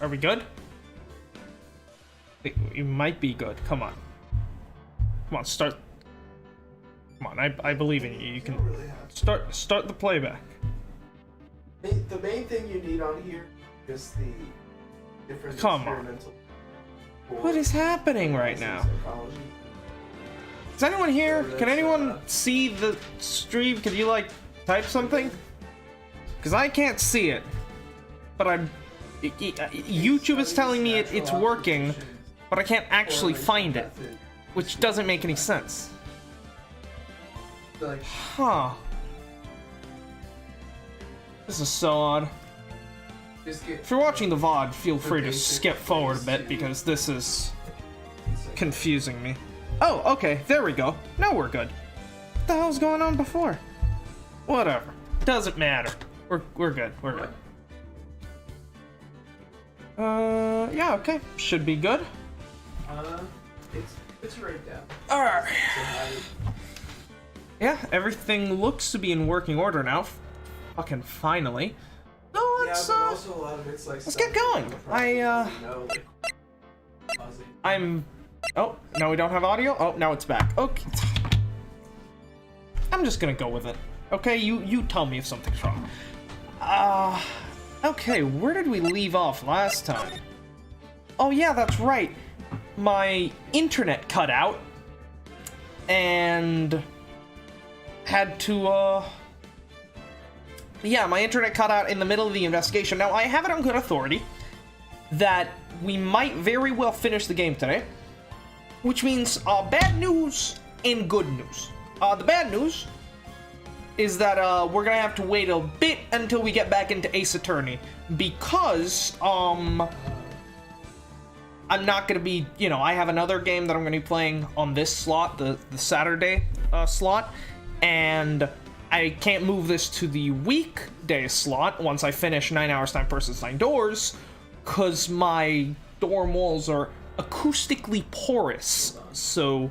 Are we good? We might be good. Come on. Come on, start. Come on, I believe in you. You can start the playback. The main thing you need on here is the different experimental. What is happening right now? Is anyone here? Can anyone see the stream? Can you like type something? Because I can't see it. But YouTube is telling me it's working, but I can't actually find it, which doesn't make any sense. Huh. This is so odd. If you're watching the VOD, feel free to skip forward a bit, because this is confusing me. Oh, okay, there we go. Now we're good. What the hell's going on before? Whatever. Doesn't matter. We're good. We're good. Yeah, okay. Should be good. It's right down. Alright. Yeah, everything looks to be in working order now. Fucking finally. So let's, also a lot of it's like let's get going. I'm... Oh, no, we don't have audio? Oh, now it's back. Okay. I'm just gonna go with it. Okay, you tell me if something's wrong. Okay, where did we leave off last time? Oh yeah, that's right. My internet cut out. And... had to, yeah, my internet cut out in the middle of the investigation. Now, I have it on good authority that we might very well finish the game today. Which means, bad news and good news. The bad news is that, we're gonna have to wait a bit until we get back into Ace Attorney. Because, I'm not gonna be, you know, I have another game that I'm gonna be playing on this slot, the Saturday, slot. And I can't move this to the weekday slot once I finish 9 Hours Time versus 9 Doors, because my dorm walls are acoustically porous. So,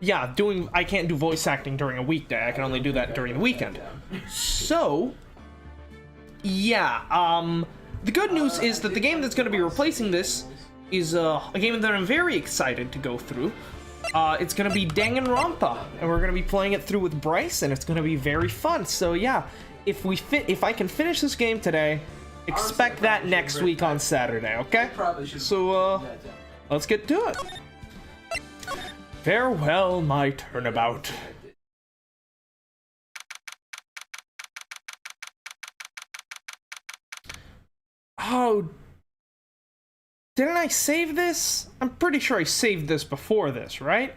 yeah, I can't do voice acting during a weekday. I can only do that during the weekend. So, yeah, the good news is that the game that's going to be replacing this is a game that I'm very excited to go through. It's gonna be Danganronpa, and we're gonna be playing it through with Bryce, and it's gonna be very fun. So yeah, if I can finish this game today, expect that next week on Saturday, okay? So, let's get to it. Farewell, my turnabout. Oh, didn't I save this? I'm pretty sure I saved this before this, right?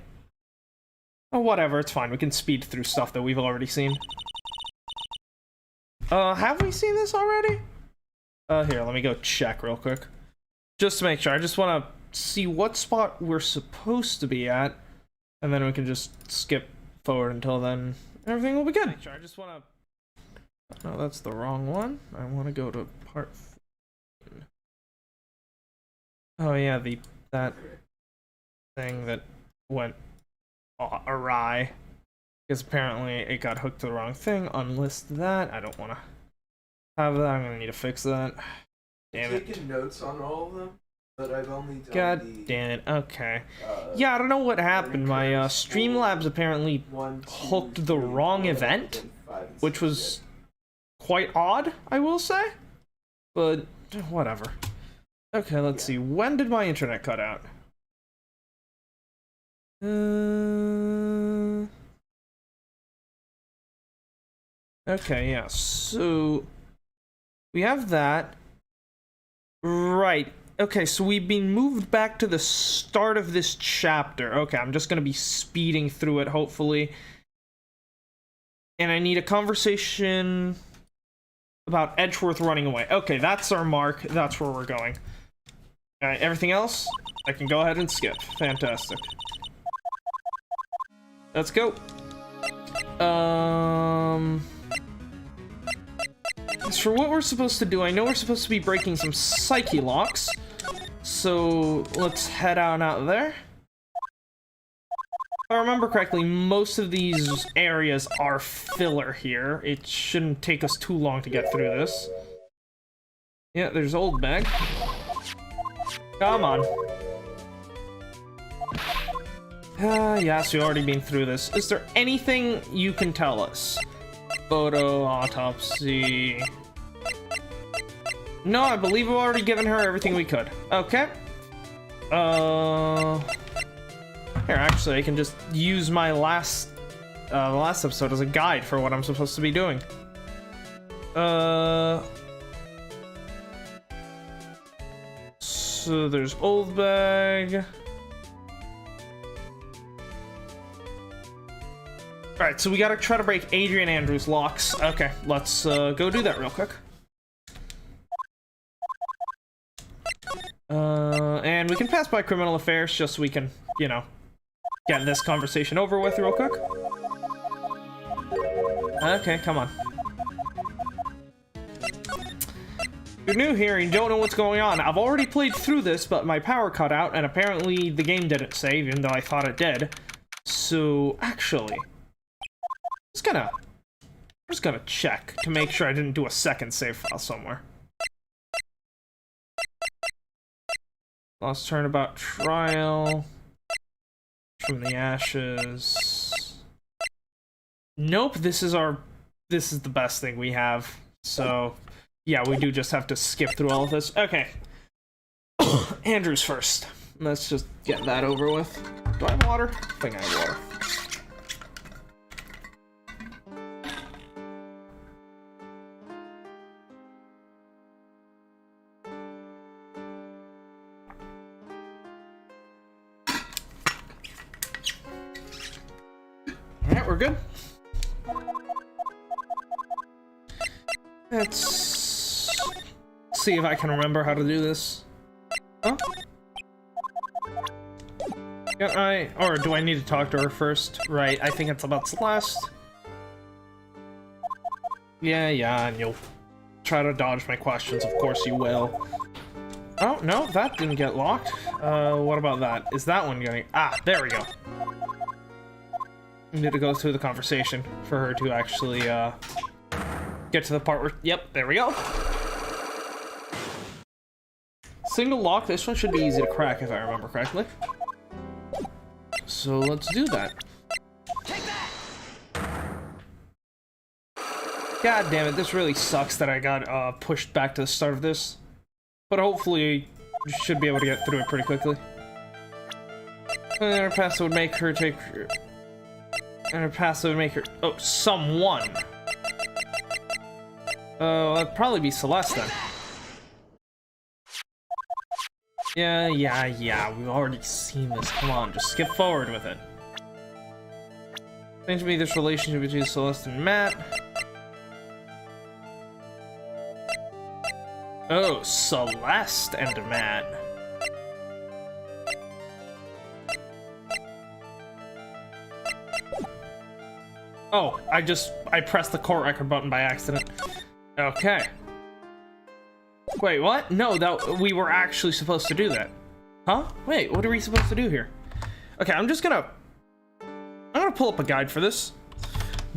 Oh, whatever, it's fine. We can speed through stuff that we've already seen. Have we seen this already? Here, let me go check real quick. Just to make sure. I just want to see what spot we're supposed to be at. And then we can just skip forward until then. Everything will be good. I just want to... No, that's the wrong one. I want to go to part... Oh yeah, that thing that went awry. Because apparently it got hooked to the wrong thing. Unlist that. I don't want to have that. I'm gonna need to fix that. Damn it. Taking notes on all of them, but I've only done God damn it. Okay. Yeah, I don't know what happened. My Streamlabs apparently hooked the wrong event, which was quite odd, I will say. But whatever. Okay, let's see. When did my internet cut out? Okay, yeah, so we have that. Right. Okay, so we've been moved back to the start of this chapter. Okay, I'm just gonna be speeding through it, hopefully. And I need a conversation about Edgeworth running away. Okay, that's our mark. That's where we're going. Alright, everything else, I can go ahead and skip. Fantastic. Let's go. As for what we're supposed to do, I know we're supposed to be breaking some psyche locks. So, let's head on out there. If I remember correctly, most of these areas are filler here. It shouldn't take us too long to get through this. Yeah, there's old bag. Come on. Yes, we've already been through this. Is there anything you can tell us? Photo, autopsy... No, I believe we've already given her everything we could. Okay. Here, actually, I can just use my last episode as a guide for what I'm supposed to be doing. So there's old bag. Alright, so we gotta try to break Adrian Andrews' locks. Okay, let's go do that real quick. And we can pass by criminal affairs just so we can, you know, get this conversation over with real quick. Okay, come on. You're new here and you don't know what's going on. I've already played through this, but my power cut out, and apparently the game didn't save, even though I thought it did. So, actually, I'm just gonna check to make sure I didn't do a second save file somewhere. Lost Turnabout Trial. From the Ashes. Nope, this is the best thing we have. So, yeah, we do just have to skip through all of this. Okay. Andrews first. Let's just get that over with. Do I have water? I think I have water. Alright, we're good. Let's see if I can remember how to do this. Huh? Can I, or do I need to talk to her first? Right, I think it's about Celeste. Yeah, and you'll try to dodge my questions, of course you will. Oh, no, that didn't get locked. What about that? Is that one getting... Ah, there we go. We need to go through the conversation for her to actually, get to the part where... Yep, there we go. Single lock, this one should be easy to crack if I remember correctly. So let's do that. God damn it, this really sucks that I got pushed back to the start of this. But hopefully, you should be able to get through it pretty quickly. And her passive would make her take... And her passive would make her... Oh, someone! It'd probably be Celeste then. Yeah, we've already seen this. Come on, just skip forward with it. Seems to be this relationship between Celeste and Matt. Oh, Celeste and Matt. Oh, I pressed the court record button by accident. Okay. Wait, what? No, we were actually supposed to do that. Huh? Wait, what are we supposed to do here? Okay, I'm gonna pull up a guide for this.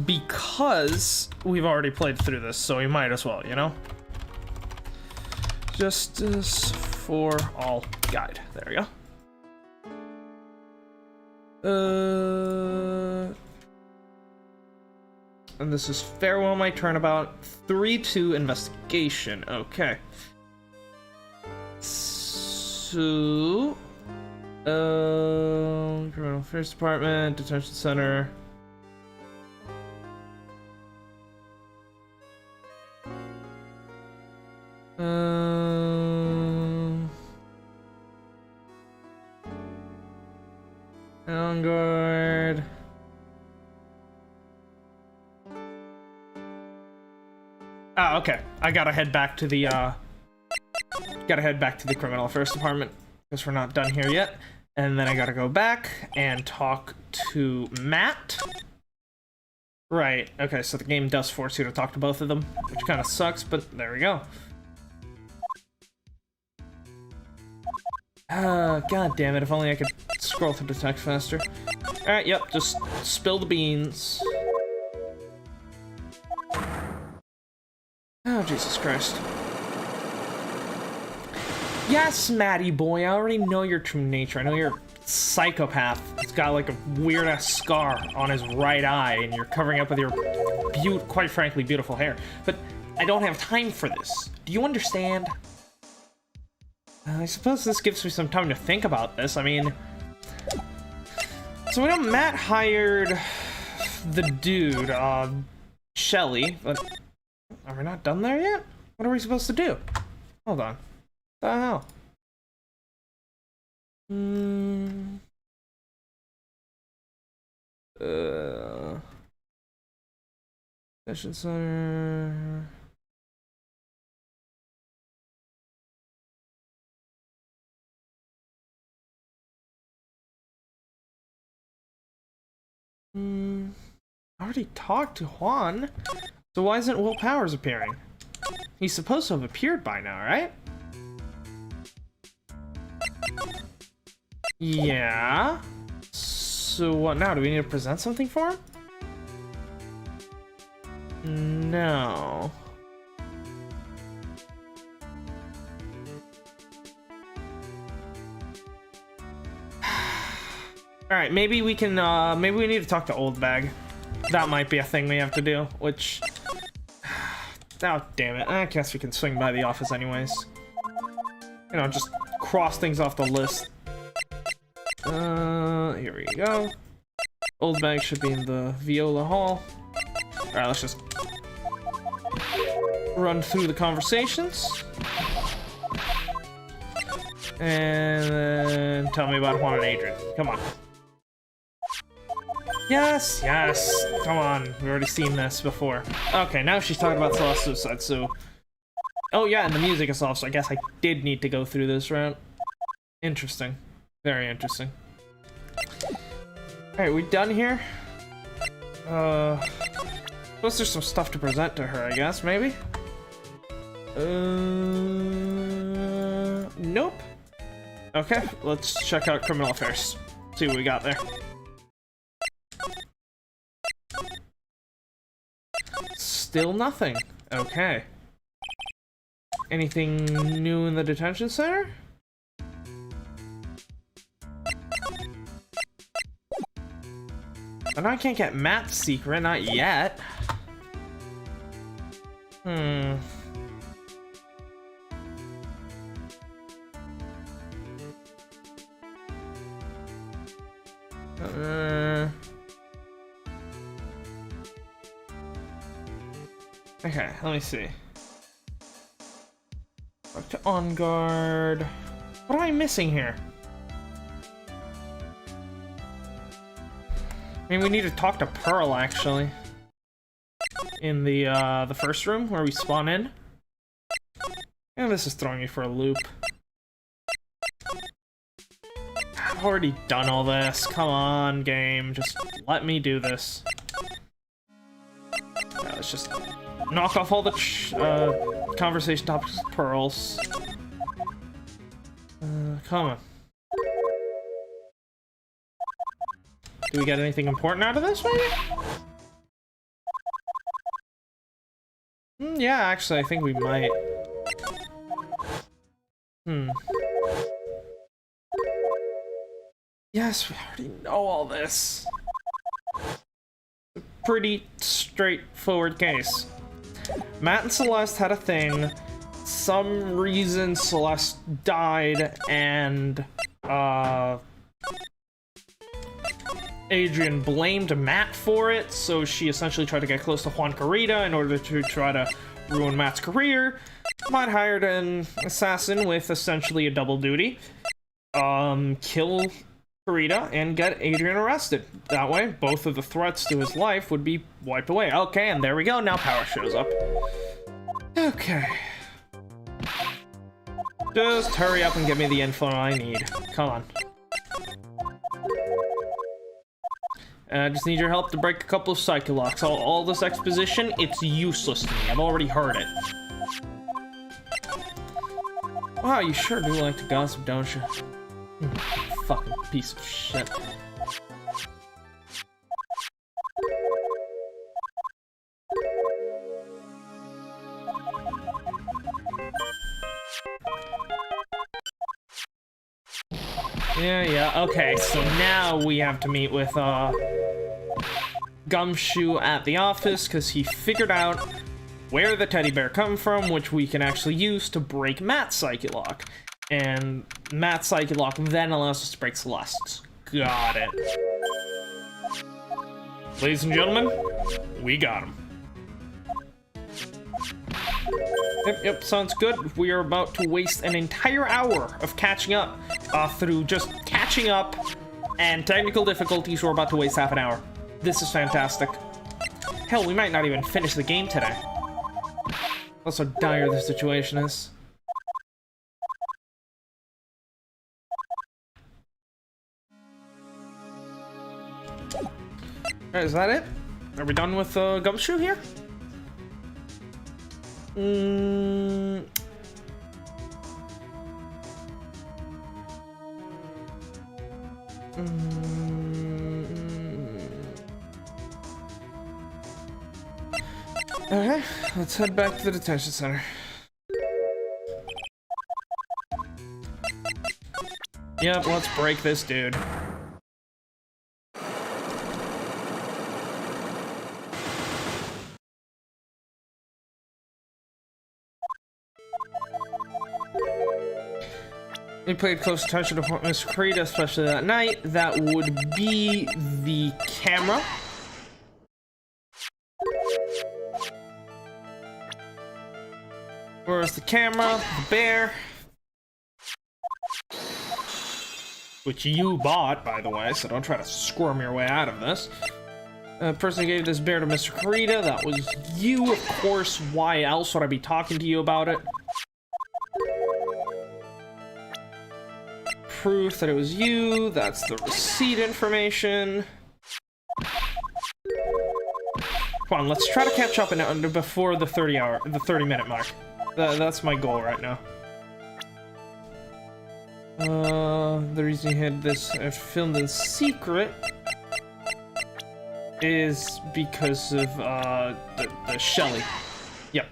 Because we've already played through this, so we might as well, you know? Justice for all guide. There we go. And this is Farewell My Turnabout 3-2 Investigation. Okay. So... Criminal Affairs Department, Detention Center. Guard. Ah, okay. I gotta head back to the, Criminal Affairs Department, because we're not done here yet. And then I gotta go back and talk to Matt. Right, okay, so the game does force you to talk to both of them, which kind of sucks, but there we go. God damn it, if only I could scroll through the text faster. Alright, yep, just spill the beans. Oh, Jesus Christ. Yes, Matty boy, I already know your true nature. I know you're a psychopath. It's got like a weird-ass scar on his right eye, and you're covering up with your, quite frankly, beautiful hair. But I don't have time for this. Do you understand? I suppose this gives me some time to think about this. I mean... So we know Matt hired the dude, Shelly, but... Are we not done there yet? What are we supposed to do? Hold on. What the hell? Session center... I already talked to Juan. So why isn't Will Powers appearing? He's supposed to have appeared by now, right? Yeah. So what now? Do we need to present something for him? No. Alright, maybe we can, maybe we need to talk to Old Bag. That might be a thing we have to do, which... Oh, damn it. I guess we can swing by the office anyways. You know, just cross things off the list. Here we go. Old Bag should be in the Viola Hall. Alright, let's just... run through the conversations. And then tell me about Juan and Adrian. Come on. Yes, yes. Come on. We've already seen this before. Okay, now she's talking about Celeste's suicide, so... Oh yeah, and the music is off, so I guess I did need to go through this route. Interesting. Very interesting. Alright, we done here? Suppose there's some stuff to present to her, I guess, maybe? Nope. Okay, let's check out Criminal Affairs. See what we got there. Still nothing. Okay. Anything new in the detention center? And I can't get Matt's secret, not yet. Okay, let me see. Back to On Guard. What am I missing here? I mean, we need to talk to Pearl, actually. In the first room, where we spawn in. And this is throwing me for a loop. I've already done all this. Come on, game. Just let me do this. Yeah, let's just knock off all the conversation topics with Pearls. Come on. Do we get anything important out of this, maybe? Yeah, actually, I think we might. Yes, we already know all this. It's a pretty straightforward case. Matt and Celeste had a thing. Some reason Celeste died, and Adrian blamed Matt for it, so she essentially tried to get close to Juan Carita in order to try to ruin Matt's career. Matt hired an assassin with essentially a double duty. Kill Carita and get Adrian arrested. That way, both of the threats to his life would be wiped away. Okay, and there we go. Now Power shows up. Okay. Just hurry up and give me the info I need. Come on. I just need your help to break a couple of psyche locks. All this exposition, it's useless to me. I've already heard it. Wow, you sure do like to gossip, don't you? Fucking piece of shit. Yeah, okay, so now we have to meet with, Gumshoe at the office, because he figured out where the teddy bear come from, which we can actually use to break Matt's Psychic Lock. And Matt's Psychic Lock then allows us to break Celeste's. Got it. Ladies and gentlemen, we got him. Yep, sounds good. We are about to waste an entire hour of catching up through just catching up and technical difficulties. We're about to waste half an hour. This is fantastic. Hell, we might not even finish the game today. That's how dire the situation is. Alright, is that it? Are we done with Gumshoe here? Okay, let's head back to the detention center. Yep, let's break this dude. We paid close attention to Mr. Creed, especially that night. That would be the camera. Where's the camera? The bear. Which you bought, by the way, so don't try to squirm your way out of this. The person who gave this bear to Mr. Carita, that was you, of course. Why else would I be talking to you about it? Proof that it was you. That's the receipt information. Come on, let's try to catch up before the 30-minute mark. That's my goal right now. The reason he had this filmed in secret is because of the Shelly. Yep.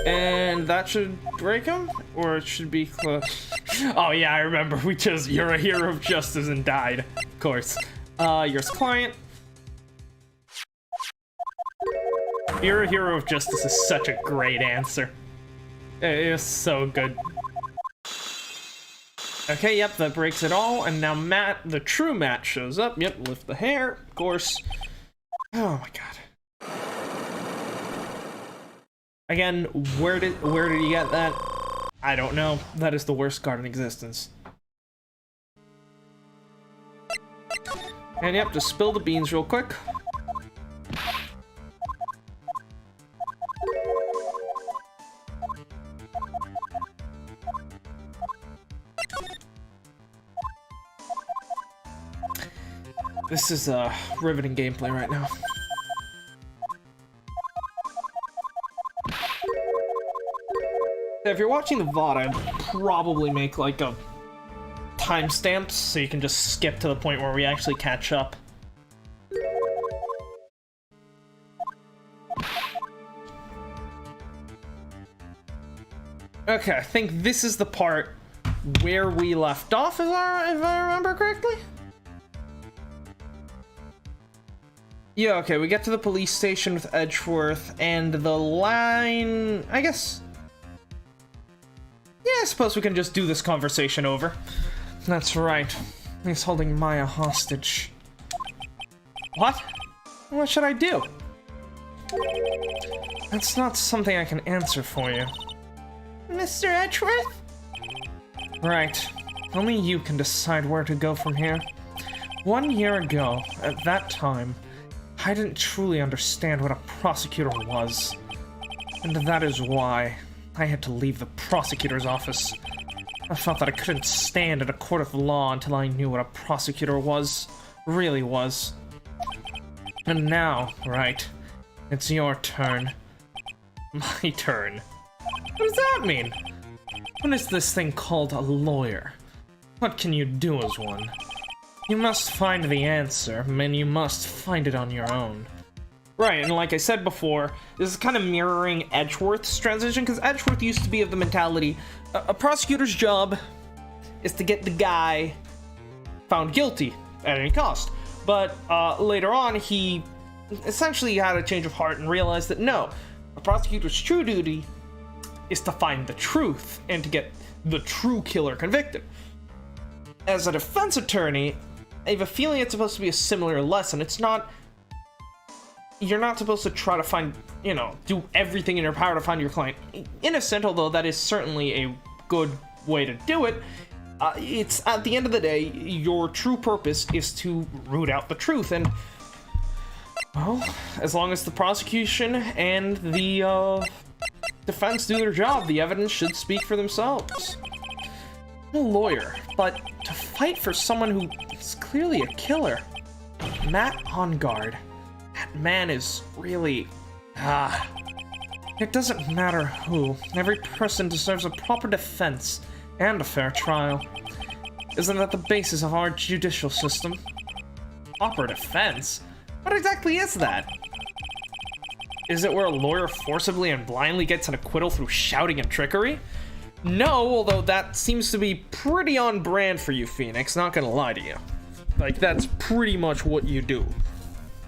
And that should break him, or it should be close. Oh yeah, I remember. You're a hero of justice and died, of course. Yours client. You're a hero of justice is such a great answer. It is so good. Okay, yep, that breaks it all, and now Matt, the true Matt, shows up. Yep, lift the hair, of course. Oh my god. Again, where did you get that? I don't know. That is the worst card in existence. And yep, just spill the beans real quick. This is riveting gameplay right now. If you're watching the VOD, I'd probably make like a timestamp so you can just skip to the point where we actually catch up. Okay, I think this is the part where we left off, if I remember correctly. Yeah, okay, we get to the police station with Edgeworth, and the line... I guess... Yeah, I suppose we can just do this conversation over. That's right. He's holding Maya hostage. What? What should I do? That's not something I can answer for you. Mr. Edgeworth? Right. Only you can decide where to go from here. 1 year ago, at that time, I didn't truly understand what a prosecutor was. And that is why I had to leave the prosecutor's office. I felt that I couldn't stand in a court of law until I knew what a prosecutor really was. And now, right, it's your turn. My turn. What does that mean? What is this thing called a lawyer? What can you do as one? You must find the answer, and you must find it on your own. Right, and like I said before, this is kind of mirroring Edgeworth's transition, because Edgeworth used to be of the mentality, a prosecutor's job is to get the guy found guilty at any cost. But later on, he essentially had a change of heart and realized that no, a prosecutor's true duty is to find the truth and to get the true killer convicted. As a defense attorney, I have a feeling it's supposed to be a similar lesson. It's not... You're not supposed to try to find, do everything in your power to find your client innocent, although that is certainly a good way to do it. It's, at the end of the day, your true purpose is to root out the truth, and, well, as long as the prosecution and the, defense do their job, the evidence should speak for themselves. I'm a lawyer, but to fight for someone who is clearly a killer, Matt on guard. That man is really... It doesn't matter who. Every person deserves a proper defense and a fair trial. Isn't that the basis of our judicial system? Proper defense? What exactly is that? Is it where a lawyer forcibly and blindly gets an acquittal through shouting and trickery? No, although that seems to be pretty on brand for you, Phoenix, not gonna lie to you. Like, that's pretty much what you do.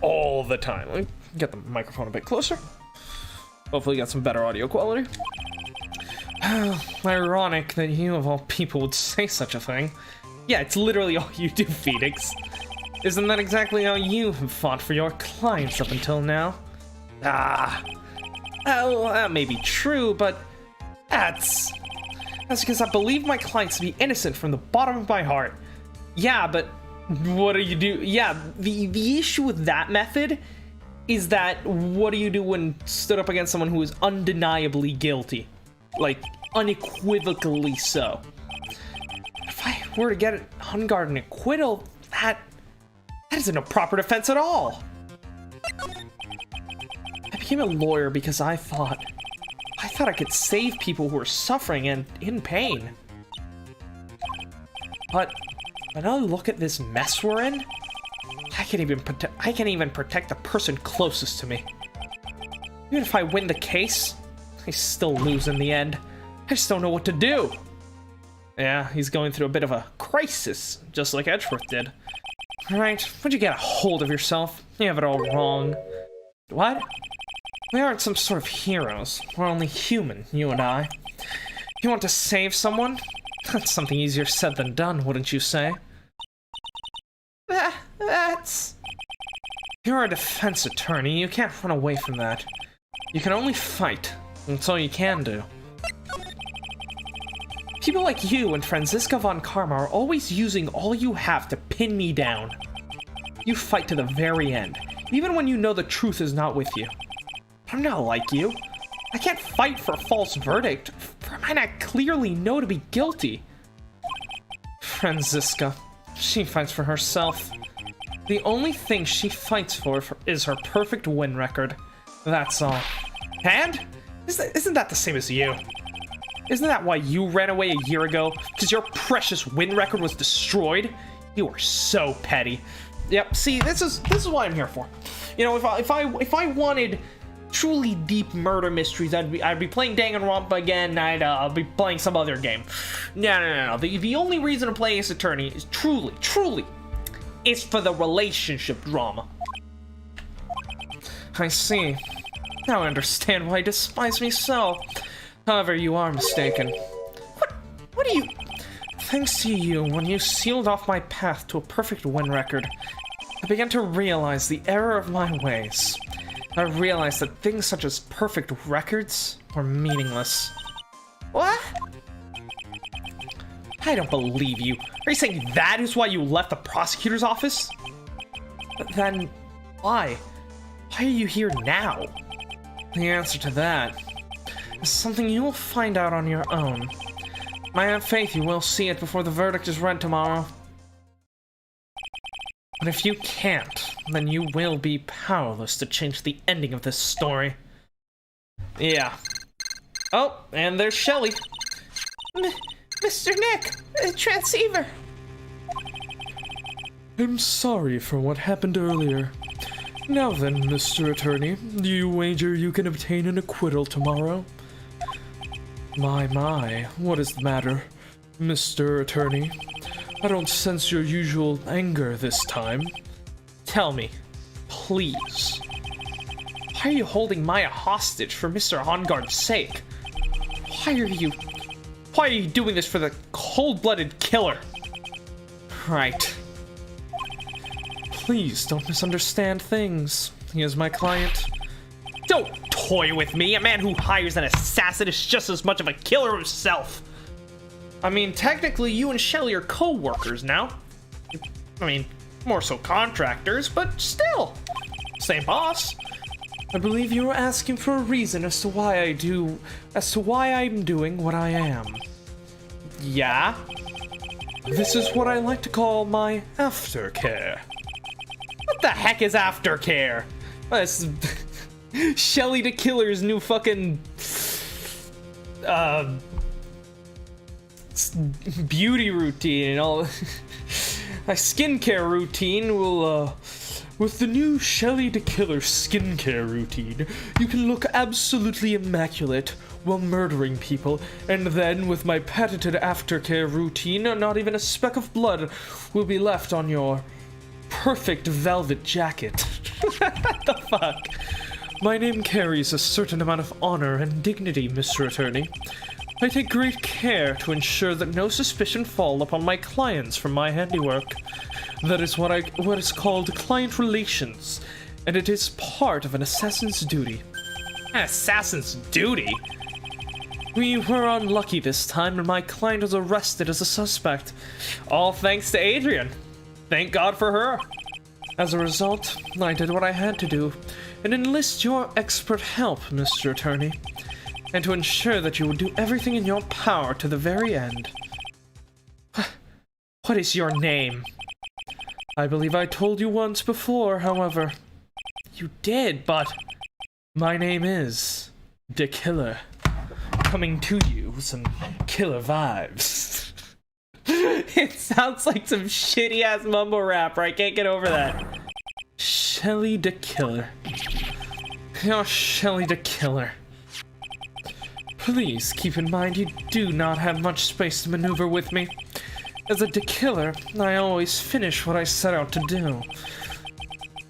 All the time. Let me get the microphone a bit closer. Hopefully get some better audio quality. Ironic that you of all people would say such a thing. Yeah, it's literally all you do, Phoenix. Isn't that exactly how you have fought for your clients up until now? Well, that may be true, but that's because I believe my clients to be innocent from the bottom of my heart. Yeah, but what do you do? Yeah, the issue with that method is that what do you do when stood up against someone who is undeniably guilty? Like, unequivocally so. If I were to get on guard an acquittal, that isn't a proper defense at all. I became a lawyer because I thought I could save people who are suffering and in pain. But when I look at this mess we're in, I can't even protect the person closest to me. Even if I win the case, I still lose in the end. I just don't know what to do. Yeah, he's going through a bit of a crisis, just like Edgeworth did. Right, would you get a hold of yourself? You have it all wrong. What? We aren't some sort of heroes. We're only human, you and I. You want to save someone? That's something easier said than done, wouldn't you say? That's... You're a defense attorney. You can't run away from that. You can only fight. That's all you can do. People like you and Franziska von Karma are always using all you have to pin me down. You fight to the very end, even when you know the truth is not with you. I'm not like you. I can't fight for a false verdict, for I might not clearly know to be guilty. Franziska, she fights for herself. The only thing she fights for is her perfect win record. That's all. And? Isn't that the same as you? Isn't that why you ran away a year ago? Because your precious win record was destroyed? You are so petty. Yep, see, this is what I'm here for. You know, if I wanted truly deep murder mysteries, I'd be playing Danganronpa again. I'd be playing some other game. No. The only reason to play Ace Attorney is truly is for the relationship drama. I see. Now I understand why you despise me so. However, you are mistaken. What do you... Thanks to you, when you sealed off my path to a perfect win record, I began to realize the error of my ways. I realized that things such as perfect records were meaningless. What? I don't believe you. Are you saying that is why you left the prosecutor's office? But then, why? Why are you here now? The answer to that is something you will find out on your own. I have faith you will see it before the verdict is read tomorrow. But if you can't, then you will be powerless to change the ending of this story. Yeah. Oh, and there's Shelly. Mr. Nick, transceiver. I'm sorry for what happened earlier. Now then, Mr. Attorney, do you wager you can obtain an acquittal tomorrow? My, what is the matter, Mr. Attorney? I don't sense your usual anger this time. Tell me, please. Why are you holding Maya hostage for Mr. Onguard's sake? Why are you doing this for the cold-blooded killer? Right. Please don't misunderstand things. He is my client. Don't toy with me. A man who hires an assassin is just as much of a killer himself. I mean, technically, you and Shelly are co-workers now. I mean, more so contractors, but still. Same boss. I believe you were asking for a reason as to why I'm doing what I am. Yeah? This is what I like to call my aftercare. What the heck is aftercare? That's Shelly the Killer's new fucking beauty routine and all. My skincare routine will with the new Shelly the Killer skincare routine, you can look absolutely immaculate while murdering people, and then with my patented aftercare routine, not even a speck of blood will be left on your perfect velvet jacket. What the fuck? My name carries a certain amount of honor and dignity, Mr. Attorney. I take great care to ensure that no suspicion fall upon my clients from my handiwork. That is what is called client relations, and it is part of an assassin's duty. An assassin's duty? We were unlucky this time, and my client was arrested as a suspect. All thanks to Adrian. Thank God for her. As a result, I did what I had to do, and enlist your expert help, Mr. Attorney, and to ensure that you would do everything in your power to the very end. What is your name? I believe I told you once before, however. You did, but my name is the Killer. Coming to you with some killer vibes. It sounds like some shitty ass mumble rap. I can't get over that. Shelly the Killer. You're Shelly the Killer. Please keep in mind you do not have much space to maneuver with me. As a killer, I always finish what I set out to do.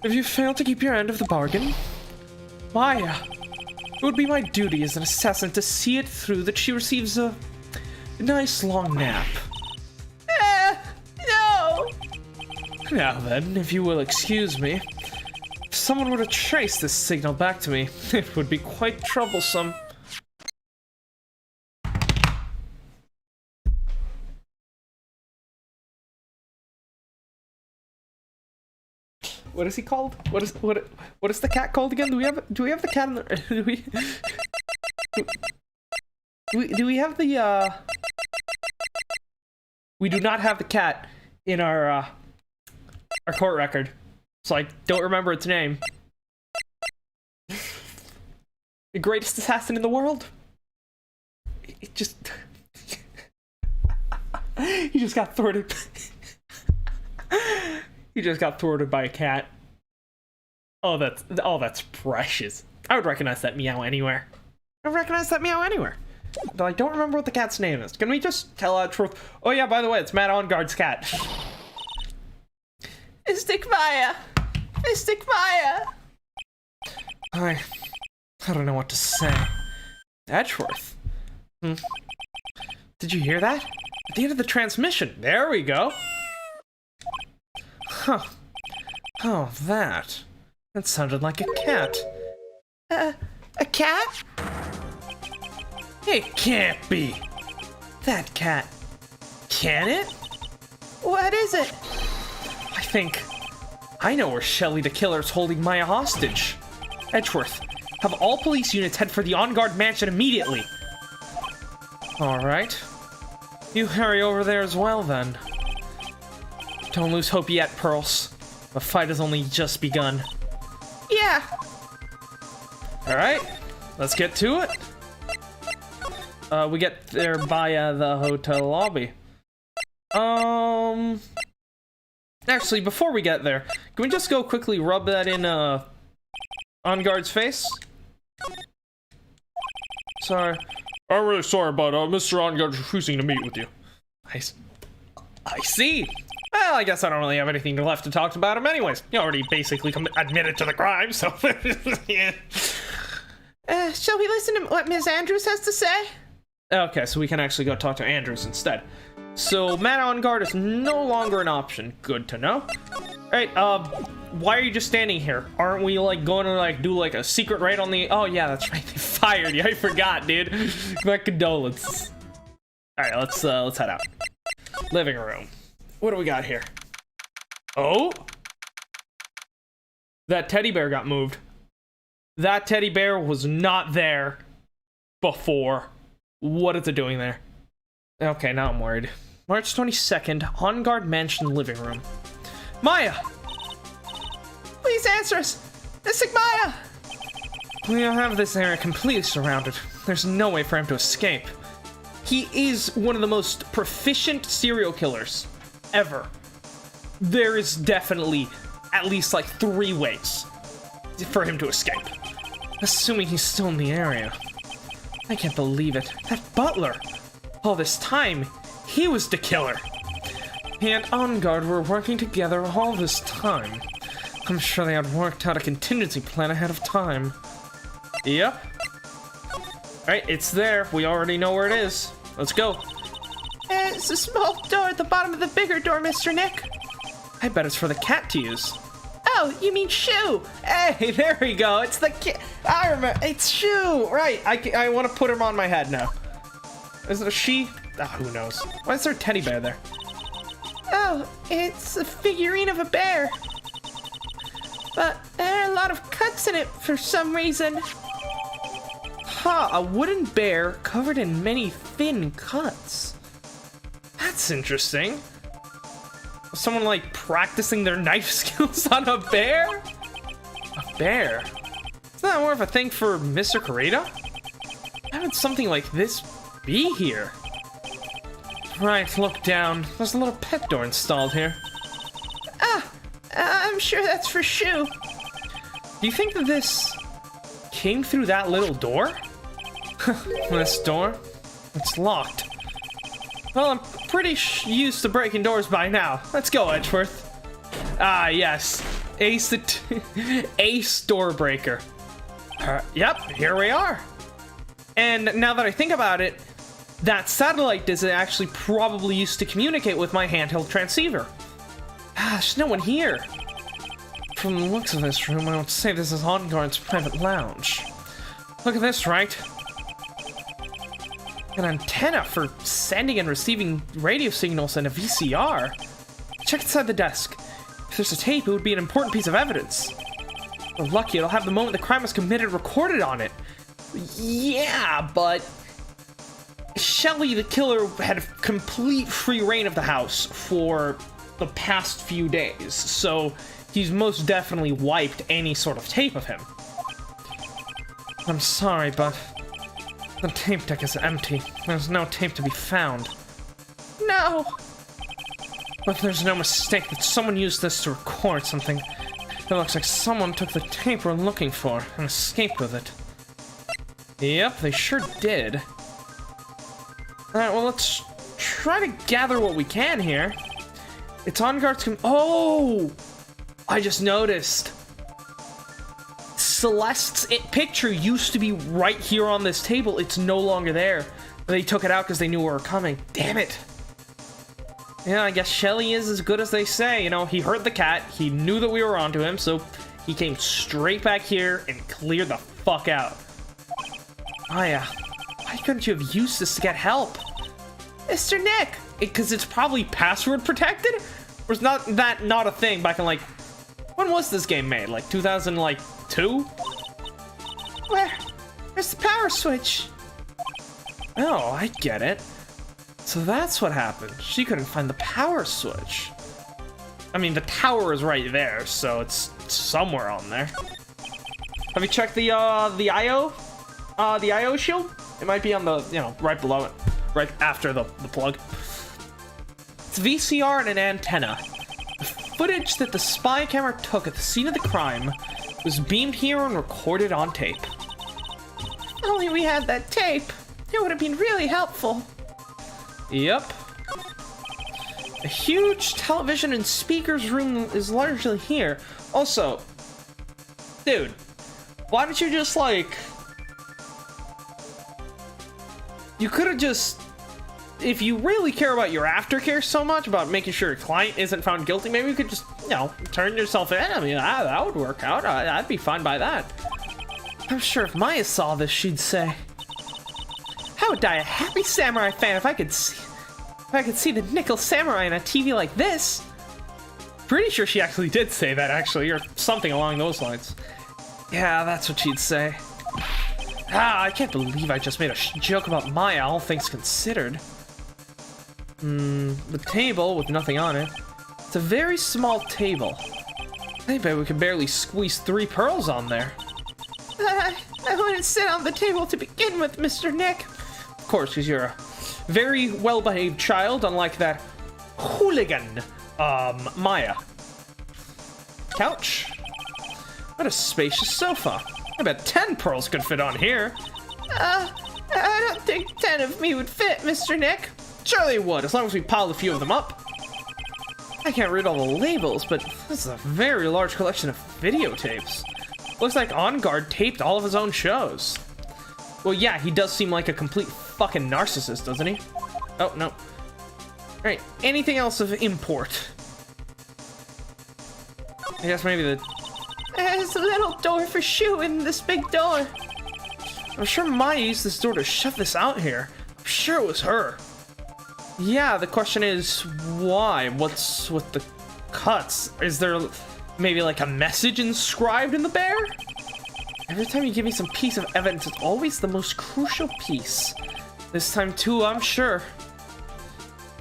If you fail to keep your end of the bargain, Maya, it would be my duty as an assassin to see it through that she receives a nice long nap. No! Now then, if you will excuse me, if someone were to trace this signal back to me, it would be quite troublesome. What is he called? What is the cat called again? Do we have the cat in the do we have the we do not have the cat in our court record. So I don't remember its name. The greatest assassin in the world? It just he just got thwarted. He just got thwarted by a cat. Oh, that's precious. I would recognize that meow anywhere. I would recognize that meow anywhere. But I don't remember what the cat's name is. Can we just tell the truth? Oh yeah, by the way, it's Matt Onguard's cat. Mystic Maya! Mystic Maya! I don't know what to say. Edgeworth. Did you hear that? At the end of the transmission. There we go. Huh. Oh, that. That sounded like a cat. A cat? It can't be. That cat. Can it? What is it? I think I know where Shelly the Killer's holding Maya hostage. Edgeworth, have all police units head for the On-Guard mansion immediately. Alright. You hurry over there as well, then. Don't lose hope yet, Pearls. The fight has only just begun. Yeah! Alright, let's get to it. We get there via the hotel lobby. Actually, before we get there, Can we just go quickly rub that in, On Guard's face? Sorry. I'm really sorry, but, Mr. On Guard's refusing to meet with you. I see. Well, I guess I don't really have anything left to talk about him anyways. You already basically admitted to the crime, so... yeah. Shall we listen to what Ms. Andrews has to say? Okay, so we can actually go talk to Andrews instead. So, Matt On Guard is no longer an option. Good to know. Alright, why are you just standing here? Aren't we, like, going to, like, do, like, a secret raid on the... Oh, yeah, that's right, they fired you. I forgot, dude. My condolences. Alright, let's head out. Living room. What do we got here? Oh! That teddy bear got moved. That teddy bear was not there before. What is it doing there? Okay, now I'm worried. March 22nd, On Guard Mansion living room. Maya! Please answer us! Mystic Maya! We have this area completely surrounded. There's no way for him to escape. He is one of the most proficient serial killers ever. There is definitely at least like 3 ways for him to escape. Assuming he's still in the area. I can't believe it. That butler! All this time, he was the killer. He and On Guard were working together all this time. I'm sure they had worked out a contingency plan ahead of time. Yep. Alright, it's there. We already know where it is. Let's go. It's a small door at the bottom of the bigger door, Mr. Nick. I bet it's for the cat to use. Oh, you mean Shoe? Hey, there we go. It's the cat. I remember. It's Shoe. Right. I want to put him on my head now. Is it a she? Oh, who knows? Why is there a teddy bear there? Oh, it's a figurine of a bear. But there are a lot of cuts in it for some reason. Huh, a wooden bear covered in many thin cuts. That's interesting. Was someone like practicing their knife skills on a bear? A bear? Isn't that more of a thing for Mr. Corrida? How would something like this be here? Right, look down. There's a little pet door installed here. I'm sure that's for Shoe. Do you think that this came through that little door? This door? It's locked. Well, I'm pretty used to breaking doors by now. Let's go, Edgeworth. Ah, yes. Ace door breaker. Yep, here we are. And now that I think about it, that satellite dish actually probably used to communicate with my handheld transceiver. There's no one here. From the looks of this room, I would say this is On Guard's private lounge. Look at this, right? An antenna for sending and receiving radio signals and a VCR. Check inside the desk. If there's a tape, it would be an important piece of evidence. We're lucky it'll have the moment the crime was committed recorded on it. Yeah, but Shelly, the killer, had complete free reign of the house for the past few days, so he's most definitely wiped any sort of tape of him. I'm sorry, but the tape deck is empty. There's no tape to be found. No! But there's no mistake that someone used this to record something. It looks like someone took the tape we're looking for and escaped with it. Yep, they sure did. Alright, well, let's try to gather what we can here. It's On Guard's oh! I just noticed. Celeste's picture used to be right here on this table. It's no longer there. They took it out because they knew we were coming. Damn it. Yeah, I guess Shelly is as good as they say. You know, he heard the cat. He knew that we were onto him, so he came straight back here and cleared the fuck out. Aya, why couldn't you have used this to get help? Mr. Nick! Because it's probably password protected? Or is not a thing back in, like, when was this game made? Like 2002? Where's the power switch? Oh, I get it. So that's what happened. She couldn't find the power switch. I mean, the tower is right there, so it's somewhere on there. Have you checked the IO? The IO shield? It might be on the, you know, right below it. Right after the plug. It's VCR and an antenna. footage that the spy camera took at the scene of the crime was beamed here and recorded on tape. If only we had that tape. It would have been really helpful. Yep. A huge television and speakers room is largely here. Also, dude, why don't you just, like... You could have just... If you really care about your aftercare so much, about making sure your client isn't found guilty, maybe you could just, you know, turn yourself in. I mean, that would work out. I'd be fine by that. I'm sure if Maya saw this, she'd say, "I would die a happy samurai fan if I could see the nickel samurai on a TV like this." Pretty sure she actually did say that, actually, or something along those lines. Yeah, that's what she'd say. I can't believe I just made a joke about Maya, all things considered. The table with nothing on it. It's a very small table. I bet we could barely squeeze 3 pearls on there. I wouldn't sit on the table to begin with, Mr. Nick. Of course, because you're a very well-behaved child, unlike that hooligan, Maya. Couch. What a spacious sofa. I bet 10 pearls could fit on here. I don't think 10 of me would fit, Mr. Nick. Sure they would, as long as we piled a few of them up. I can't read all the labels, but this is a very large collection of videotapes. Looks like On Guard taped all of his own shows. Well, yeah, he does seem like a complete fucking narcissist, doesn't he? Oh, no. Alright, anything else of import? I guess maybe the... There's a little door for shoe in this big door. I'm sure Maya used this door to shove this out here. I'm sure it was her. Yeah, the question is, why? What's with the cuts? Is there maybe like a message inscribed in the bear? Every time you give me some piece of evidence, it's always the most crucial piece. This time too, I'm sure.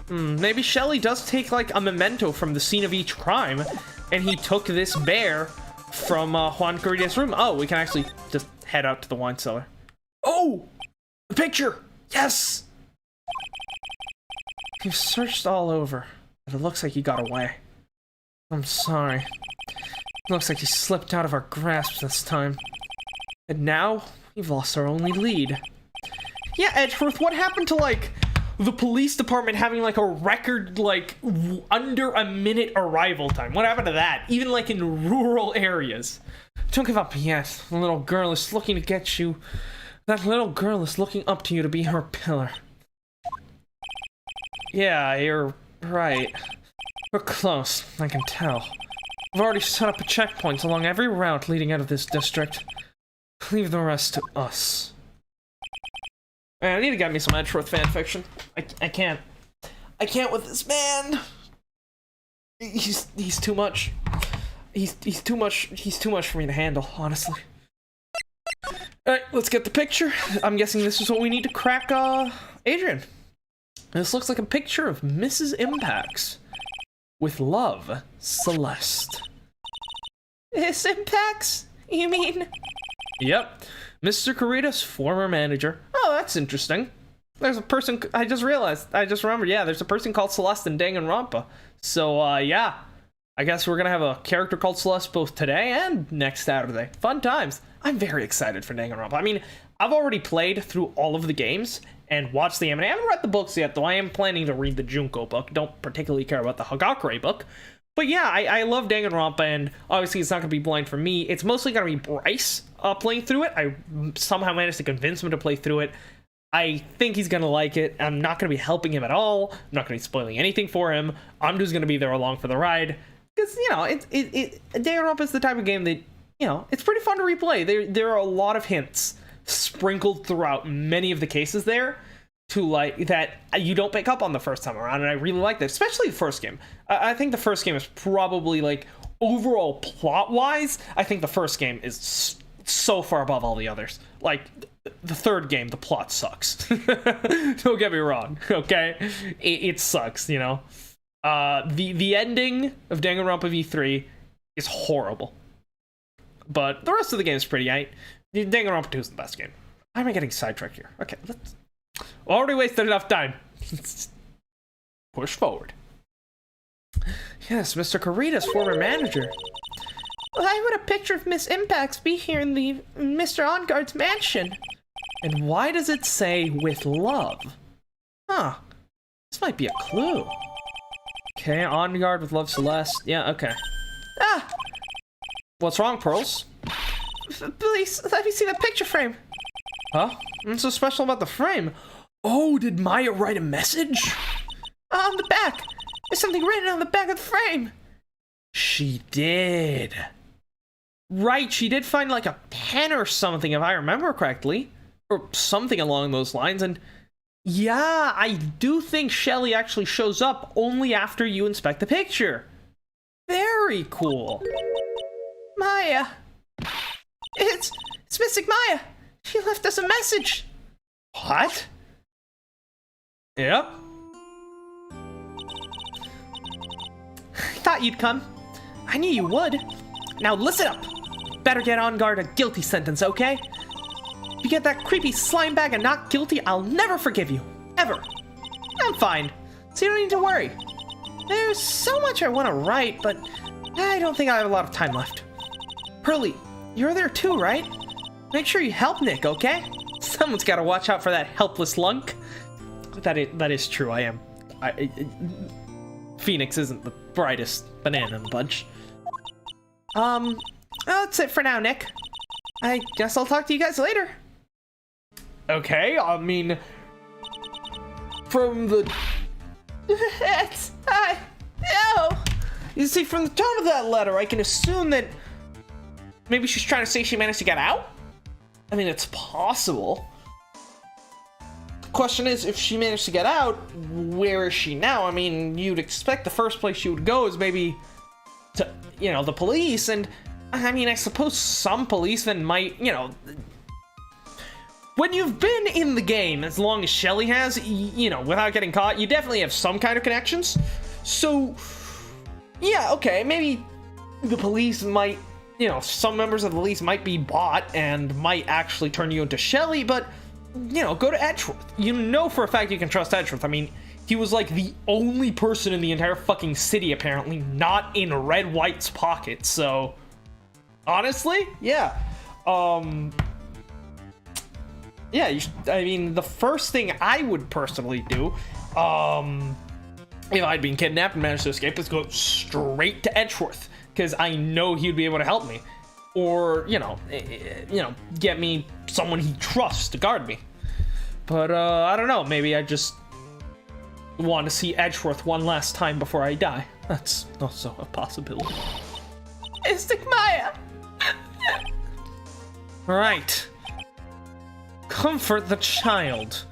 Maybe Shelly does take like a memento from the scene of each crime, and he took this bear from Juan Carita's room. Oh, we can actually just head out to the wine cellar. Oh! The picture! Yes! You've searched all over, but it looks like he got away. I'm sorry. It looks like he slipped out of our grasp this time. And now, we've lost our only lead. Yeah, Edgeworth, what happened to, like, the police department having, like, a record, like, under a minute arrival time? What happened to that? Even, like, in rural areas. Don't give up yet. The little girl is looking to get you. That little girl is looking up to you to be her pillar. Yeah, you're right. We're close, I can tell. We've already set up checkpoints along every route leading out of this district. Leave the rest to us. Man, I need to get me some Edgeworth fanfiction. I can't. I can't with this man. He's too much. He's too much for me to handle, honestly. Alright, let's get the picture. I'm guessing this is what we need to crack Adrian. This looks like a picture of Mrs. Impacts. With love, Celeste. This Impacts? You mean? Yep. Mr. Carita's former manager. Oh, that's interesting. There's a person, I just remembered, yeah, there's a person called Celeste in Danganronpa. So, yeah. I guess we're gonna have a character called Celeste both today and next Saturday. Fun times. I'm very excited for Danganronpa. I mean, I've already played through all of the games and watched the anime. I haven't read the books yet, though I am planning to read the Junko book. Don't particularly care about the Hagakure book. But yeah, I love Danganronpa, and obviously it's not going to be blind for me. It's mostly going to be Bryce playing through it. I somehow managed to convince him to play through it. I think he's going to like it. I'm not going to be helping him at all. I'm not going to be spoiling anything for him. I'm just going to be there along for the ride. Because, you know, Danganronpa is the type of game that, you know, it's pretty fun to replay. There are a lot of hints sprinkled throughout many of the cases there to like that you don't pick up on the first time around, and I really like that, especially the first game. I think the first game is probably, like, overall plot wise, I think the first game is so far above all the others. Like, the third game, the plot sucks. Don't get me wrong, okay? It sucks, you know. The ending of Danganronpa V3 is horrible, but the rest of the game is pretty aight. Danganronpa 2 is the best game. Why am I getting sidetracked here? Okay, let's... Already wasted enough time. Push forward. Yes, Mr. Corita's former manager. Why would a picture of Miss Impacts be here in the Mr. OnGuard's mansion? And why does it say with love? Huh. This might be a clue. Okay, on guard with love, Celeste. Yeah, okay. Ah! What's wrong, Pearls? Please, let me see the picture frame. Huh? What's so special about the frame? Oh, did Maya write a message? On the back. There's something written on the back of the frame. She did. Right, she did find like a pen or something, if I remember correctly. Or something along those lines, and yeah, I do think Shelly actually shows up only after you inspect the picture. Very cool. Maya. It's Mystic Maya. She left us a message. What? Yep. I thought you'd come. I knew you would. Now listen up. Better get on guard a guilty sentence, okay? If you get that creepy slime bag and not guilty, I'll never forgive you. Ever. I'm fine, so you don't need to worry. There's so much I want to write, but I don't think I have a lot of time left. Pearly, you're there too, right? Make sure you help Nick, okay? Someone's got to watch out for that helpless lunk. That is true, I am. Phoenix isn't the brightest banana in the bunch. That's it for now, Nick. I guess I'll talk to you guys later. Okay, I mean, from the... No! You see, from the tone of that letter, I can assume that maybe she's trying to say she managed to get out? I mean, it's possible. The question is, if she managed to get out, where is she now? I mean, you'd expect the first place she would go is maybe to, you know, the police, and I mean, I suppose some policemen might, you know... When you've been in the game as long as Shelly has, you know, without getting caught, you definitely have some kind of connections. So, yeah, okay, maybe the police might, you know, some members of the police might be bought and might actually turn you into Shelly, but, you know, go to Edgeworth. You know for a fact you can trust Edgeworth. I mean, he was like the only person in the entire fucking city, apparently, not in Red White's pocket, so... Honestly, yeah. Yeah, I mean, the first thing I would personally do, if I'd been kidnapped and managed to escape, is go straight to Edgeworth, because I know he'd be able to help me, or you know, get me someone he trusts to guard me. But I don't know. Maybe I just want to see Edgeworth one last time before I die. That's also a possibility. Mystic Maya. Right. Comfort the child.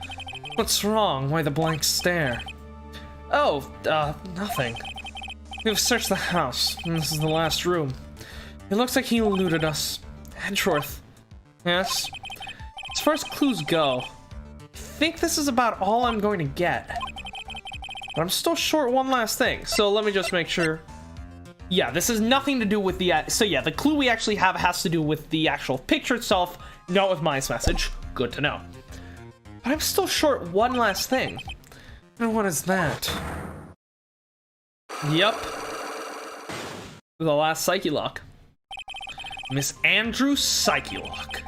What's wrong? Why the blank stare? Oh, nothing. We've searched the house, and this is the last room. It looks like he eluded us. Edgeworth. Yes? As far as clues go, I think this is about all I'm going to get. But I'm still short one last thing, so let me just make sure. Yeah, this has nothing to do with the... So yeah, the clue we actually have has to do with the actual picture itself, not with Maya's message. Good to know. But I'm still short one last thing. And what is that? Yup. The last Psyche Lock. Miss Andrews' Psyche Lock.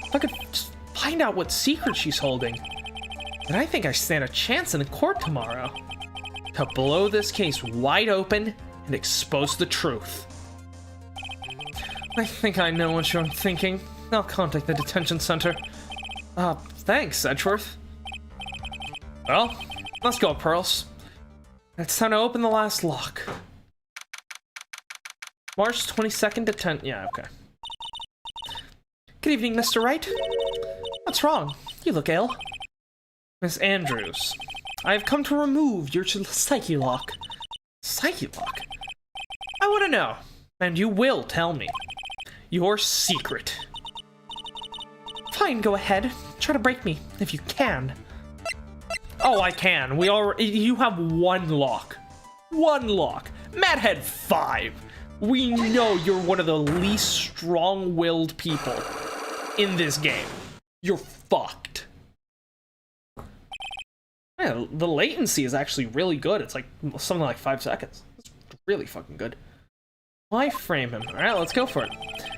If I could just find out what secret she's holding, then I think I stand a chance in court tomorrow to blow this case wide open and expose the truth. I think I know what you're thinking. I'll contact the detention center. Thanks, Edgeworth. Well, let's go, Pearls. It's time to open the last lock. March 22nd to 10. Yeah, okay. Good evening, Mr. Wright. What's wrong? You look ill. Miss Andrews, I have come to remove your Psyche Lock. Psyche Lock? I want to know, and you will tell me. Your secret. Fine, go ahead. Try to break me, if you can. Oh, I can. You have one lock. One lock. Matt had 5. We know you're one of the least strong-willed people in this game. You're fucked. Yeah, the latency is actually really good. It's like something like 5 seconds. It's really fucking good. Why frame him? Alright, let's go for it.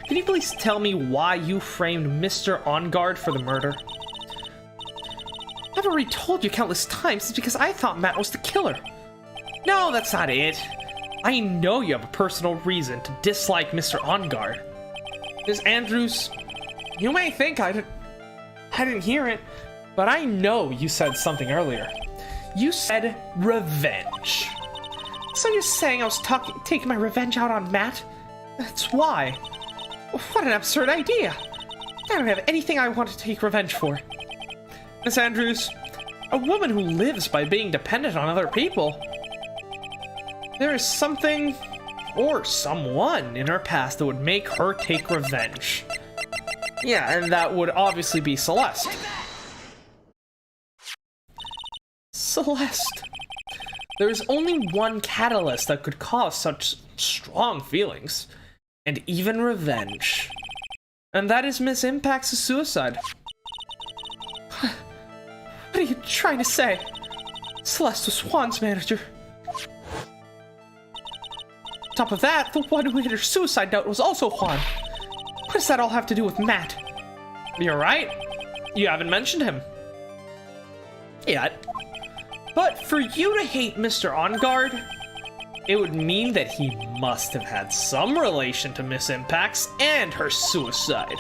Can you please tell me why you framed Mr. On Guard for the murder? I've already told you countless times it's because I thought Matt was the killer. No, that's not it. I know you have a personal reason to dislike Mr. On Guard. Miss Andrews, you may think I didn't hear it, but I know you said something earlier. You said revenge. So you're saying I was taking my revenge out on Matt? That's why. What an absurd idea. I don't have anything I want to take revenge for. Miss Andrews, a woman who lives by being dependent on other people. There is something or someone in her past that would make her take revenge. Yeah, and that would obviously be Celeste. Celeste. There is only one catalyst that could cause such strong feelings, and even revenge. And that is Miss Impact's suicide. What are you trying to say? Celeste was Juan's manager. On top of that, the one who hit her suicide note was also Juan. What does that all have to do with Matt? You're right. You haven't mentioned him yet. But for you to hate Mr. On Guard, it would mean that he must have had some relation to Miss Impact's and her suicide.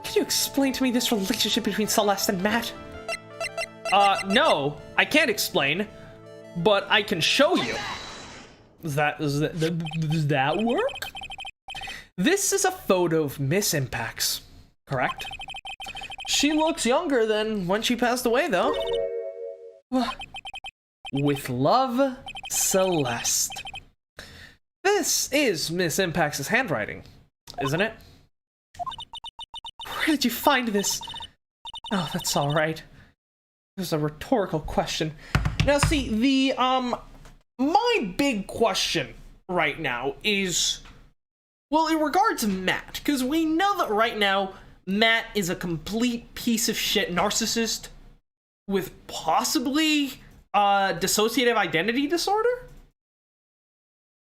Can you explain to me this relationship between Celeste and Matt? No, I can't explain, but I can show you. Does that work? This is a photo of Miss Impact's, correct? She looks younger than when she passed away, though. With love, Celeste. This is Miss Impact's handwriting, isn't it? Where did you find this? Oh, that's all right. This is a rhetorical question. Now, see, my big question right now is, well, in regards to Matt, because we know that right now, Matt is a complete piece of shit narcissist with possibly dissociative identity disorder?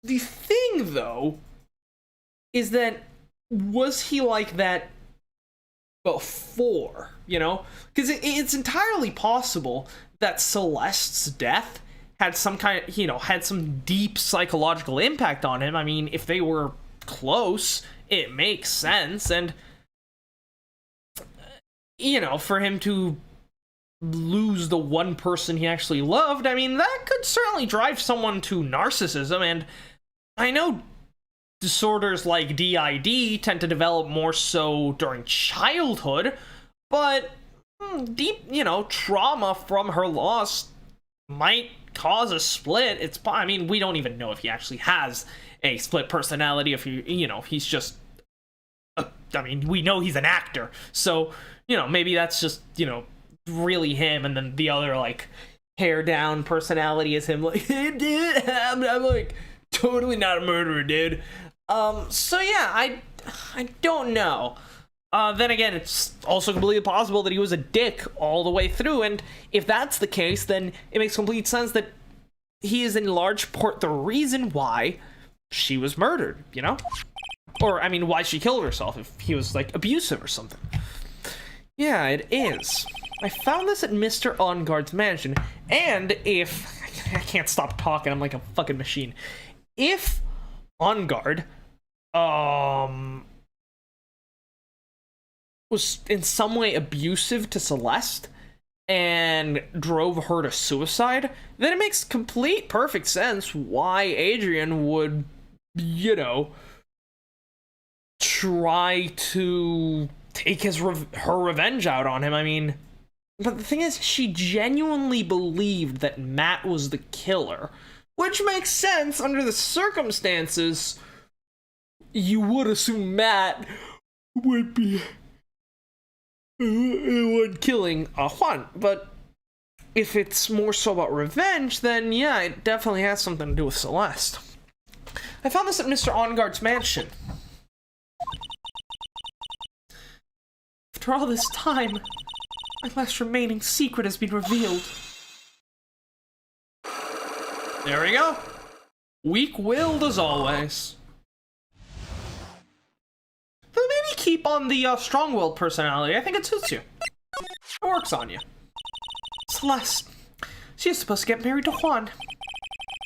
The thing, though, is that was he like that before, you know? Because it's entirely possible that Celeste's death had some kind of, had some deep psychological impact on him. I mean, if they were close, it makes sense. And, for him to lose the one person he actually loved, I mean, that could certainly drive someone to narcissism. And I know disorders like DID tend to develop more so during childhood, but deep, trauma from her loss might cause a split. I mean, we don't even know if he actually has a split personality, if he's just, I mean, we know he's an actor, so, maybe that's just, really him, and then the other, like, hair down personality is him, like, hey, dude, I'm like, totally not a murderer, dude. So yeah, I don't know. Then again, it's also completely possible that he was a dick all the way through, and if that's the case, then it makes complete sense that he is in large part the reason why she was murdered, Or, I mean, why she killed herself, if he was, like, abusive or something. Yeah, it is. I found this at Mr. On Guard's mansion, and if... I can't stop talking, I'm like a fucking machine. If On Guard, was in some way abusive to Celeste and drove her to suicide, then it makes complete perfect sense why Adrian would, try to take her revenge out on him. I mean, but the thing is, she genuinely believed that Matt was the killer, which makes sense under the circumstances. You would assume Matt would be one killing Juan, but if it's more so about revenge, then yeah, it definitely has something to do with Celeste. I found this at Mr. On Guard's mansion. After all this time, my last remaining secret has been revealed. There we go. Weak-willed as always. But maybe keep on the strong-willed personality. I think it suits you. It works on you. Celeste. She was supposed to get married to Juan.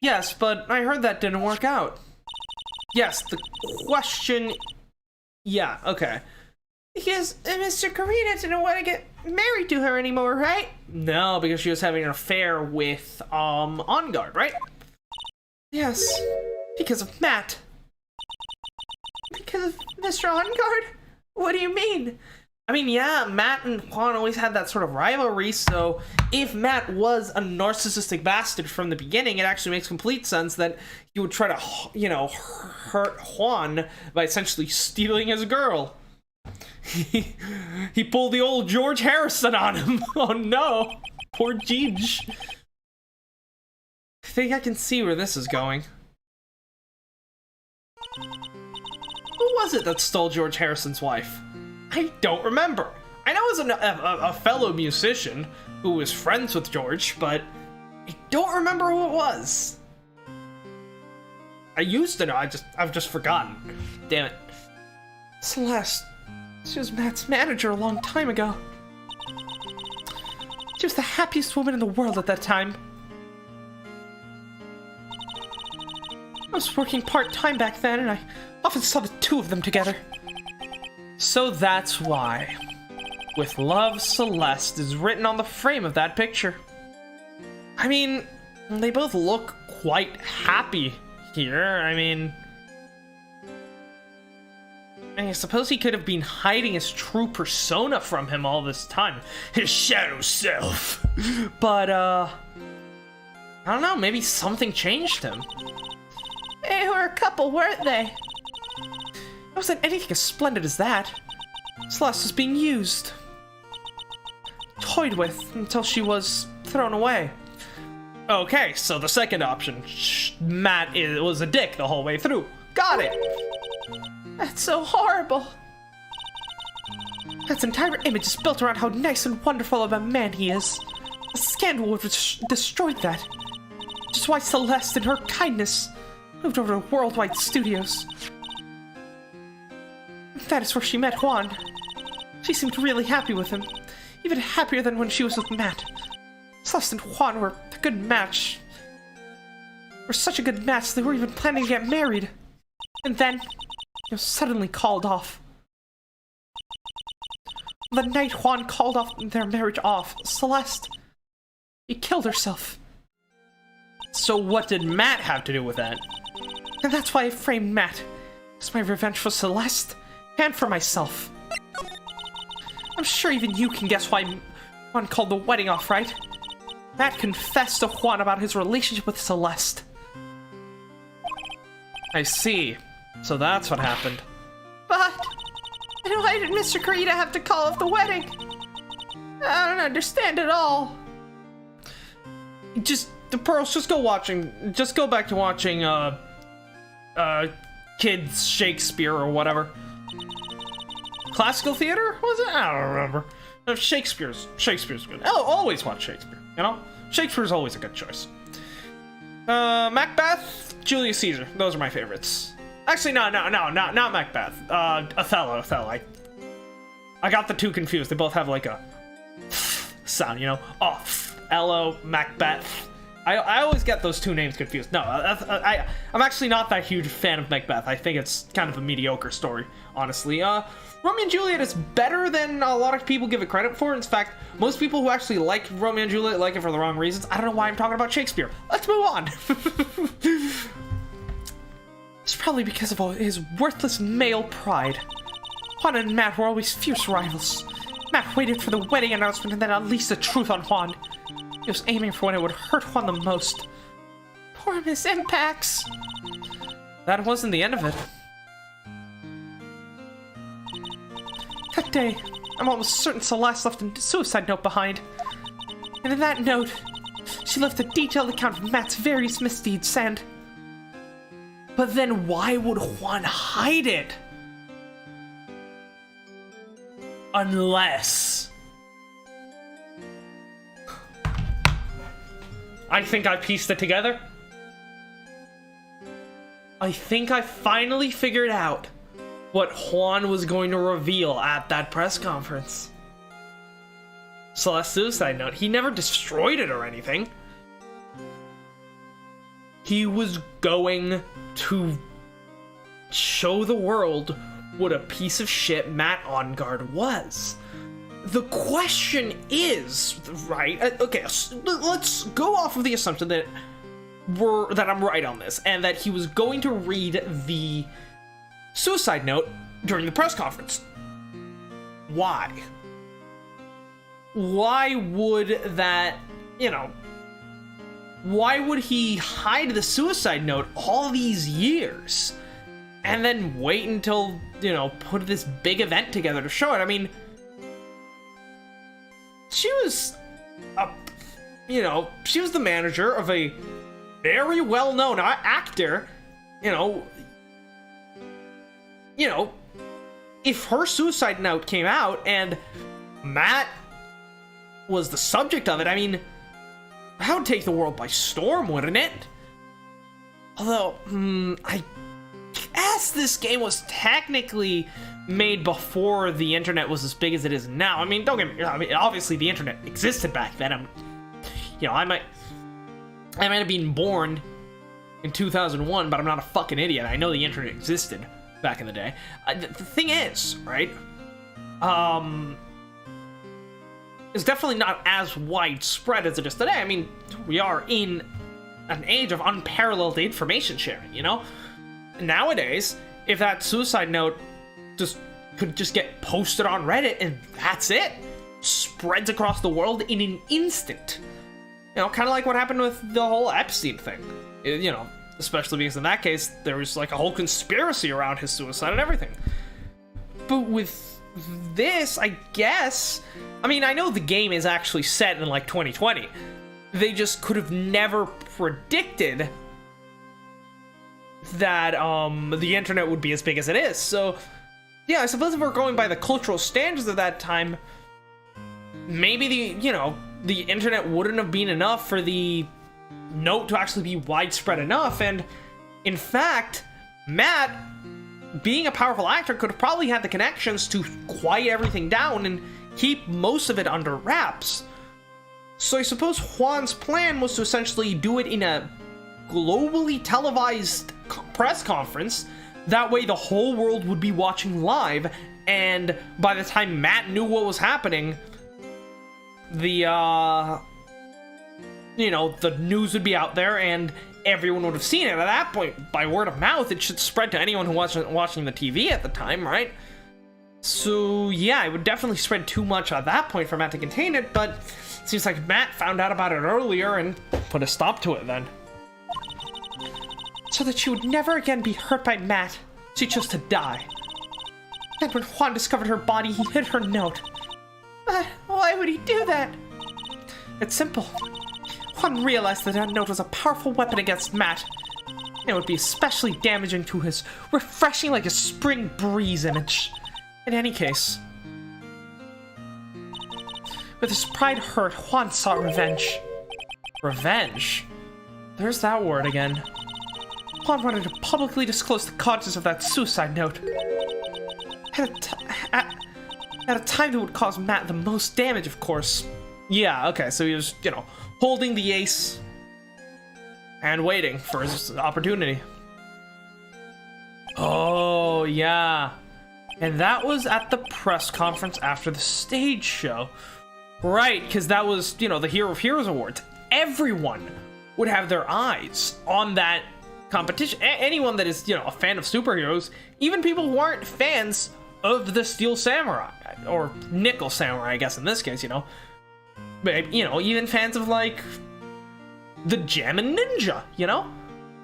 Yes, but I heard that didn't work out. Yes, the question... Yeah, okay. Because Mr. Karina didn't want to get married to her anymore, right? No, because she was having an affair with, On Guard, right? Yes. Because of Matt. Because of Mr. On Guard? What do you mean? I mean, yeah, Matt and Juan always had that sort of rivalry, so if Matt was a narcissistic bastard from the beginning, it actually makes complete sense that he would try to, you know, hurt Juan by essentially stealing his girl. He pulled the old George Harrison on him. Oh no, poor Jeej. I think I can see where this is going. Who was it that stole George Harrison's wife? I don't remember. I know it was a fellow musician who was friends with George, but I don't remember who it was. I used to know, I've just forgotten. Damn it. Celeste. She was Matt's manager a long time ago. She was the happiest woman in the world at that time. I was working part-time back then, and I often saw the two of them together. So that's why, with love, Celeste is written on the frame of that picture. I mean, they both look quite happy here. I mean, I suppose he could have been hiding his true persona from him all this time. His shadow self. But, I don't know, maybe something changed him. They were a couple, weren't they? It wasn't anything as splendid as that. Celeste was being used. Toyed with until she was thrown away. Okay, so the second option. Matt was a dick the whole way through. Got it! That's so horrible. Matt's entire image is built around how nice and wonderful of a man he is. A scandal would have destroyed that. Which is why Celeste, in her kindness, moved over to Worldwide Studios. That is where she met Juan. She seemed really happy with him. Even happier than when she was with Matt. Celeste and Juan were a good match. Were such a good match they were even planning to get married. And then, it was suddenly called off. The night Juan called off their marriage off, Celeste, she killed herself. So what did Matt have to do with that? And that's why I framed Matt. It's my revenge for Celeste, and for myself. I'm sure even you can guess why Juan called the wedding off, right? Matt confessed to Juan about his relationship with Celeste. I see. So that's what happened. But why did Mr. Karita have to call off the wedding? I don't understand at all. Just, the Pearls, just go back to watching, kids Shakespeare or whatever. Classical theater, was it? I don't remember. Shakespeare's good. I'll always watch Shakespeare, you know? Shakespeare's always a good choice. Macbeth, Julius Caesar, those are my favorites. Actually, no, not Macbeth. Othello. I got the two confused. They both have like a sound, you know? Oh, Ello, Macbeth. I always get those two names confused. No, I'm actually not that huge fan of Macbeth. I think it's kind of a mediocre story, honestly. Romeo and Juliet is better than a lot of people give it credit for. In fact, most people who actually like Romeo and Juliet like it for the wrong reasons. I don't know why I'm talking about Shakespeare. Let's move on. It's probably because of his worthless male pride. Juan and Matt were always fierce rivals. Matt waited for the wedding announcement and then unleashed the truth on Juan. He was aiming for when it would hurt Juan the most. Poor Miss Impax. That wasn't the end of it. That day, I'm almost certain Celeste left a suicide note behind. And in that note, she left a detailed account of Matt's various misdeeds and... But then why would Juan hide it? Unless... I think I pieced it together. I think I finally figured out what Juan was going to reveal at that press conference. Celeste's suicide note. He never destroyed it or anything. He was going to show the world what a piece of shit Matt Enguarde was. The question is, right? Okay, let's go off of the assumption that I'm right on this, and that he was going to read the suicide note during the press conference. Why? Why would that, why would he hide the suicide note all these years and then wait until, put this big event together to show it? I mean, she was she was the manager of a very well-known actor. If her suicide note came out and Matt was the subject of it, I mean, that would take the world by storm, wouldn't it? Although, I guess this game was technically made before the internet was as big as it is now. I mean, don't get me wrong. I mean, obviously the internet existed back then. I might have been born in 2001, but I'm not a fucking idiot. I know the internet existed back in the day. The thing is, right? It's definitely not as widespread as it is today. I mean, we are in an age of unparalleled information sharing, Nowadays, if that suicide note could just get posted on Reddit and that's it, spreads across the world in an instant. Kind of like what happened with the whole Epstein thing. Especially because in that case, there was like a whole conspiracy around his suicide and everything. But with this, I guess, I mean, I know the game is actually set in like 2020. They just could have never predicted that the internet would be as big as it is. So, yeah, I suppose if we're going by the cultural standards of that time, maybe the internet wouldn't have been enough for the note to actually be widespread enough. And in fact, Matt, being a powerful actor, could have probably had the connections to quiet everything down and keep most of it under wraps. So I suppose Juan's plan was to essentially do it in a globally televised press conference. That way the whole world would be watching live, and by the time Matt knew what was happening, the news would be out there and everyone would have seen it. At that point, by word of mouth, it should spread to anyone who wasn't watching the TV at the time, right? So yeah, it would definitely spread too much at that point for Matt to contain it, but it seems like Matt found out about it earlier and put a stop to it then. So that she would never again be hurt by Matt, she chose to die. And when Juan discovered her body, he hid her note. Why would he do that? It's simple. Juan realized that that note was a powerful weapon against Matt. It would be especially damaging to his refreshing like a spring breeze image. In any case, with his pride hurt, Juan sought revenge. Revenge? There's that word again. Juan wanted to publicly disclose the contents of that suicide note. At a time that would cause Matt the most damage, of course. Yeah, okay, so he was, holding the ace and waiting for his opportunity. Oh, yeah. And that was at the press conference after the stage show. Right, because that was, the Hero of Heroes Awards. Everyone would have their eyes on that competition. Anyone that is, a fan of superheroes, even people who aren't fans of the Steel Samurai, or Nickel Samurai, I guess in this case, But, even fans of, like, the Gem and Ninja,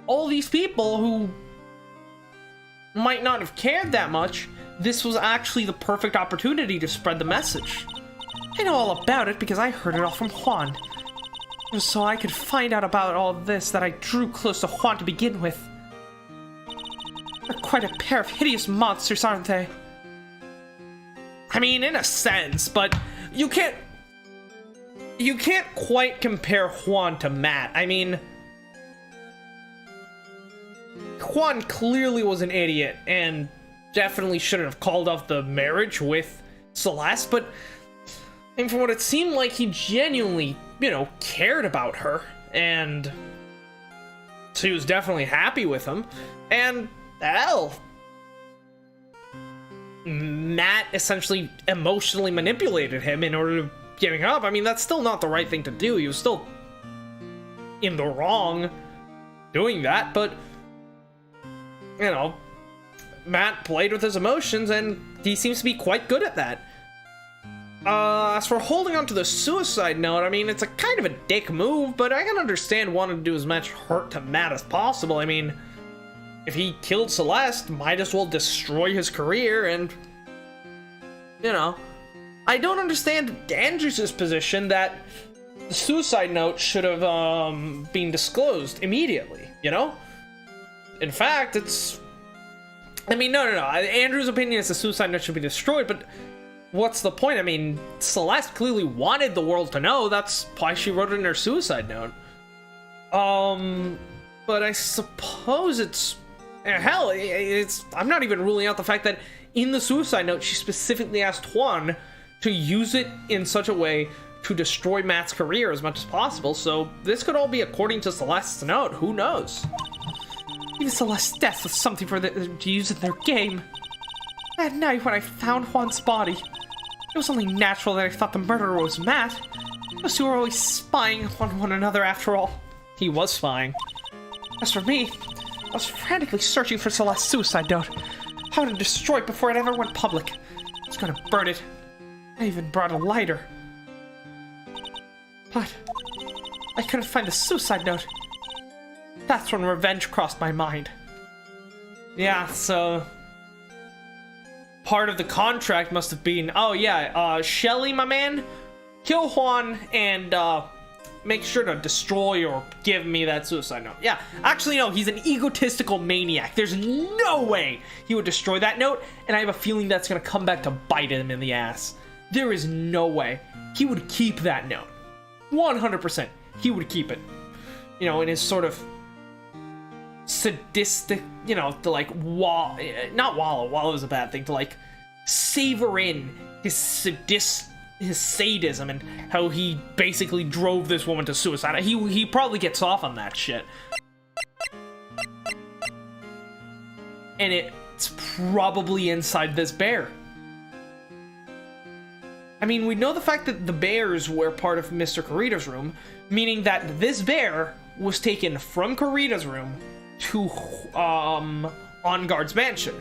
All these people who might not have cared that much, this was actually the perfect opportunity to spread the message. I know all about it because I heard it all from Juan. It was so I could find out about all this that I drew close to Juan to begin with. They're quite a pair of hideous monsters, aren't they? I mean, in a sense, but you can't quite compare Juan to Matt. I mean, Juan clearly was an idiot and definitely shouldn't have called off the marriage with Celeste, but and from what it seemed like, he genuinely, you know, cared about her, and she was definitely happy with him, and hell, Matt essentially emotionally manipulated him in order to giving up. I mean, that's still not the right thing to do. He was still in the wrong doing that, but, you know, Matt played with his emotions, and he seems to be quite good at that. As for holding on to the suicide note, I mean, it's a kind of a dick move, but I can understand wanting to do as much hurt to Matt as possible. I mean, if he killed Celeste, might as well destroy his career, and, you know, I don't understand Andrews' position that the suicide note should have, been disclosed immediately, you know? In fact, it's... I mean, no. Andrew's opinion is the suicide note should be destroyed, but what's the point? I mean, Celeste clearly wanted the world to know. That's why she wrote it in her suicide note. But I suppose it's... Hell, I'm not even ruling out the fact that in the suicide note, she specifically asked Juan to use it in such a way to destroy Matt's career as much as possible, so this could all be according to Celeste's note. Who knows? Even Celeste's death was something for them to use in their game. That night when I found Juan's body, it was only natural that I thought the murderer was Matt. Those two were always spying on one another after all. He was spying. As for me, I was frantically searching for Celeste's suicide note. I wanted to destroy it before it ever went public. I was gonna burn it. I even brought a lighter. But I couldn't find the suicide note. That's when revenge crossed my mind. Yeah, so part of the contract must have been, oh yeah, Shelly, my man, kill Juan and make sure to destroy or give me that suicide note. Yeah, actually no, he's an egotistical maniac. There's no way he would destroy that note, and I have a feeling that's gonna come back to bite him in the ass. There is no way. He would keep that note. 100%. He would keep it. You know, in his sort of sadistic, you know, to like not wallow is a bad thing, to like savor in his sadism and how he basically drove this woman to suicide. He probably gets off on that shit. And it's probably inside this bear. I mean, we know the fact that the bears were part of Mr. Kurita's room, meaning that this bear was taken from Kurita's room to On-Guard's mansion.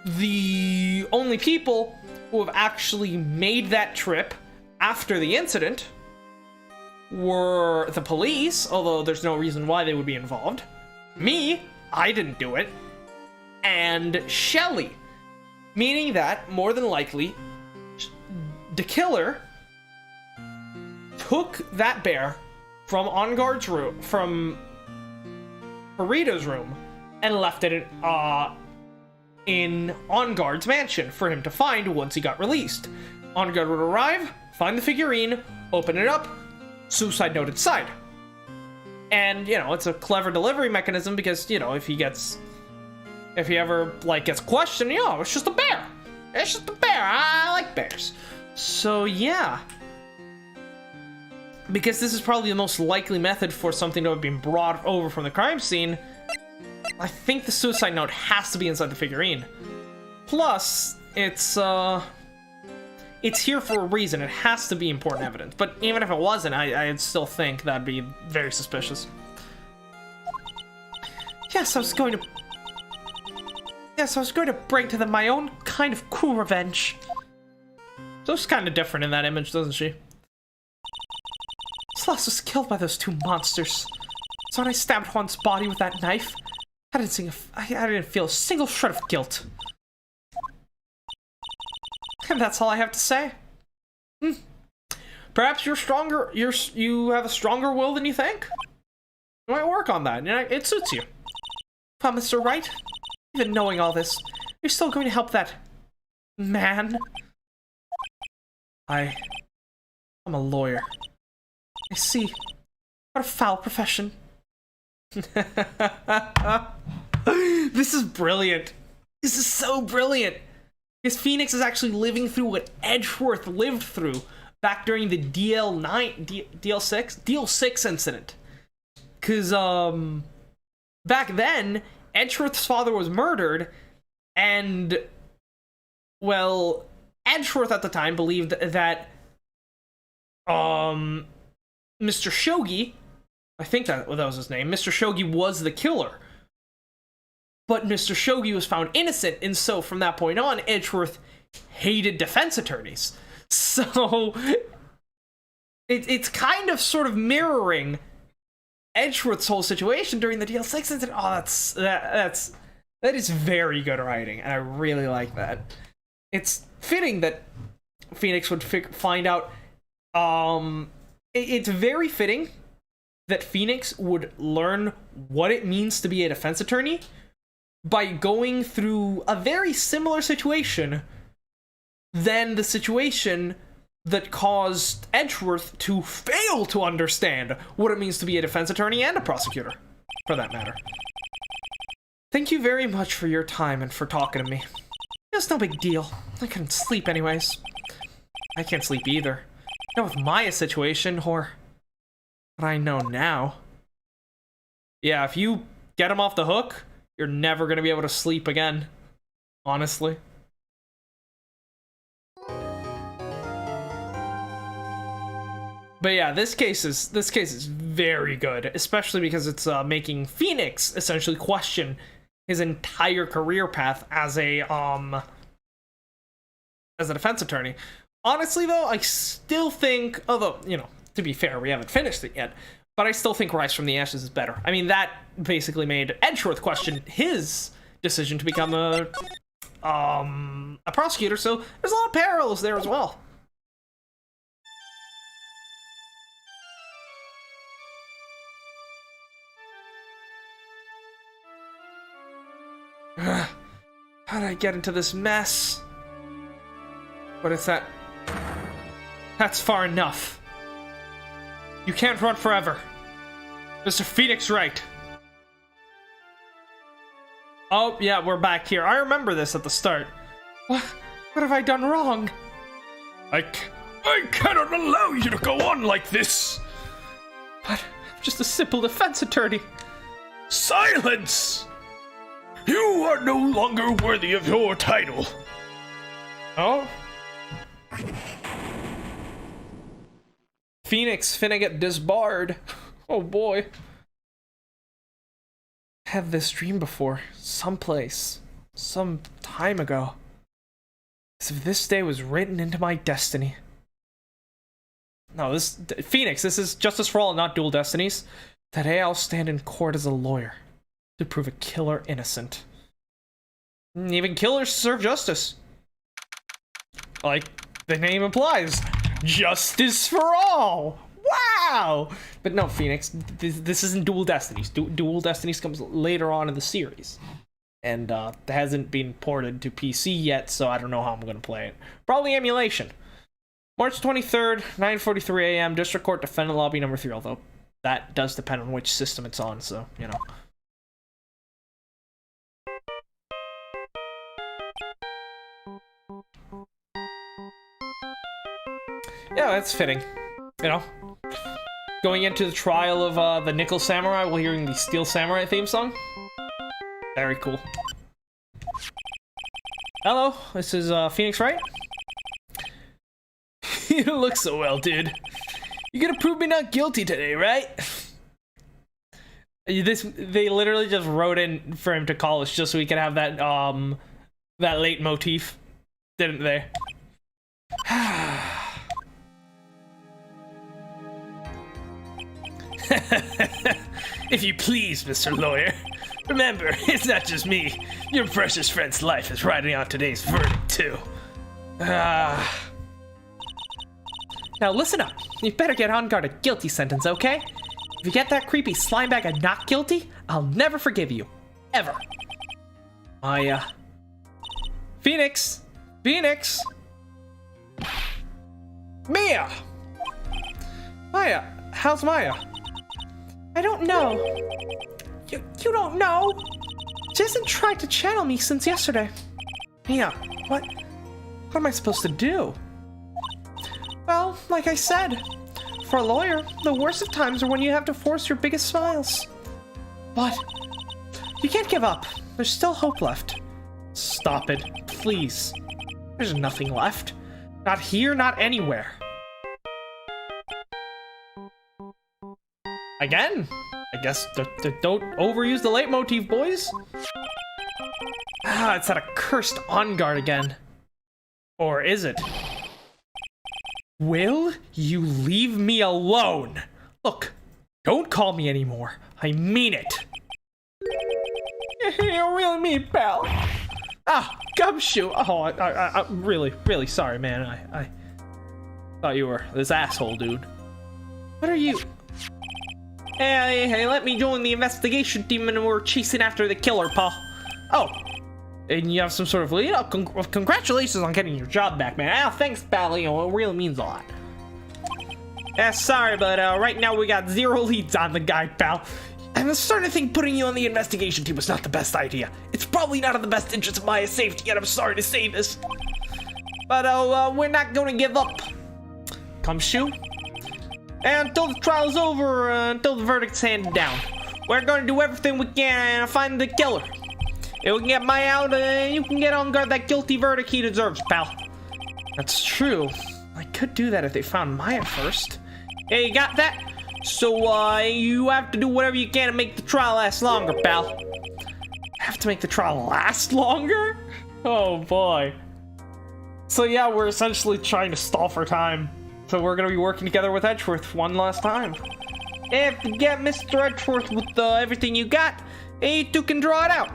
The only people who have actually made that trip after the incident were the police, although there's no reason why they would be involved. Me, I didn't do it. And Shelly, meaning that, more than likely, the killer took that bear from On-Guard's room, from Kurita's room, and left it in On-Guard's mansion for him to find once he got released. On-Guard would arrive, find the figurine, open it up, suicide note inside. And, you know, it's a clever delivery mechanism because, you know, if he ever, like, gets questioned, you know, it's just a bear. It's just a bear. I like bears. So, yeah. Because this is probably the most likely method for something to have been brought over from the crime scene, I think the suicide note has to be inside the figurine. Plus, it's here for a reason. It has to be important evidence. But even if it wasn't, I'd still think that'd be very suspicious. Yes, I was going to bring to them my own kind of cool revenge. So she's kind of different in that image, doesn't she? Celeste was killed by those two monsters. So when I stabbed Juan's body with that knife, I didn't feel a single shred of guilt. And that's all I have to say. Perhaps you're stronger. You have a stronger will than you think. You might work on that. You know, it suits you. Well, Mr. Wright, even knowing all this, you're still going to help that man? I'm a lawyer. I see. What a foul profession. This is brilliant. This is so brilliant. Because Phoenix is actually living through what Edgeworth lived through back during the DL6 incident. Because, back then, Edgeworth's father was murdered, and, well, Edgeworth at the time believed that, Mr. Shogi, I think that was his name, Mr. Shogi was the killer. But Mr. Shogi was found innocent, and so from that point on, Edgeworth hated defense attorneys. So, it's kind of sort of mirroring Edgeworth's whole situation during the DL6 incident. Oh, that is very good writing, and I really like that. It's fitting that Phoenix would find out. It's very fitting that Phoenix would learn what it means to be a defense attorney by going through a very similar situation than the situation that caused Edgeworth to fail to understand what it means to be a defense attorney and a prosecutor, for that matter. Thank you very much for your time and for talking to me. It's no big deal. I couldn't sleep anyways. I can't sleep either. Not with Maya's situation, or what I know now. Yeah, if you get him off the hook, you're never gonna be able to sleep again. Honestly. But yeah, this case is very good, especially because it's making Phoenix essentially question his entire career path as a defense attorney. Honestly, though, I still think, although, you know, to be fair, we haven't finished it yet, but I still think Rise from the Ashes is better. I mean, that basically made Edgeworth question his decision to become a prosecutor, so there's a lot of parallels there as well. How did I get into this mess? What is that? That's far enough. You can't run forever. Mr. Phoenix right. Oh, yeah, we're back here. I remember this at the start. What have I done wrong? I cannot allow you to go on like this. But I'm just a simple defense attorney. Silence! You are no longer worthy of your title. Oh? Phoenix finna get disbarred. Oh boy. I had this dream before, someplace, some time ago. As if this day was written into my destiny. No, Phoenix, this is Justice for All, not Dual Destinies. Today I'll stand in court as a lawyer to prove a killer innocent. Even killers deserve justice. Like the name implies, justice for all. Wow! But no, Phoenix, this isn't Dual Destinies. Dual Destinies comes later on in the series. And hasn't been ported to PC yet, so I don't know how I'm going to play it. Probably emulation. March 23rd, 9:43 a.m., District Court, Defendant Lobby number 3, although that does depend on which system it's on, so, you know. Yeah, that's fitting. You know? Going into the trial of the Nickel Samurai while hearing the Steel Samurai theme song. Very cool. Hello, this is Phoenix, right? You don't look so well, dude. You gonna prove me not guilty today, right? They literally just wrote in for him to call us just so we could have that that late motif, didn't they? If you please, Mr. Lawyer. Remember, it's not just me. Your precious friend's life is riding on today's verdict, too. Now listen up. You better get on guard a guilty sentence, okay? If you get that creepy slime bag of not guilty, I'll never forgive you. Ever. Phoenix! Phoenix! Mia! Maya! How's Maya? I don't know. You don't know? She hasn't tried to channel me since yesterday. Yeah, what am I supposed to do? Well, like I said, for a lawyer, the worst of times are when you have to force your biggest smiles. But you can't give up. There's still hope left. Stop it, please. There's nothing left. Not here, not anywhere. Again, I guess don't overuse the leitmotif, boys. Ah, it's that accursed on guard again. Or is it? Will you leave me alone? Look, don't call me anymore. I mean it. You really mean, pal? Ah, Gumshoe. Oh, I'm really sorry, man. I thought you were this asshole, dude. What are you? Hey, let me join the investigation team and we're chasing after the killer, pal. Oh, and you have some sort of lead? Oh, congratulations on getting your job back, man. Ah, thanks, pal. You know, it really means a lot. Yeah, sorry, but right now we got 0 leads on the guy, pal. I'm starting to think putting you on the investigation team was not the best idea. It's probably not in the best interest of Maya's safety, and I'm sorry to say this. But we're not going to give up. Gumshoe? And until the trial's over, until the verdict's handed down, we're going to do everything we can to find the killer. If we can get Maya out, you can get on guard that guilty verdict he deserves, pal. That's true. I could do that if they found Maya first. Yeah, you got that? So, you have to do whatever you can to make the trial last longer, pal. Have to make the trial last longer? Oh, boy. So, yeah, we're essentially trying to stall for time. So we're gonna be working together with Edgeworth one last time. If you get Mr. Edgeworth with everything you got, you two can draw it out.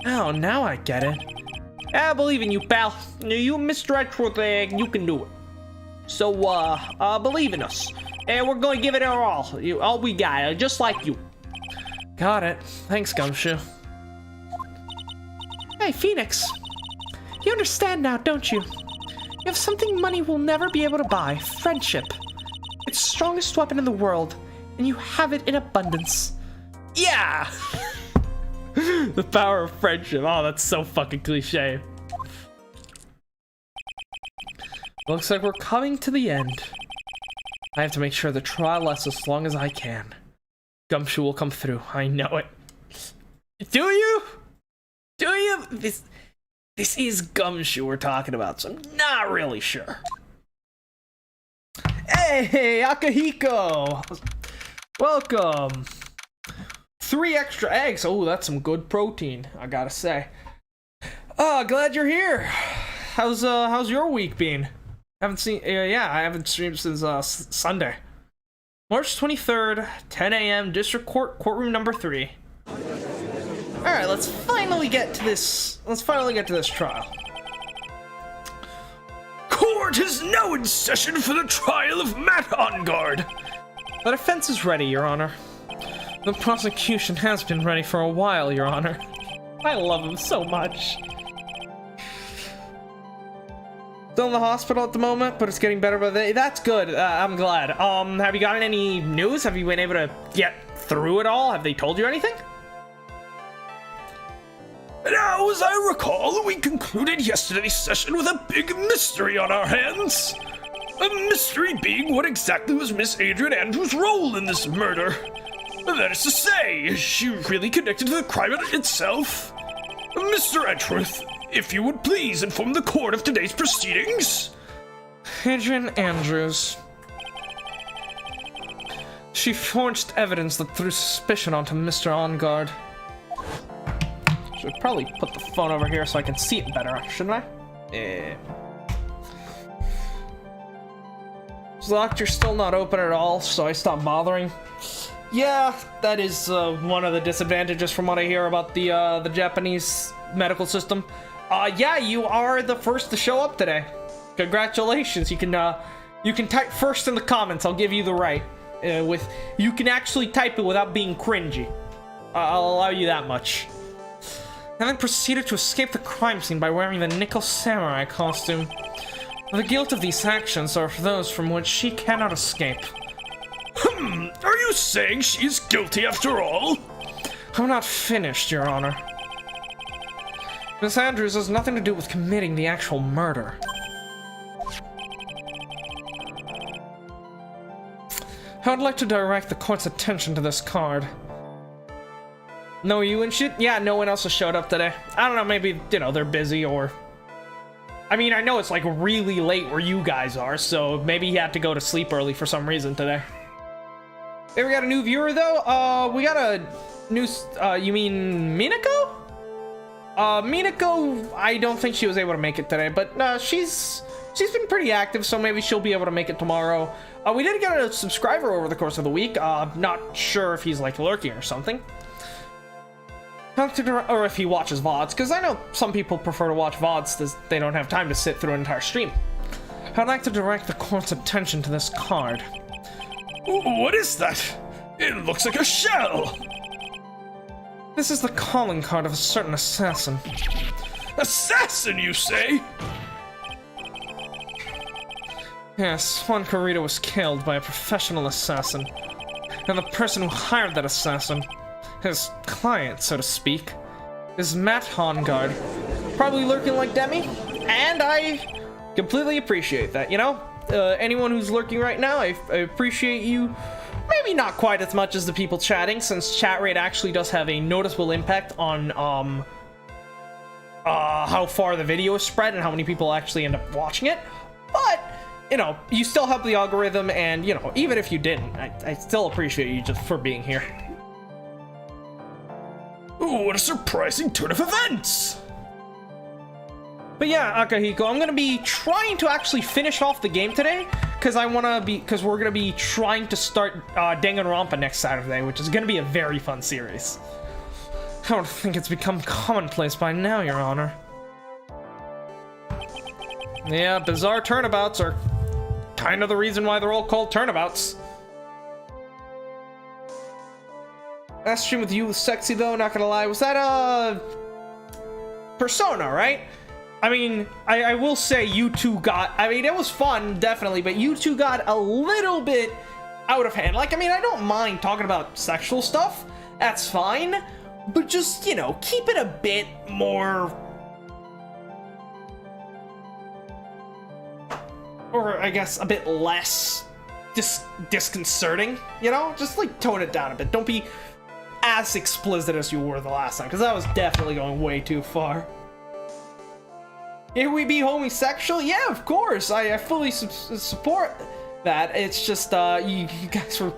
Oh, now I get it. I believe in you, pal. You, Mr. Edgeworth, you can do it. So, believe in us. And we're gonna give it our all we got, just like you. Got it. Thanks, Gumshoe. Hey, Phoenix. You understand now, don't you? You have something money will never be able to buy. Friendship. It's the strongest weapon in the world, and you have it in abundance. Yeah! The power of friendship. Oh, that's so fucking cliche. Looks like we're coming to the end. I have to make sure the trial lasts as long as I can. Gumshoe will come through. I know it. Do you? Do you? This is Gumshoe we're talking about, so I'm not really sure. Hey, Akahiko! Welcome! 3 extra eggs. Oh, that's some good protein, I gotta say. Oh, glad you're here. How's your week been? I haven't streamed since Sunday. March 23rd, 10 a.m., District Court, courtroom number 3. Alright, let's finally get to this trial. Court is now in session for the trial of Matt Ongard. The defense is ready, Your Honor. The prosecution has been ready for a while, Your Honor. I love him so much. Still in the hospital at the moment, but it's getting better. But that's good. I'm glad. Have you gotten any news? Have you been able to get through it all? Have they told you anything? Now, as I recall, we concluded yesterday's session with a big mystery on our hands. A mystery being what exactly was Miss Adrian Andrews' role in this murder. That is to say, is she really connected to the crime itself? Mr. Edgeworth, if you would please inform the court of today's proceedings. Adrian Andrews. She forged evidence that threw suspicion onto Mr. Ongard. Should probably put the phone over here so I can see it better, shouldn't I? Yeah. The doctor's still not open at all, so I stopped bothering. Yeah, that is one of the disadvantages from what I hear about the Japanese medical system. Yeah, you are the first to show up today. Congratulations. You can type first in the comments. I'll give you the right. You can actually type it without being cringy. I'll allow you that much. And then proceeded to escape the crime scene by wearing the nickel samurai costume. The guilt of these actions are those from which she cannot escape. Are you saying she is guilty after all? I'm not finished, Your Honor. Miss Andrews has nothing to do with committing the actual murder. I would like to direct the court's attention to this card. No you and shit? Yeah, no one else has showed up today. I don't know, maybe, you know, they're busy or... I mean, I know it's like really late where you guys are, so maybe he had to go to sleep early for some reason today. Hey, we got a new viewer though? We got a new, you mean Minako? Minako, I don't think she was able to make it today, but she's been pretty active, so maybe she'll be able to make it tomorrow. We did get a subscriber over the course of the week. Not sure if he's like lurking or something. Or if he watches VODs, because I know some people prefer to watch VODs as they don't have time to sit through an entire stream. I'd like to direct the court's attention to this card. What is that? It looks like a shell! This is the calling card of a certain assassin. Assassin, you say? Yes, Juan Corrida was killed by a professional assassin. And the person who hired that assassin, his client, so to speak, is Matt Hongard. Probably lurking like Demi, and I completely appreciate that, you know? Anyone who's lurking right now, I appreciate you. Maybe not quite as much as the people chatting, since chat rate actually does have a noticeable impact on, how far the video is spread and how many people actually end up watching it. But, you know, you still help the algorithm, and, you know, even if you didn't, I still appreciate you just for being here. Ooh, what a surprising turn of events! But yeah, Akahiko, I'm gonna be trying to actually finish off the game today, because we're gonna be trying to start Danganronpa next Saturday, which is gonna be a very fun series. I don't think it's become commonplace by now, Your Honor. Yeah, bizarre turnabouts are kind of the reason why they're all called turnabouts. That stream with you was sexy though, not gonna lie. Was that Persona, right? I mean, I will say you two got, I mean, it was fun, definitely, but you two got a little bit out of hand. Like, I mean, I don't mind talking about sexual stuff, that's fine, but just, you know, keep it a bit more, or I guess a bit less disconcerting, you know? Just, like, tone it down a bit. Don't be as explicit as you were the last time, because that was definitely going way too far. Here we be homosexual? Yeah, of course. I fully support that. It's just, you guys were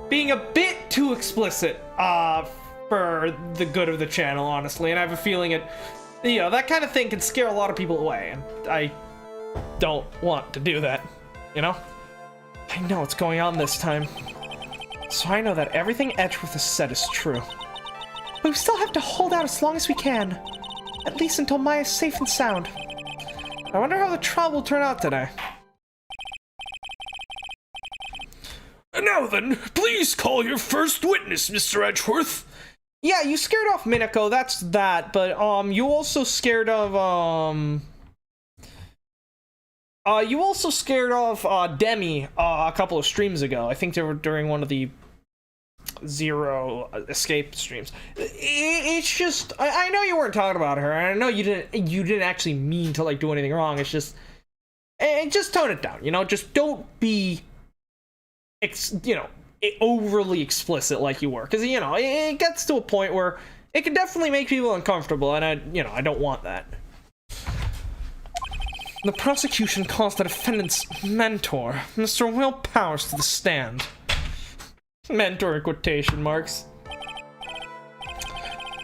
being a bit too explicit, for the good of the channel, honestly. And I have a feeling it, you know, that kind of thing can scare a lot of people away. And I don't want to do that, you know? I know what's going on this time. So I know that everything Edgeworth has said is true. But we still have to hold out as long as we can. At least until Maya's safe and sound. I wonder how the trial will turn out today. Now then, please call your first witness, Mr. Edgeworth. Yeah, you scared off Minako, that's that, but, you also scared of, Demi, a couple of streams ago. I think they were during one of the Zero escape streams. It's just, I know you weren't talking about her, and I know you didn't actually mean to like do anything wrong. It's just, just tone it down, you know. Just don't be, you know, overly explicit like you were, because you know it gets to a point where it can definitely make people uncomfortable, and I don't want that. The prosecution calls the defendant's mentor, Mr. Will Powers, to the stand. Mentor in quotation marks.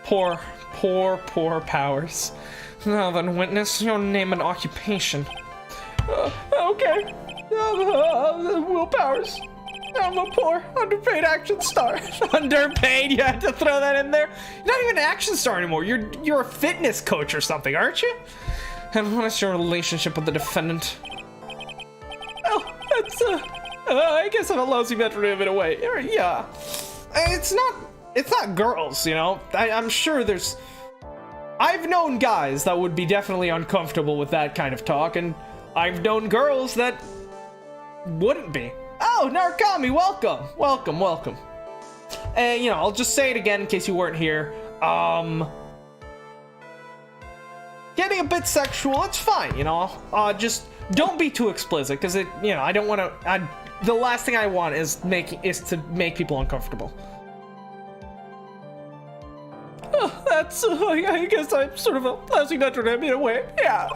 Poor Powers. Now then, witness, your name and occupation. Okay. Will Powers. I'm a poor, underpaid action star. Underpaid? You had to throw that in there? You're not even an action star anymore. You're a fitness coach or something, aren't you? And what is your relationship with the defendant? Oh, that's, I guess I'm a lousy metronym in a way. Yeah. It's not girls, you know? I'm sure I've known guys that would be definitely uncomfortable with that kind of talk, and I've known girls that wouldn't be. Oh, Narukami, welcome! Welcome. And, you know, I'll just say it again in case you weren't here. getting a bit sexual, it's fine, you know? Just don't be too explicit, because it, you know, I don't want to, the last thing I want is to make people uncomfortable. I guess I'm sort of a lousy Notre Dame in a way, yeah.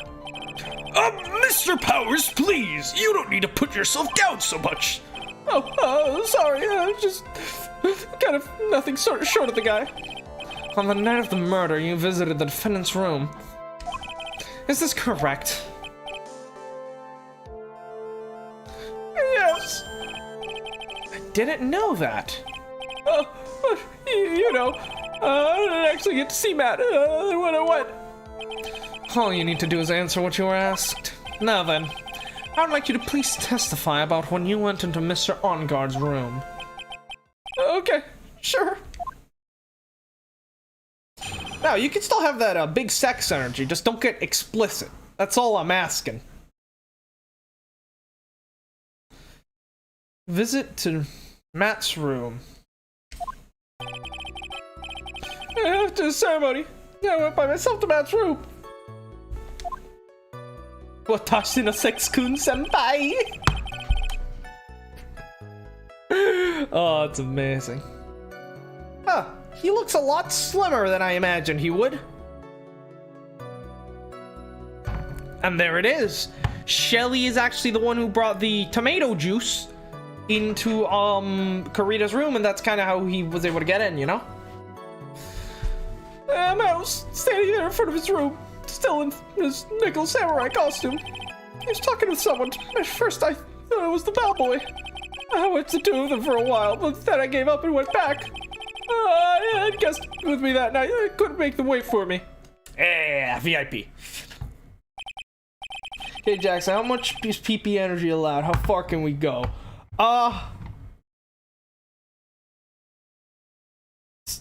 Mr. Powers, please! You don't need to put yourself down so much! Oh, sorry, just kind of nothing short of the guy. On the night of the murder, you visited the defendant's room. Is this correct? Yes. I didn't know that. You know, I didn't actually get to see Matt. What? All you need to do is answer what you were asked. Now then, I would like you to please testify about when you went into Mr. Enguarde's room. Okay, sure. Now, you can still have that big sex energy, just don't get explicit. That's all I'm asking. Visit to Matt's room. After the ceremony, I went by myself to Matt's room. Watashi no sex-kun senpai! Oh, it's amazing. Huh, he looks a lot slimmer than I imagined he would. And there it is. Shelly is actually the one who brought the tomato juice into Kurita's room, and that's kind of how he was able to get in, you know? I was standing there in front of his room, still in his nickel samurai costume. He was talking with someone. At first I thought it was the bellboy. I went to two of them for a while, but then I gave up and went back. I guessed with me that night. I couldn't make them wait for me. Yeah, VIP. Okay, Jackson, how much is PP energy allowed? How far can we go?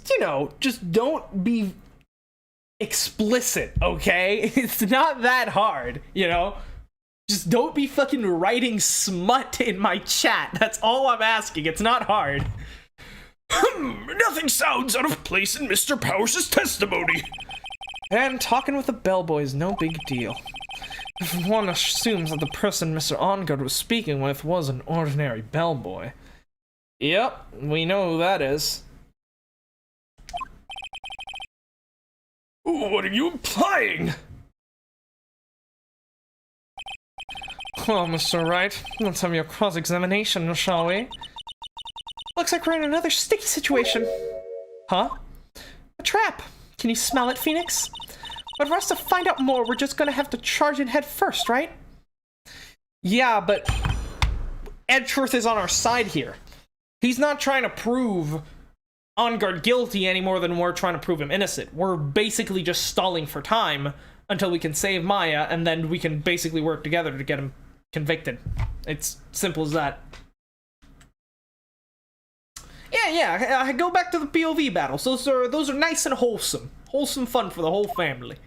You know, just don't be explicit, okay? It's not that hard, you know? Just don't be fucking writing smut in my chat. That's all I'm asking. It's not hard. Nothing sounds out of place in Mr. Powers' testimony. And talking with the bellboy is no big deal. If one assumes that the person Mr. Enguarde was speaking with was an ordinary bellboy. Yep, we know who that is. What are you implying? Well, Mr. Wright, let's have your cross-examination, shall we? Looks like we're in another sticky situation. Huh? A trap. Can you smell it, Phoenix? But for us to find out more, we're just gonna have to charge in head first, right? Yeah, but Edgeworth is on our side here. He's not trying to prove Enguarde guilty any more than we're trying to prove him innocent. We're basically just stalling for time until we can save Maya, and then we can basically work together to get him convicted. It's simple as that. Yeah, go back to the POV battles. Those are nice and wholesome. Wholesome fun for the whole family.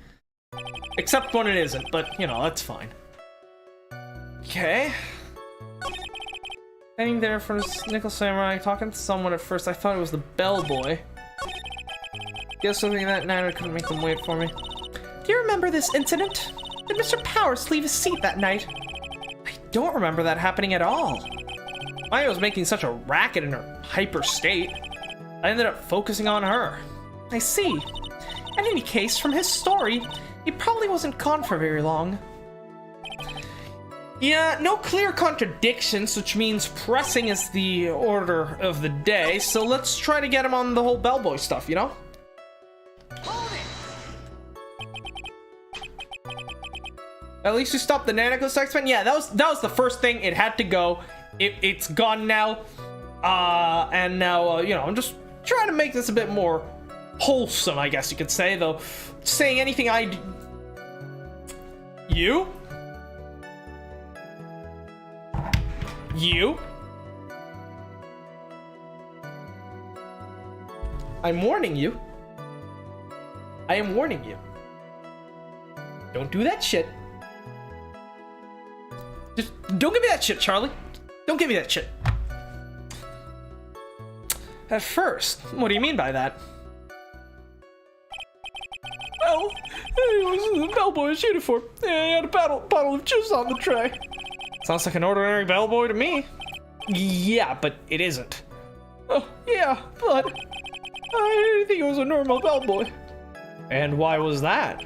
Except when it isn't, but, you know, that's fine. Okay. Standing there from his nickel samurai, talking to someone at first. I thought it was the bellboy. Guess something that night I couldn't make them wait for me. Do you remember this incident? Did Mr. Powers leave his seat that night? I don't remember that happening at all. Maya was making such a racket in her hyper state. I ended up focusing on her. I see. In any case, from his story, he probably wasn't gone for very long. Yeah, no clear contradictions, which means pressing is the order of the day, so let's try to get him on the whole bellboy stuff, you know? At least you stopped the Nanaco sex pen? Yeah, that was the first thing. It had to go. It's gone now. And now, you know, I'm just trying to make this a bit more wholesome, I guess you could say, though. Saying anything You? You? I'm warning you. I am warning you. Don't do that shit. Just don't give me that shit, Charlie. Don't give me that shit. At first, what do you mean by that? Well, He was in the bellboy's uniform. He had a bottle of juice on the tray. Sounds like an ordinary bellboy to me. Yeah, but it isn't. Yeah, but I didn't think it was a normal bellboy. And why was that?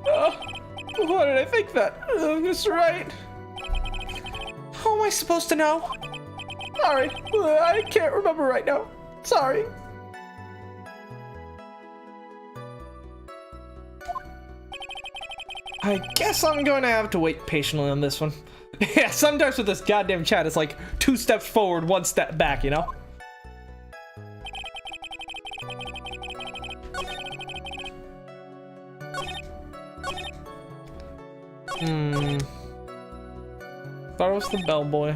Why did I think that, Mr. Wright? How am I supposed to know? Sorry, I can't remember right now. Sorry. I guess I'm going to have to wait patiently on this one. Yeah, sometimes with this goddamn chat, it's like 2 steps forward, 1 step back, you know? Thought it was the bellboy.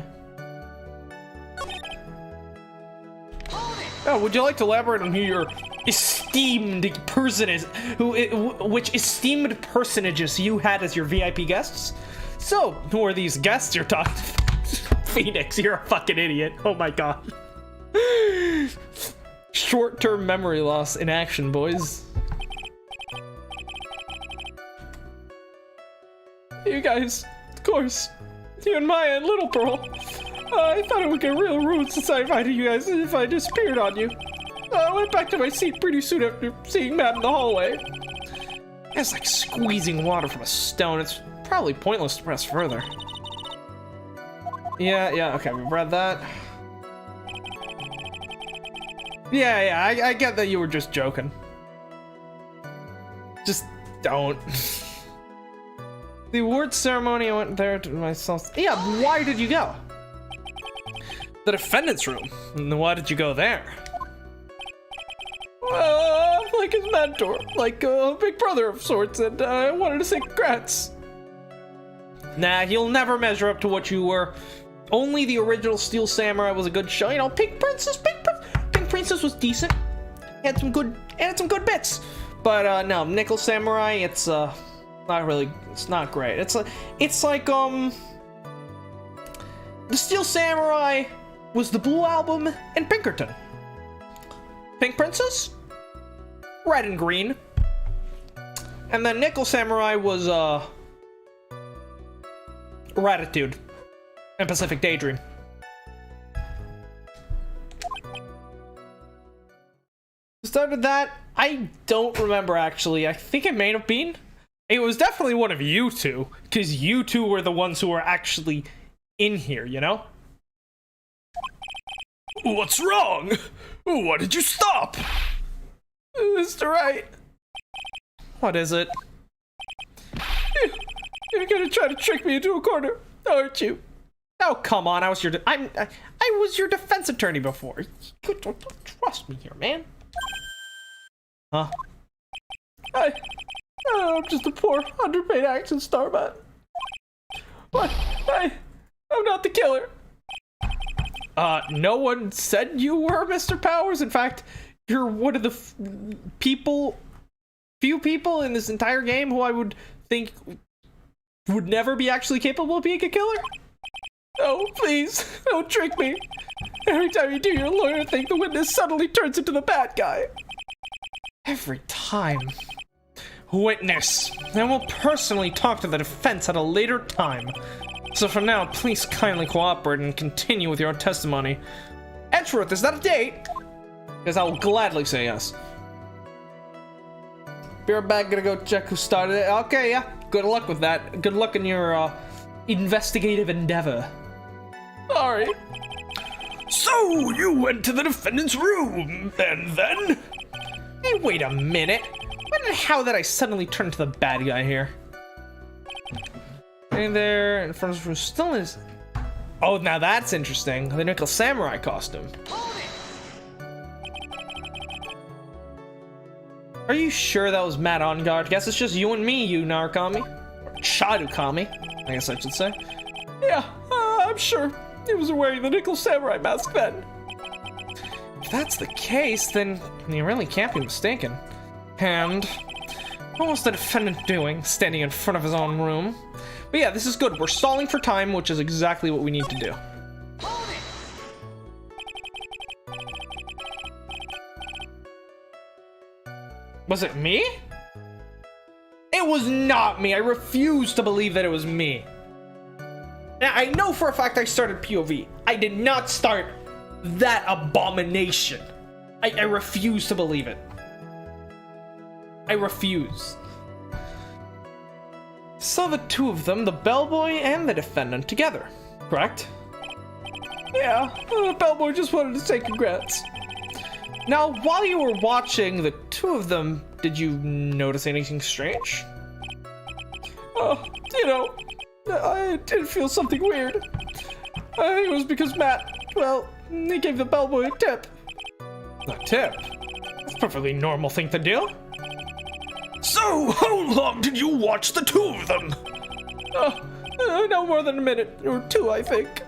Oh, would you like to elaborate on who your esteemed person is? Which esteemed personages you had as your VIP guests? So, who are these guests you're talking to? Phoenix, you're a fucking idiot. Oh my god. Short-term memory loss in action, boys. You guys, of course. You and Maya and Little Pearl. I thought it would get real rude since I invited you guys if I disappeared on you. I went back to my seat pretty soon after seeing Matt in the hallway. It's like squeezing water from a stone. It's probably pointless to press further. Yeah, okay, we've read that. Yeah, I get that you were just joking. Just don't. The award ceremony, I went there to myself. Yeah, why did you go? The defendant's room. And why did you go there? Like his mentor, like a big brother of sorts, and I wanted to say congrats. Nah, he'll never measure up to what you were. Only the original Steel Samurai was a good show. You know, Pink Princess was decent. Had some good bits. But no, Nickel Samurai, it's not really. It's not great. It's like the Steel Samurai was the Blue Album and Pinkerton. Pink Princess, red and green, and then Nickel Samurai was Ratitude and Pacific Daydream. Started that? I don't remember actually. I think it may have been. It was definitely one of you two, because you two were the ones who were actually in here, you know? What's wrong? Why did you stop? Mr. Wright. What is it? You're gonna try to trick me into a corner, aren't you? Oh, come on. I was your I was your defense attorney before. You don't trust me here, man. Huh? I'm just a poor, underpaid action star, man. What? I'm not the killer. No one said you were, Mr. Powers. In fact, you're one of the few people in this entire game who I would think would never be actually capable of being a killer. Oh, please, don't trick me. Every time you do your lawyer thing, the witness suddenly turns into the bad guy. Every time. Witness. I will personally talk to the defense at a later time. So for now, please kindly cooperate and continue with your testimony. Edgeworth, is that a date? Because I will gladly say yes. Be right back, gonna go check who started it. Okay, yeah. Good luck with that. Good luck in your investigative endeavor. Sorry. So, you went to the defendant's room, and then? Hey, wait a minute. When and how did I suddenly turn into the bad guy here? Hey there, in front of the room still is. Oh, now that's interesting. The Nickel Samurai costume. Are you sure that was Matt on guard? Guess it's just you and me, you Narukami. Or Chadukami, I guess I should say. Yeah, I'm sure. He was wearing the Nickel Samurai mask then. If that's the case, then you really can't be mistaken. And what was the defendant doing, standing in front of his own room? But yeah, this is good. We're stalling for time, which is exactly what we need to do. Was it me? It was not me. I refuse to believe that it was me. Now, I know for a fact I started POV. I did not start that abomination. I refuse to believe it. I refuse. Saw the two of them, the bellboy and the defendant, together, correct? Yeah, the bellboy just wanted to say congrats. Now, while you were watching the two of them, did you notice anything strange? You know, I did feel something weird. I think it was because Matt, well, he gave the bellboy a tip. A tip? That's a perfectly normal thing to do. So, how long did you watch the two of them? No more than a minute or two, I think.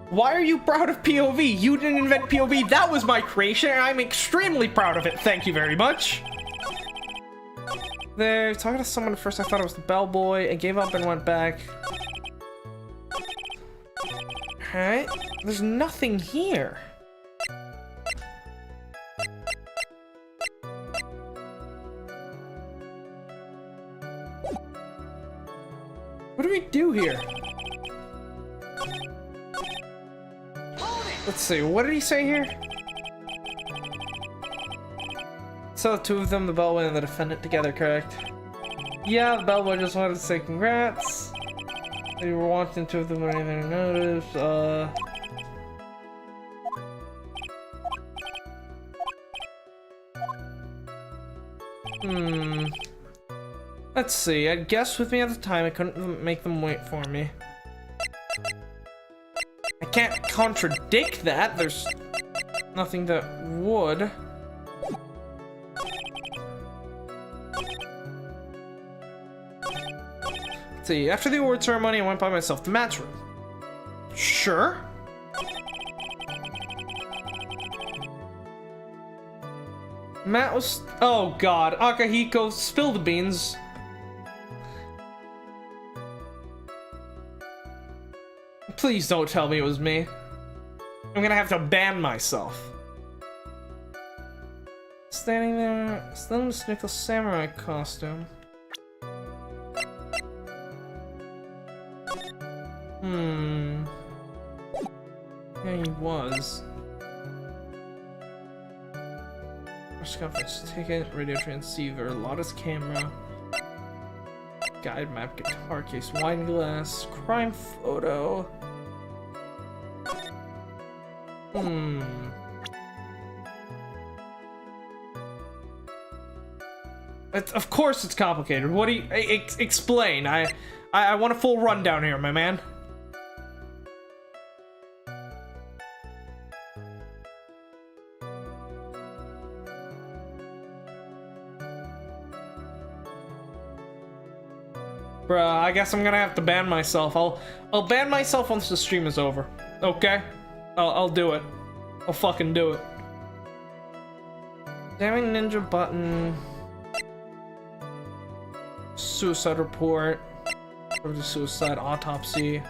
Why are you proud of POV? You didn't invent POV. That was my creation, and I'm extremely proud of it. Thank you very much. They're talking to someone at first. I thought it was the bellboy. I gave up and went back. Alright. There's nothing here. What do we do here? Let's see, what did he say here? So the two of them, the bellboy and the defendant together, correct? Yeah, the bellboy just wanted to say congrats. They were watching two of them or anything to notice. Let's see, I guess with me at the time, I couldn't make them wait for me. I can't contradict that, there's nothing that would. Let's see, after the award ceremony, I went by myself to Matt's room. Sure. Matt was... Oh god, Akahiko, spill the beans. Please don't tell me it was me. I'm gonna have to ban myself. Standing there, still in this nickel samurai costume. Yeah, he was. Press conference ticket, radio transceiver, Lotus camera, guide map, guitar case, wine glass, crime photo. Of course it's complicated. What do you... explain. I want a full rundown here, my man. Bruh, I guess I'm gonna have to ban myself. I'll ban myself once the stream is over. Okay? I'll do it. I'll fucking do it. Damning ninja button. Suicide report. Or the suicide autopsy.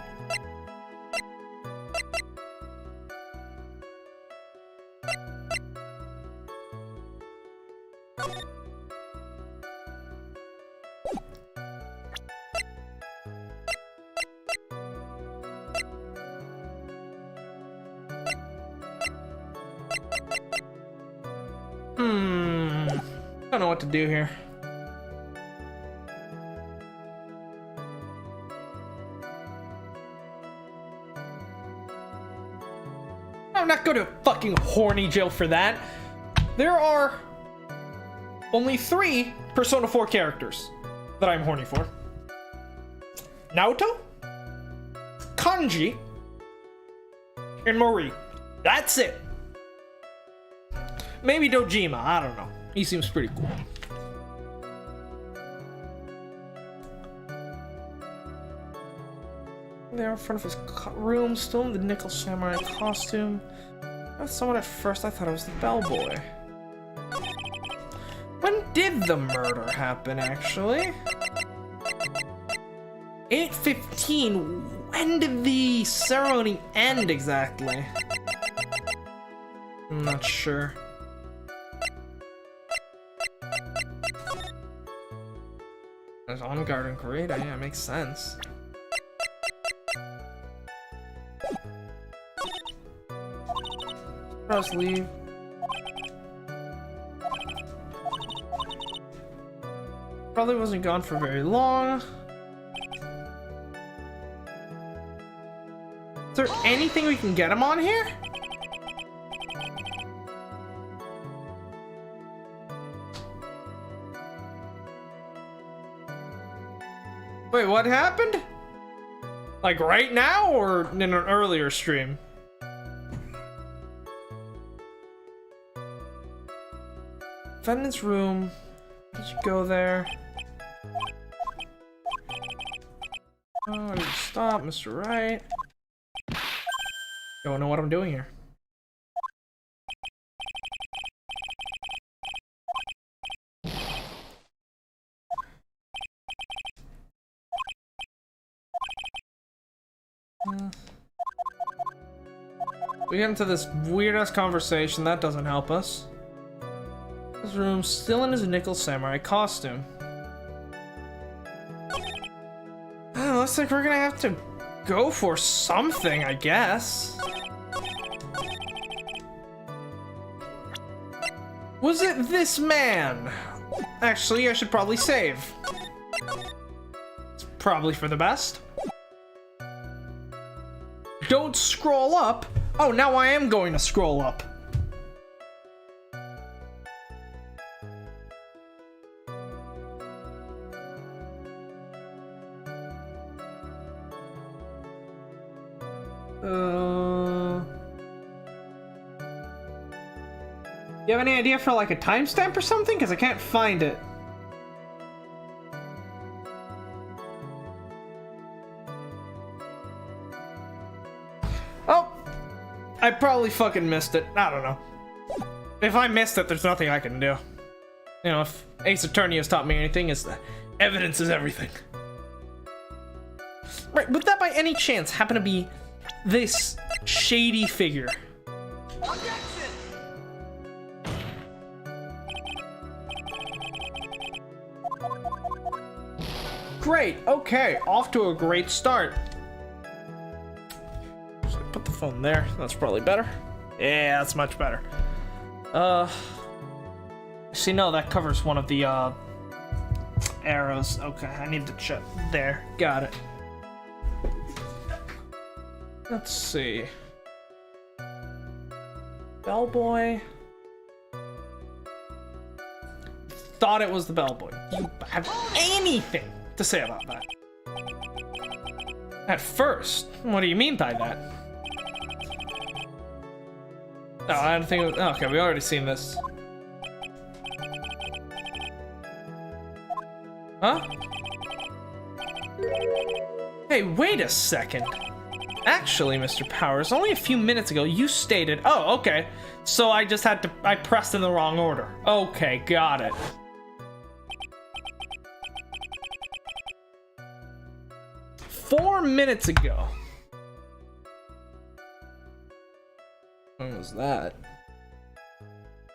I don't know what to do here. I'm not going to fucking horny jail for that. There are only 3 Persona 4 characters that I'm horny for. Naoto, Kanji, and Mori. That's it. Maybe Dojima, I don't know. He seems pretty cool. There in front of his room, still in the nickel samurai costume. I saw it at first, I thought it was the bellboy. When did the murder happen, actually? 8:15. When did the ceremony end exactly? I'm not sure. There's on guard and great. Yeah, it makes sense. Just leave. Probably wasn't gone for very long. Is there anything we can get him on here? Wait, what happened? Like right now or in an earlier stream? Defendant's room. Did you go there? Oh, stop, Mr. Right. Don't know what I'm doing here. We get into this weird-ass conversation. That doesn't help us. His room, still in his nickel samurai costume. Looks like we're gonna have to go for something, I guess. Was it this man? Actually, I should probably save. It's probably for the best. Don't scroll up. Oh, now I am going to scroll up. You have any idea for like a timestamp or something? Because I can't find it. Oh! I probably fucking missed it. I don't know. If I missed it, there's nothing I can do. You know, if Ace Attorney has taught me anything, it's the evidence is everything. Right, would that by any chance happen to be this shady figure? Great, okay, off to a great start. So put the phone there, that's probably better. Yeah, that's much better. See, no, that covers one of the, arrows. Okay, I need to check. There, got it. Let's see. Bellboy. Thought it was the bellboy. You have anything to say about that? At first? What do you mean by that? Oh, I don't think it was, okay, we already seen this. Huh? Hey, wait a second. Actually, Mr. Powers, only a few minutes ago you stated... Oh, okay. So I just had to... I pressed in the wrong order. Okay, got it. Four minutes ago. When was that?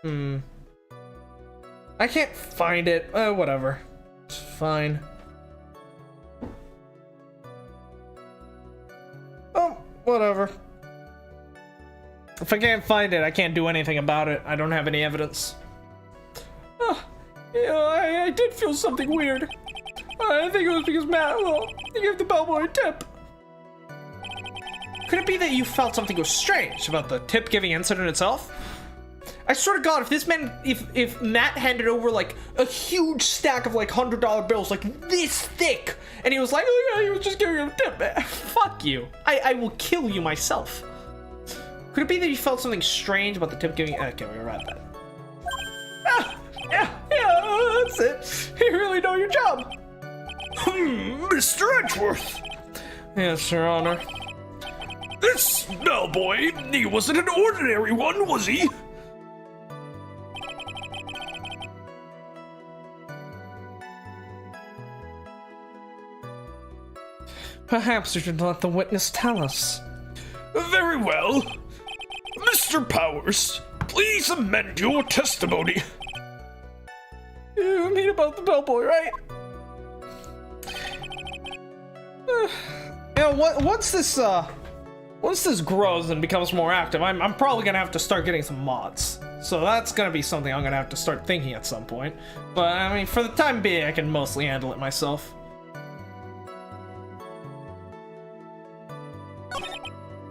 I can't find it. Whatever. It's fine. Oh, whatever. If I can't find it, I can't do anything about it. I don't have any evidence. Oh, yeah, I did feel something weird. I think it was because Matt, well, he gave the bellboy a tip. Could it be that you felt something was strange about the tip-giving incident itself? I swear to God, if this man, if Matt handed over like a huge stack of like $100 bills, like this thick, and he was like, oh yeah, he was just giving him a tip, man. Fuck you. I will kill you myself. Could it be that you felt something strange about the tip-giving? Okay, we were at that. Yeah, that's it. You really know your job. Mr. Edgeworth! Yes, Your Honor. This bellboy, he wasn't an ordinary one, was he? Perhaps you should let the witness tell us. Very well. Mr. Powers, Please amend your testimony. You mean about the bellboy, right? You know, once this grows and becomes more active, I'm probably gonna have to start getting some mods. So that's gonna be something I'm gonna have to start thinking at some point. But I mean, for the time being, I can mostly handle it myself.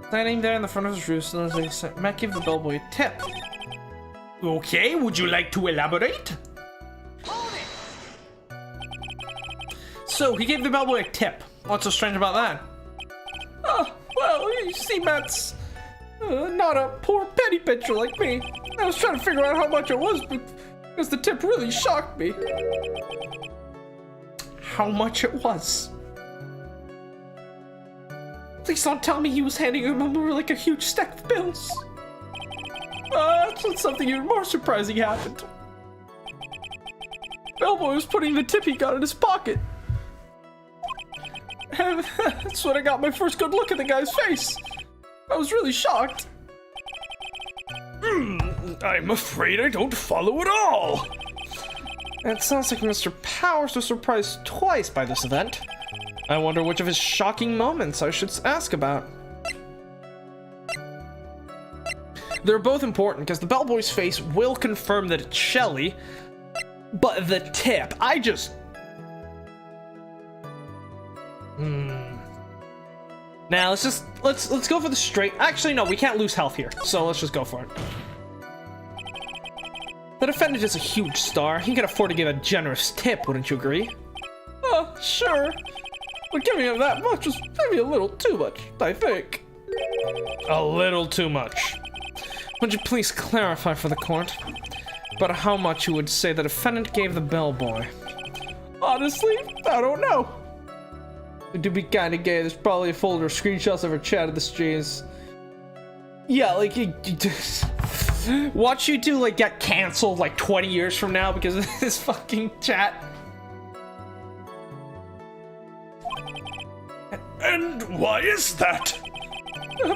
Standing there in the front of his roost, and they might give the bellboy a tip. Okay, would you like to elaborate? So he gave the bellboy a tip. What's so strange about that? Oh, well, you see, Matt's not a poor petty pitcher like me. I was trying to figure out how much it was because the tip really shocked me. How much it was? Please don't tell me he was handing him over like a huge stack of bills. That's something even more surprising happened. Bellboy was putting the tip he got in his pocket. And that's when I got my first good look at the guy's face. I was really shocked. I'm afraid I don't follow at all. It sounds like Mr. Powers was surprised twice by this event. I wonder which of his shocking moments I should ask about. They're both important because the bellboy's face will confirm that it's Shelly, but the tip, I just... Now let's go for the straight. Actually, no, we can't lose health here, so let's just go for it. The defendant is a huge star. He can afford to give a generous tip, wouldn't you agree? Sure. But giving him that much was maybe a little too much, I think. A little too much. Would you please clarify for the court about how much you would say the defendant gave the bellboy? Honestly, I don't know. To be kinda gay, there's probably a folder of screenshots of our chat of the streams. Yeah, like, watch you two, like, get canceled, like, 20 years from now because of this fucking chat. And why is that?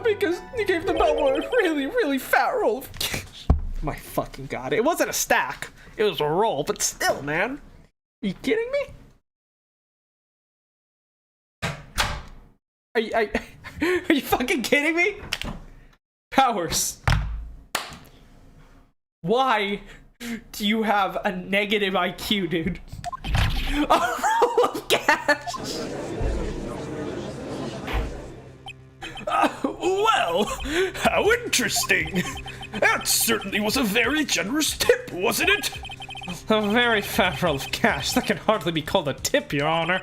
Because he gave the bellboy a really, really fat roll of cash. My fucking god, it wasn't a stack. It was a roll, but still, man. Are you kidding me? Are you fucking kidding me? Powers. Why do you have a negative IQ, dude? A roll of cash! Well, how interesting. That certainly was a very generous tip, wasn't it? A very fat roll of cash. That can hardly be called a tip, Your Honor.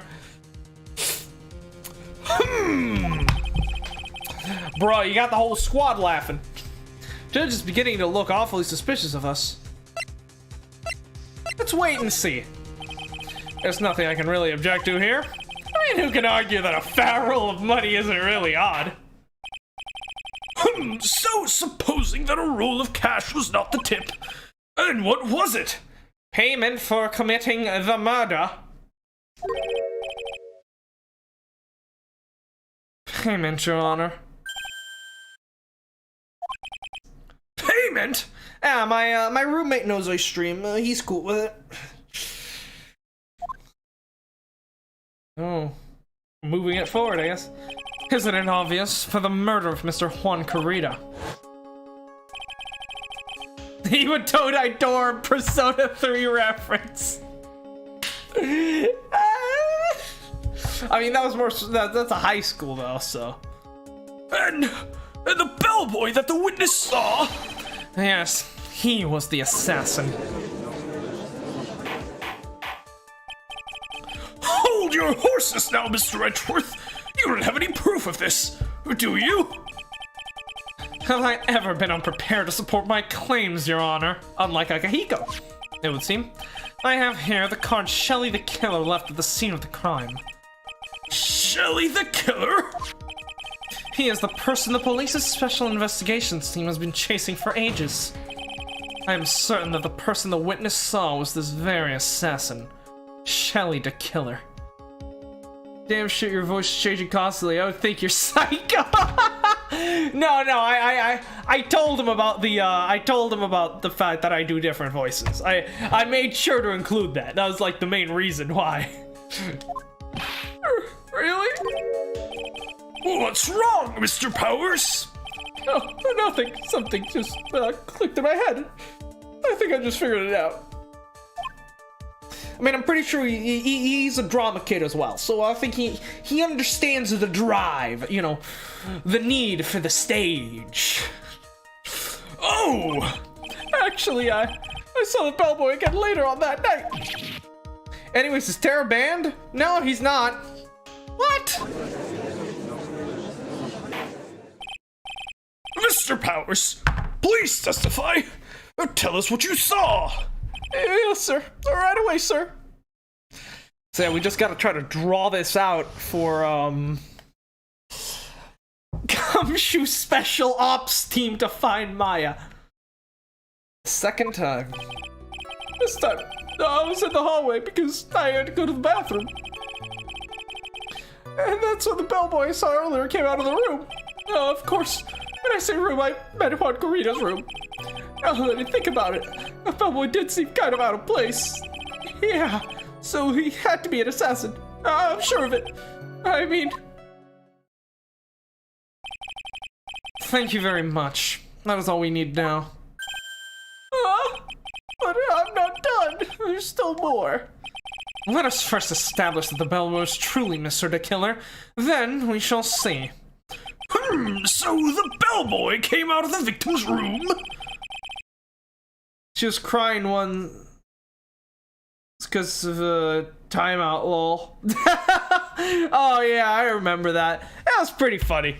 Bro, you got the whole squad laughing. Judge is beginning to look awfully suspicious of us. Let's wait and see. There's nothing I can really object to here. I mean, who can argue that a fat roll of money isn't really odd? So supposing that a roll of cash was not the tip, and what was it? Payment for committing the murder. Payment, Your Honor. Payment? Yeah, my roommate knows I stream. He's cool with it. Oh. Moving it forward, I guess. Isn't it obvious? For the murder of Mr. Juan Carita. He would Toadite Door Persona 3 reference. I mean, that was more. That's a high school, though, so. And the bellboy that the witness saw? Yes, he was the assassin. Hold your horses now, Mr. Edgeworth. You don't have any proof of this, do you? Have I ever been unprepared to support my claims, Your Honor? Unlike Akahiko, it would seem. I have here the card Shelly the Killer left at the scene of the crime. Shelly the Killer? He is the person the police's special investigations team has been chasing for ages. I am certain that the person the witness saw was this very assassin, Shelly the Killer. Damn shit, your voice is changing constantly. I would think you're psycho. I told him about the fact that I do different voices. I made sure to include that. That was like the main reason why. Really? What's wrong, Mr. Powers? Oh, nothing. Something just clicked in my head. I think I just figured it out. I mean, I'm pretty sure he's a drama kid as well, so I think he understands the drive, you know, the need for the stage. Oh! Actually, I saw the bellboy again later on that night. Anyways, is Terra banned? No, he's not. What? Mr. Powers, please testify. Tell us what you saw. Yes, sir. Right away, sir. So yeah, we just gotta try to draw this out for, Gumshoe Special Ops team to find Maya. Second time. This time, I was in the hallway because I had to go to the bathroom. And that's when the bellboy I saw earlier came out of the room. Of course, when I say room, I meant Juan Corrita's room. Now that I think about it, the bellboy did seem kind of out of place. Yeah, so he had to be an assassin. I'm sure of it. I mean... Thank you very much. That is all we need now. But I'm not done. There's still more. Let us first establish that the bellboy is truly Mr. the Killer. Then we shall see. So the bellboy came out of the victim's room? She was crying one... It's because of timeout, lol. Oh yeah, I remember that. That was pretty funny.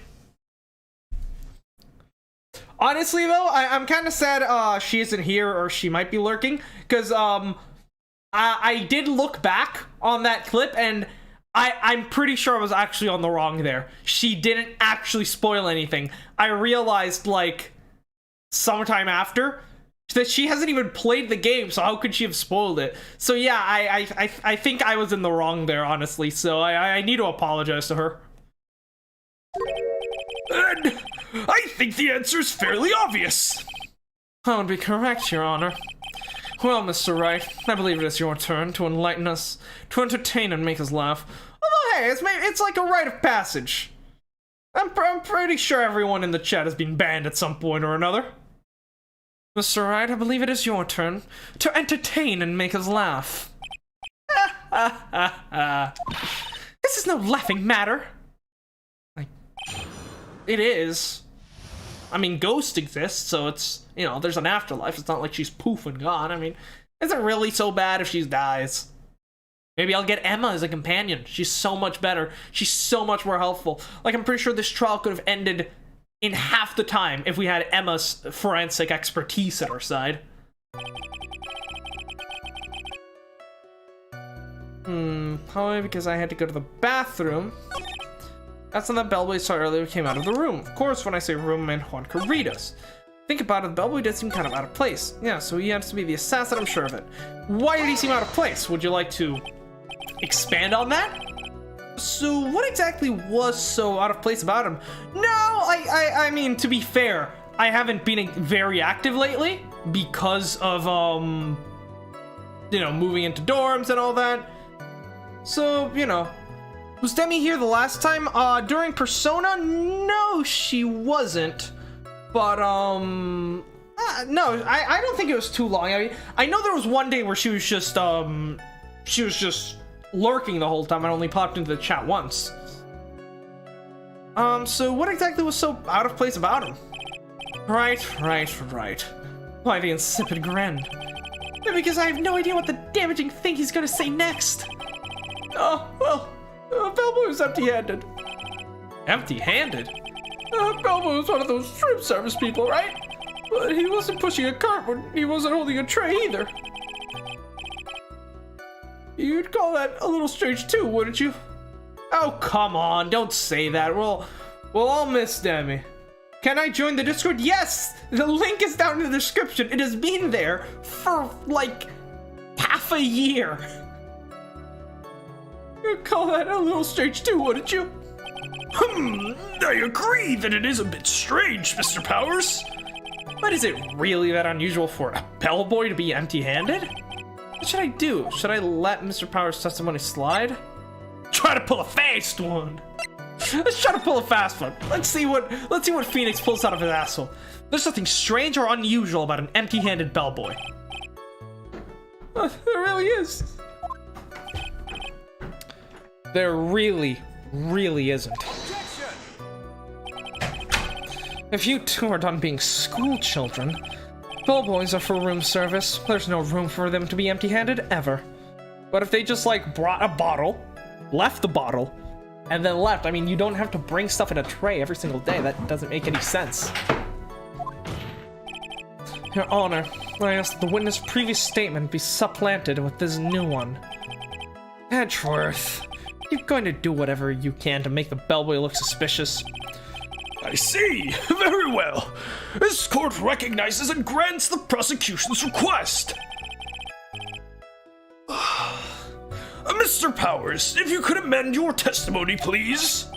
Honestly though, I'm kind of sad she isn't here, or she might be lurking, because I did look back on that clip and I'm pretty sure I was actually on the wrong there. She didn't actually spoil anything. I realized like sometime after that she hasn't even played the game, so how could she have spoiled it? So yeah, I think I was in the wrong there, honestly, so I need to apologize to her. And I think the answer is fairly obvious. That would be correct, Your Honor. Well, Mr. Wright, I believe it is your turn to enlighten us, to entertain and make us laugh. Although, hey, it's like a rite of passage. I'm pretty sure everyone in the chat has been banned at some point or another. Mr. Wright, I believe it is your turn to entertain and make us laugh. This is no laughing matter. Like, it is. I mean, Ghost exists, so it's, you know, there's an afterlife. It's not like she's poof and gone. I mean, is it really so bad if she dies? Maybe I'll get Emma as a companion. She's so much better. She's so much more helpful. Like, I'm pretty sure this trial could have ended in half the time if we had Emma's forensic expertise at our side. Probably because I had to go to the bathroom. That's when the bellboy saw earlier came out of the room. Of course, when I say room, I meant Juan Corrita's. Think about it, the bellboy did seem kind of out of place. Yeah, so he has to be the assassin, I'm sure of it. Why did he seem out of place? Would you like to expand on that? So what exactly was so out of place about him? No, I mean, to be fair, I haven't been very active lately because of, you know, moving into dorms and all that. So, you know, was Demi here the last time? During Persona? No, she wasn't. But, no, I don't think it was too long. I know there was one day where she was just lurking the whole time. I only popped into the chat once. So what exactly was so out of place about him? Right. Why the insipid grin? Because I have no idea what the damaging thing he's gonna say next. Oh, well, Bellboy was empty-handed. Empty-handed? Bellboy was one of those room service people, right? But he wasn't pushing a cart when he wasn't holding a tray either. You'd call that a little strange too, wouldn't you? Oh, come on, don't say that. We'll all miss Demi. Can I join the Discord? Yes! The link is down in the description. It has been there for, like, half a year. You'd call that a little strange too, wouldn't you? I agree that it is a bit strange, Mr. Powers. But is it really that unusual for a bellboy to be empty-handed? What should I do? Should I let Mr. Powers' testimony slide? Try to pull a fast one. Let's try to pull a fast one. Let's see what Phoenix pulls out of his asshole. There's nothing strange or unusual about an empty-handed bellboy. There really is. There really isn't. If you two are done being school children, bellboys are for room service. There's no room for them to be empty-handed ever. But if they just like brought a bottle, left the bottle, and then left, I mean, you don't have to bring stuff in a tray every single day. That doesn't make any sense. Your Honor, I ask that the witness' previous statement be supplanted with this new one. Edgeworth, you're going to do whatever you can to make the bellboy look suspicious. I see. Very well. This court recognizes and grants the prosecution's request. Mr. Powers, if you could amend your testimony, please.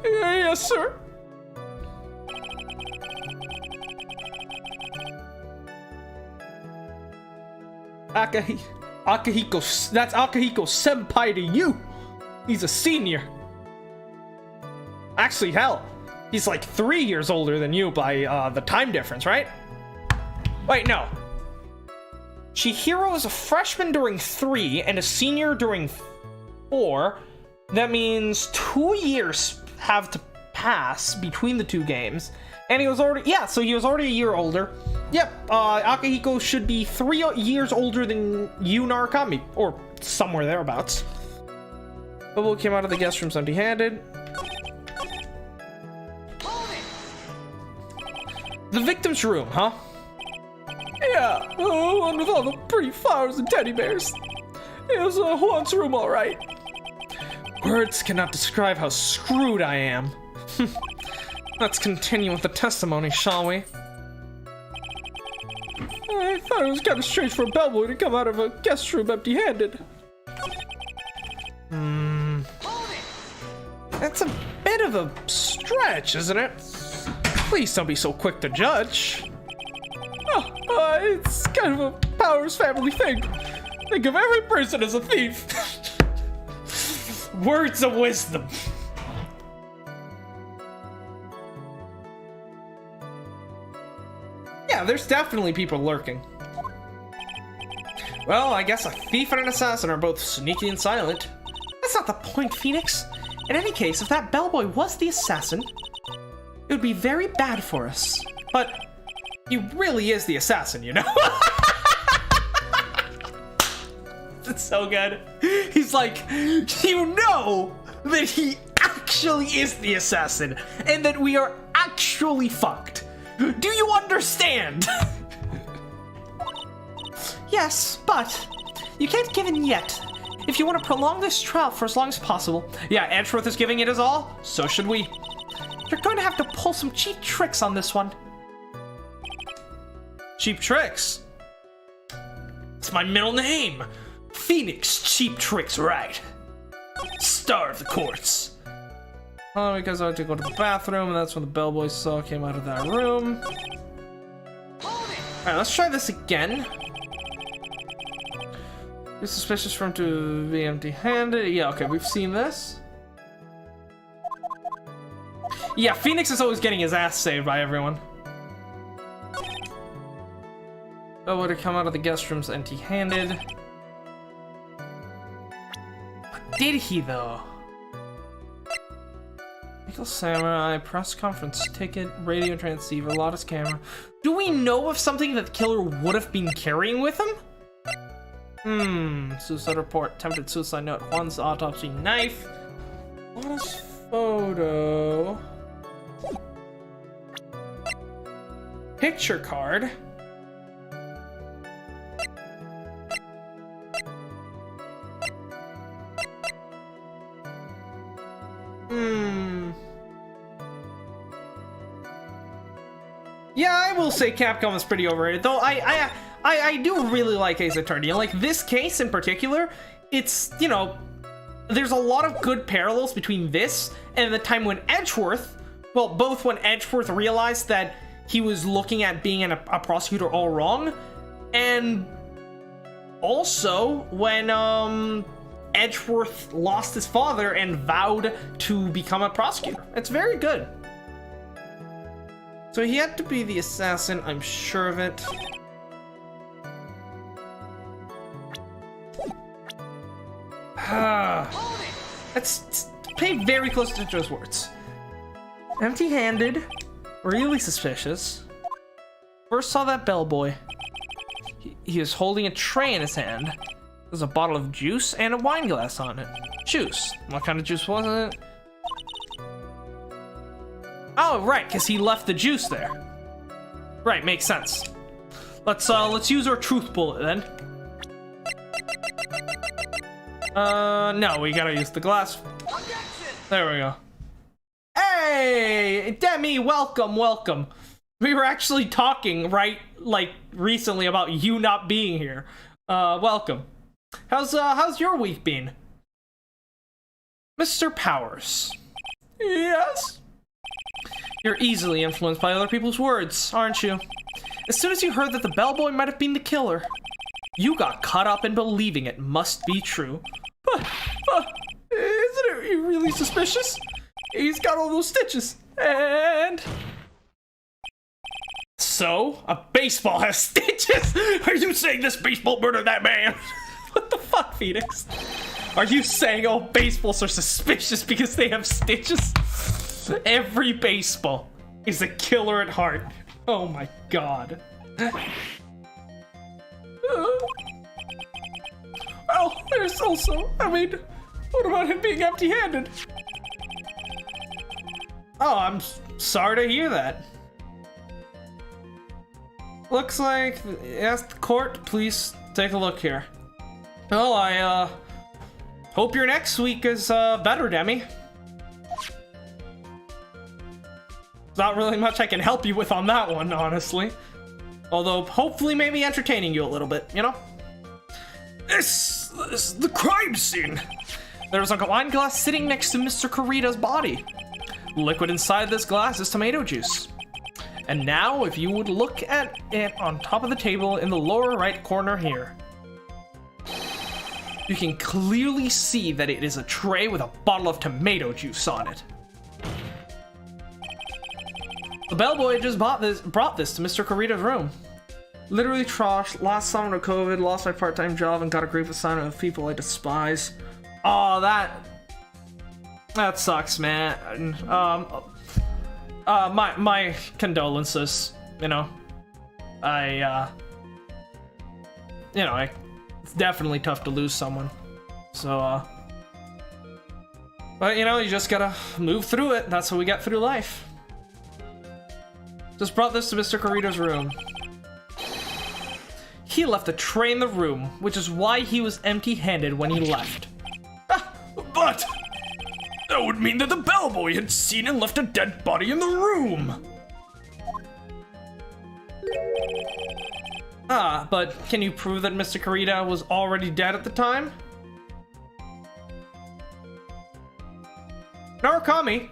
Yes, sir. Akihiko, that's Akihiko Senpai to you. He's a senior. Actually, hell, he's like 3 years older than you by the time difference, right? Wait, no. Chihiro is a freshman during 3 and a senior during 4. That means 2 years have to pass between the two games. And he was already, yeah, so he was already a year older. Yep, Akihiko should be 3 years older than you, Narukami, or somewhere thereabouts. Bubble came out of the guest rooms empty-handed. The victim's room, huh? Yeah, one with all the pretty flowers and teddy bears. It was Juan's room, all right. Words cannot describe how screwed I am. Let's continue with the testimony, shall we? I thought it was kind of strange for a bellboy to come out of a guest room empty-handed. That's a bit of a stretch, isn't it? Please don't be so quick to judge. Oh, it's kind of a Powers family thing. Think of every person as a thief. Words of wisdom. Yeah, there's definitely people lurking. Well, I guess a thief and an assassin are both sneaky and silent. That's not the point, Phoenix. In any case, if that bellboy was the assassin, it would be very bad for us. But he really is the assassin, you know? That's so good. He's like, you know that he actually is the assassin, and that we are actually fucked. Do you understand? Yes, but you can't give in yet. If you want to prolong this trial for as long as possible. Yeah, Edgeworth is giving it his all, so should we. You're going to have to pull some cheap tricks on this one. Cheap tricks? It's my middle name. Phoenix Cheap Tricks, right? Star of the courts. Oh, because I had to go to the bathroom, and that's when the bellboy saw came out of that room. Alright, let's try this again. It's suspicious for him to be empty-handed. Yeah, okay, we've seen this. Yeah, Phoenix is always getting his ass saved by everyone. Bellboy to come out of the guest rooms empty-handed. Did he, though? Nickel Samurai, press conference ticket, radio transceiver, Lotus camera. Do we know of something that the killer would have been carrying with him? Suicide report, attempted suicide note, Juan's autopsy knife. Lotus photo. Picture card. Yeah, I will say Capcom is pretty overrated, though I do really like Ace Attorney. And like this case in particular, it's, you know, there's a lot of good parallels between this and the time when Edgeworth, well, both when Edgeworth realized that he was looking at being a prosecutor all wrong, and also when Edgeworth lost his father and vowed to become a prosecutor. It's very good. So he had to be the assassin, I'm sure of it. Let's pay very close attention to his words. Empty-handed, really suspicious. First saw that bellboy. He was holding a tray in his hand. There's a bottle of juice and a wine glass on it. Juice. What kind of juice was it? Oh, right, because he left the juice there. Right, makes sense. Let's use our truth bullet then. No, we gotta use the glass. There we go. Hey, Demi, welcome, welcome. We were actually talking, right, like, recently about you not being here. Welcome. How's your week been? Mr. Powers. Yes? You're easily influenced by other people's words, aren't you? As soon as you heard that the bellboy might have been the killer, you got caught up in believing it must be true. But isn't it really suspicious? He's got all those stitches, and... So, a baseball has stitches? Are you saying this baseball murdered that man? What the fuck, Phoenix? Are you saying all baseballs are suspicious because they have stitches? Every baseball is a killer at heart. Oh my god. Well, there's also, what about him being empty-handed? Oh, I'm sorry to hear that. Looks like, ask the court, please take a look here. Well, I, hope your next week is, better, Demi. Not really much I can help you with on that one, honestly. Although, hopefully maybe entertaining you a little bit, you know? This is the crime scene. There was a wine glass sitting next to Mr. Kurita's body. Liquid inside this glass is tomato juice. And now, if you would look at it on top of the table in the lower right corner here, you can clearly see that it is a tray with a bottle of tomato juice on it. The bellboy just brought this to Mr. Kurita's room. Literally trashed, last summer to COVID, lost my part-time job, and got a grief assignment of people I despise. Oh, that sucks, man. My condolences, you know. It's definitely tough to lose someone. So, but, you know, you just gotta move through it. That's how we get through life. Just brought this to Mr. Kurita's room. He left the tray in the room, which is why he was empty-handed when he left. But that would mean that the bellboy had seen and left a dead body in the room. But can you prove that Mr. Kurita was already dead at the time? Narukami,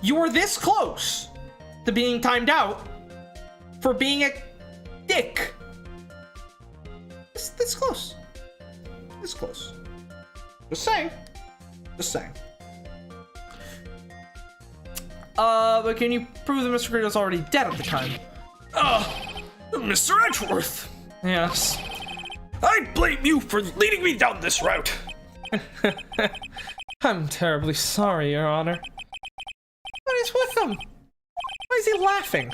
you were this close to being timed out for being a dick. This close. This close. Just saying. Just saying. But can you prove that Mr. Kurita was already dead at the time? Mr. Edgeworth. Yes. I blame you for leading me down this route. I'm terribly sorry, Your Honor. What is with him? Why is he laughing?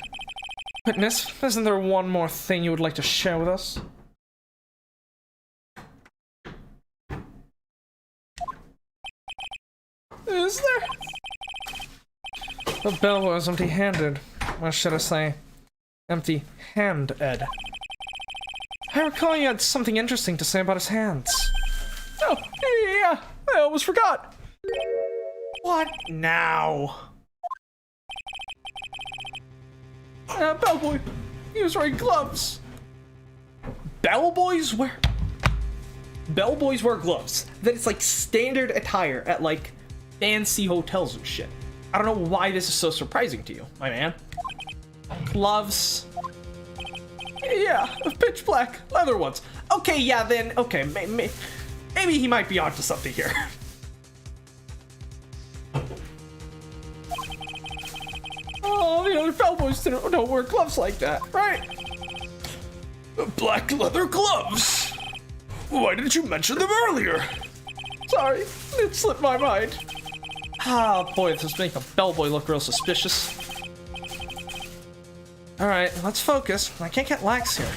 Witness, isn't there one more thing you would like to share with us? Is there? The bell was empty-handed. Or should I say, empty-handed. I recall you had something interesting to say about his hands. Oh, yeah, I almost forgot. What now? Bellboy, he was wearing gloves. Bellboys wear... bellboys wear gloves. That it's like standard attire at like fancy hotels and shit. I don't know why this is so surprising to you, my man. Gloves. Yeah, pitch black leather ones. Okay, yeah, then, okay, maybe he might be onto something here. Oh, the other bellboys don't wear gloves like that, right? Black leather gloves. Why didn't you mention them earlier? Sorry, it slipped my mind. Ah, boy, this is making a bellboy look real suspicious. Alright, let's focus. I can't get lax here.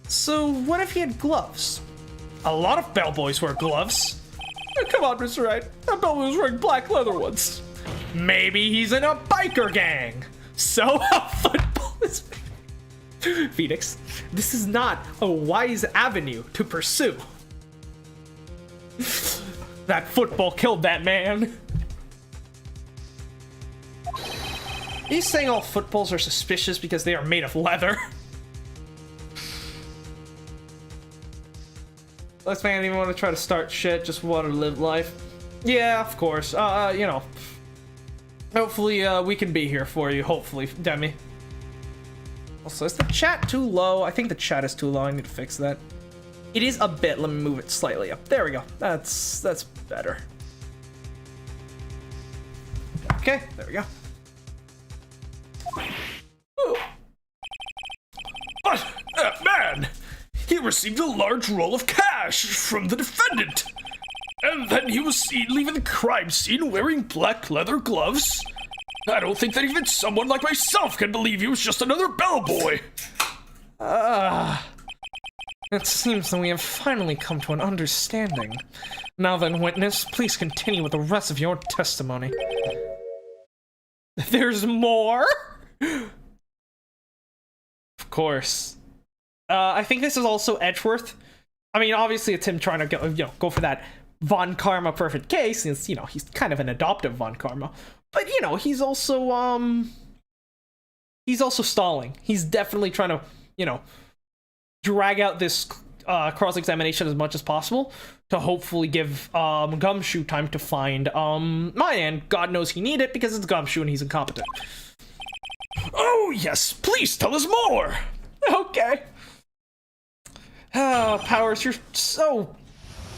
So, what if he had gloves? A lot of bellboys wear gloves. Oh, come on, Mr. Wright. That bellboy was wearing black leather ones. Maybe he's in a biker gang. So, a football is... Phoenix, this is not a wise avenue to pursue. That football killed that man. He's saying all footballs are suspicious because they are made of leather. This man didn't even want to try to start shit, just want to live life. Yeah, of course. You know. Hopefully, we can be here for you. Hopefully, Demi. Also, is the chat too low? I think the chat is too low. I need to fix that. It is a bit. Let me move it slightly up. There we go. That's better. Okay, there we go. But, man, he received a large roll of cash from the defendant. And then he was seen leaving the crime scene wearing black leather gloves. I don't think that even someone like myself can believe he was just another bellboy. It seems that we have finally come to an understanding. Now then, witness, please continue with the rest of your testimony. There's more? Of course. I think this is also Edgeworth. I mean, obviously it's him trying to go for that Von Karma perfect case, since, he's kind of an adoptive Von Karma. But, he's also stalling. He's definitely trying to, drag out this cross-examination as much as possible to hopefully give Gumshoe time to find Maya, and God knows he need it because it's Gumshoe and he's incompetent. Oh, yes, please tell us more. Okay. Oh, Powers, you're so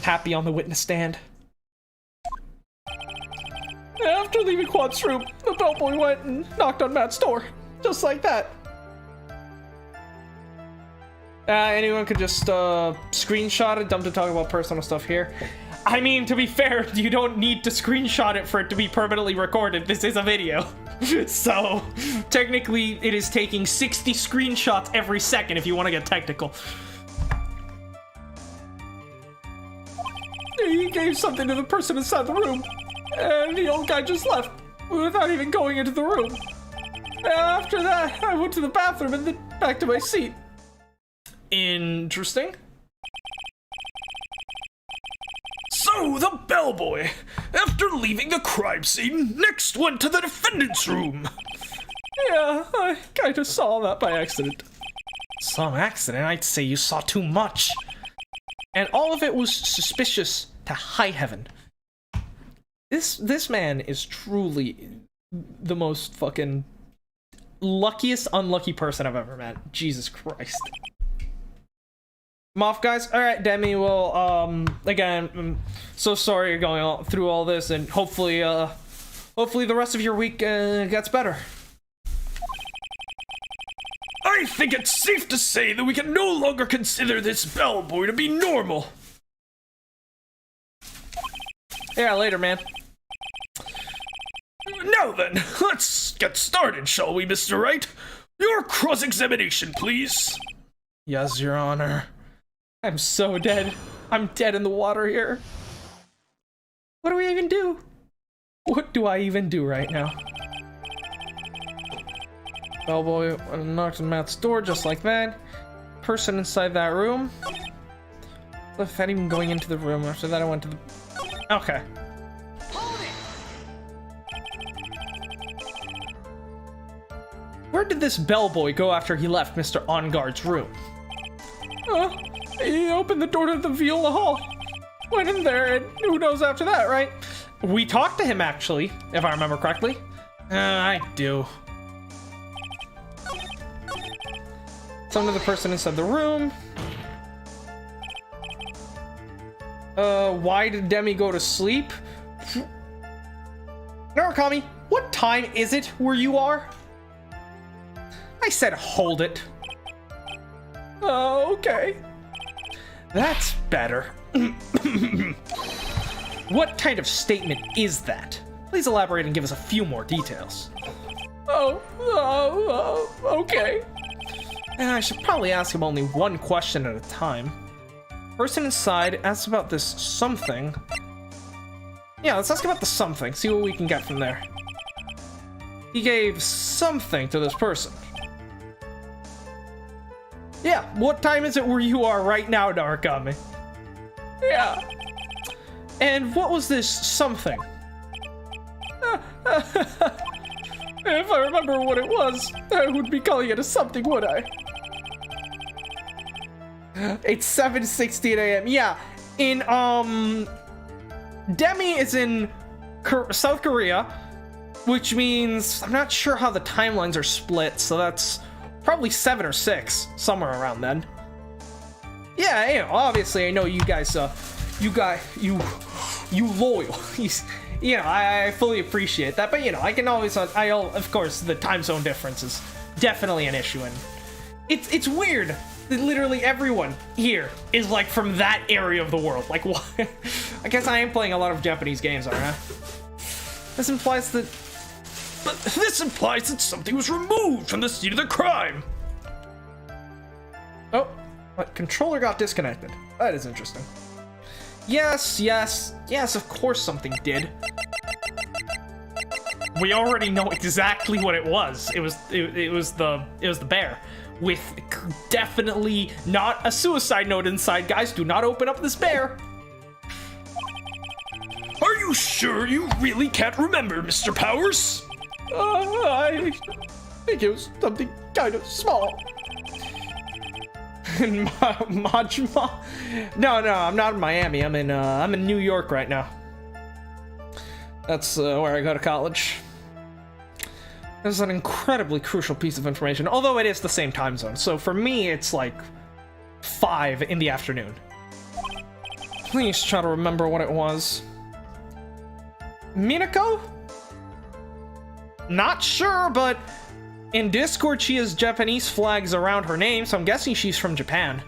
happy on the witness stand. After leaving Quad's room, the bellboy went and knocked on Matt's door. Just like that. Anyone could just screenshot it. Dumb to talk about personal stuff here. I mean, to be fair, you don't need to screenshot it for it to be permanently recorded. This is a video. So, technically, it is taking 60 screenshots every second if you want to get technical. He gave something to the person inside the room, and the old guy just left without even going into the room. After that, I went to the bathroom and then back to my seat. Interesting. So, the bellboy, after leaving the crime scene, next went to the defendant's room. Yeah, I kinda saw that by accident. Some accident? I'd say you saw too much. And all of it was suspicious to high heaven. This man is truly the most fucking luckiest unlucky person I've ever met. Jesus Christ. I'm off, guys. All right, Demi. Well, again, I'm so sorry you're going through all this, and hopefully the rest of your week gets better. I think it's safe to say that we can no longer consider this bellboy to be normal. Yeah, later, man. Now then, let's get started, shall we, Mr. Wright? Your cross-examination, please. Yes, Your Honor. I'm so dead. I'm dead in the water here. What do we even do? What do I even do right now? Bellboy knocked on Matt's door just like that. Person inside that room. Without even going into the room. After that, I went to the... Okay. Where did this bellboy go after he left Mr. On Guard's room? He opened the door to the Viola Hall. Went in there, and who knows after that, right? We talked to him, actually, if I remember correctly. I do. Some of the person inside the room. Why did Demi go to sleep? Narukami, what time is it where you are? I said hold it. Okay. That's better. What kind of statement is that? Please elaborate and give us a few more details. Okay. I should probably ask him only one question at a time. Person inside asks about this something. Yeah, let's ask about the something, see what we can get from there. He gave something to this person. Yeah, what time is it where you are right now, Narukami? Yeah. And what was this something? If I remember what it was, I would be calling it a something, would I? It's 7:16 a.m. Yeah, in, Demi is in South Korea, which means I'm not sure how the timelines are split, so that's probably 7 or 6, somewhere around then. Yeah, you know, obviously I know you guys, you loyal. You know, I fully appreciate that, but you know, I can always, of course, the time zone difference is definitely an issue, and it's weird that literally everyone here is like from that area of the world. Like, what? I guess I am playing a lot of Japanese games, aren't I? This implies that. But this implies that something was removed from the scene of the crime. Oh, what? Controller got disconnected. That is interesting. Yes, of course something did. We already know exactly what it was. It was the bear. With definitely not a suicide note inside. Guys, do not open up this bear. Are you sure you really can't remember, Mr. Powers? I think it was something kind of small. In Majima? No, I'm not in Miami. I'm in New York right now. That's where I go to college. This is an incredibly crucial piece of information, although it is the same time zone. So for me, it's like 5 in the afternoon. Please try to remember what it was. Minako? Not sure, but in Discord she has Japanese flags around her name, so I'm guessing she's from Japan.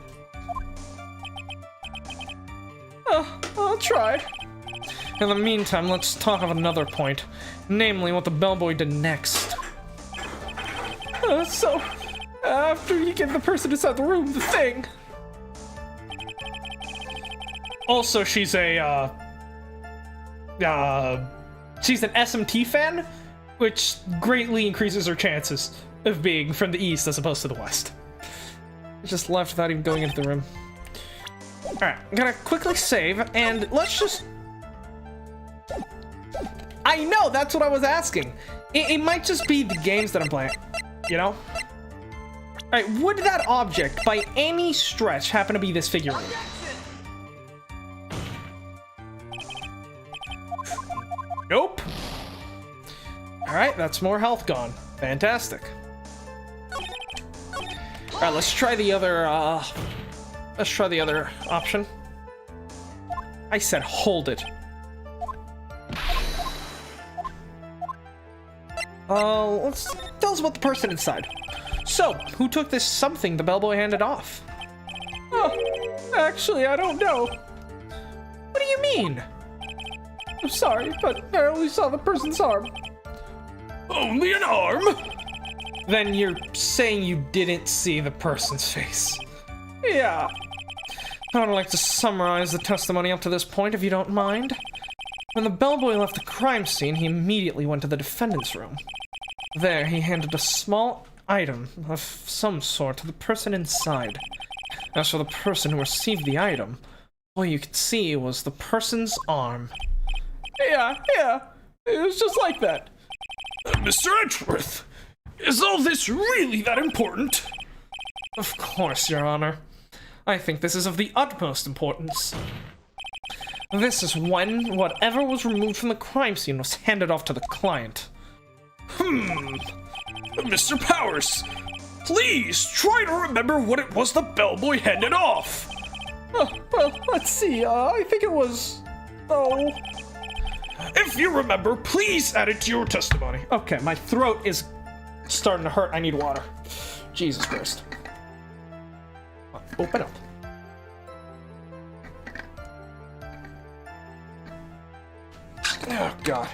I'll try. In the meantime, let's talk of another point, namely what the bellboy did next. So, after you give the person inside the room the thing. Also, she's a, she's an SMT fan, which greatly increases her chances of being from the east as opposed to the west. Just left without even going into the room. Alright, I'm gonna quickly save, and let's just... I know, that's what I was asking. It might just be the games that I'm playing, you know? Alright, would that object, by any stretch, happen to be this figurine? Nope. Alright, that's more health gone. Fantastic. Alright, let's try the other, option. I said hold it. Let's tell us about the person inside. So, who took this something the bellboy handed off? Oh, actually, I don't know. What do you mean? I'm sorry, but I only saw the person's arm. Only an arm? Then you're saying you didn't see the person's face. Yeah. I would like to summarize the testimony up to this point, if you don't mind. When the bellboy left the crime scene, he immediately went to the defendant's room. There, he handed a small item of some sort to the person inside. As for the person who received the item, all you could see was the person's arm. Yeah, it was just like that. Mr. Edgeworth, is all this really that important? Of course, Your Honor. I think this is of the utmost importance. This is when whatever was removed from the crime scene was handed off to the client. Mr. Powers, please try to remember what it was the bellboy handed off. Well, let's see. I think it was... Oh... If you remember, please add it to your testimony. Okay, my throat is starting to hurt. I need water. Jesus Christ. Open up. Oh, God.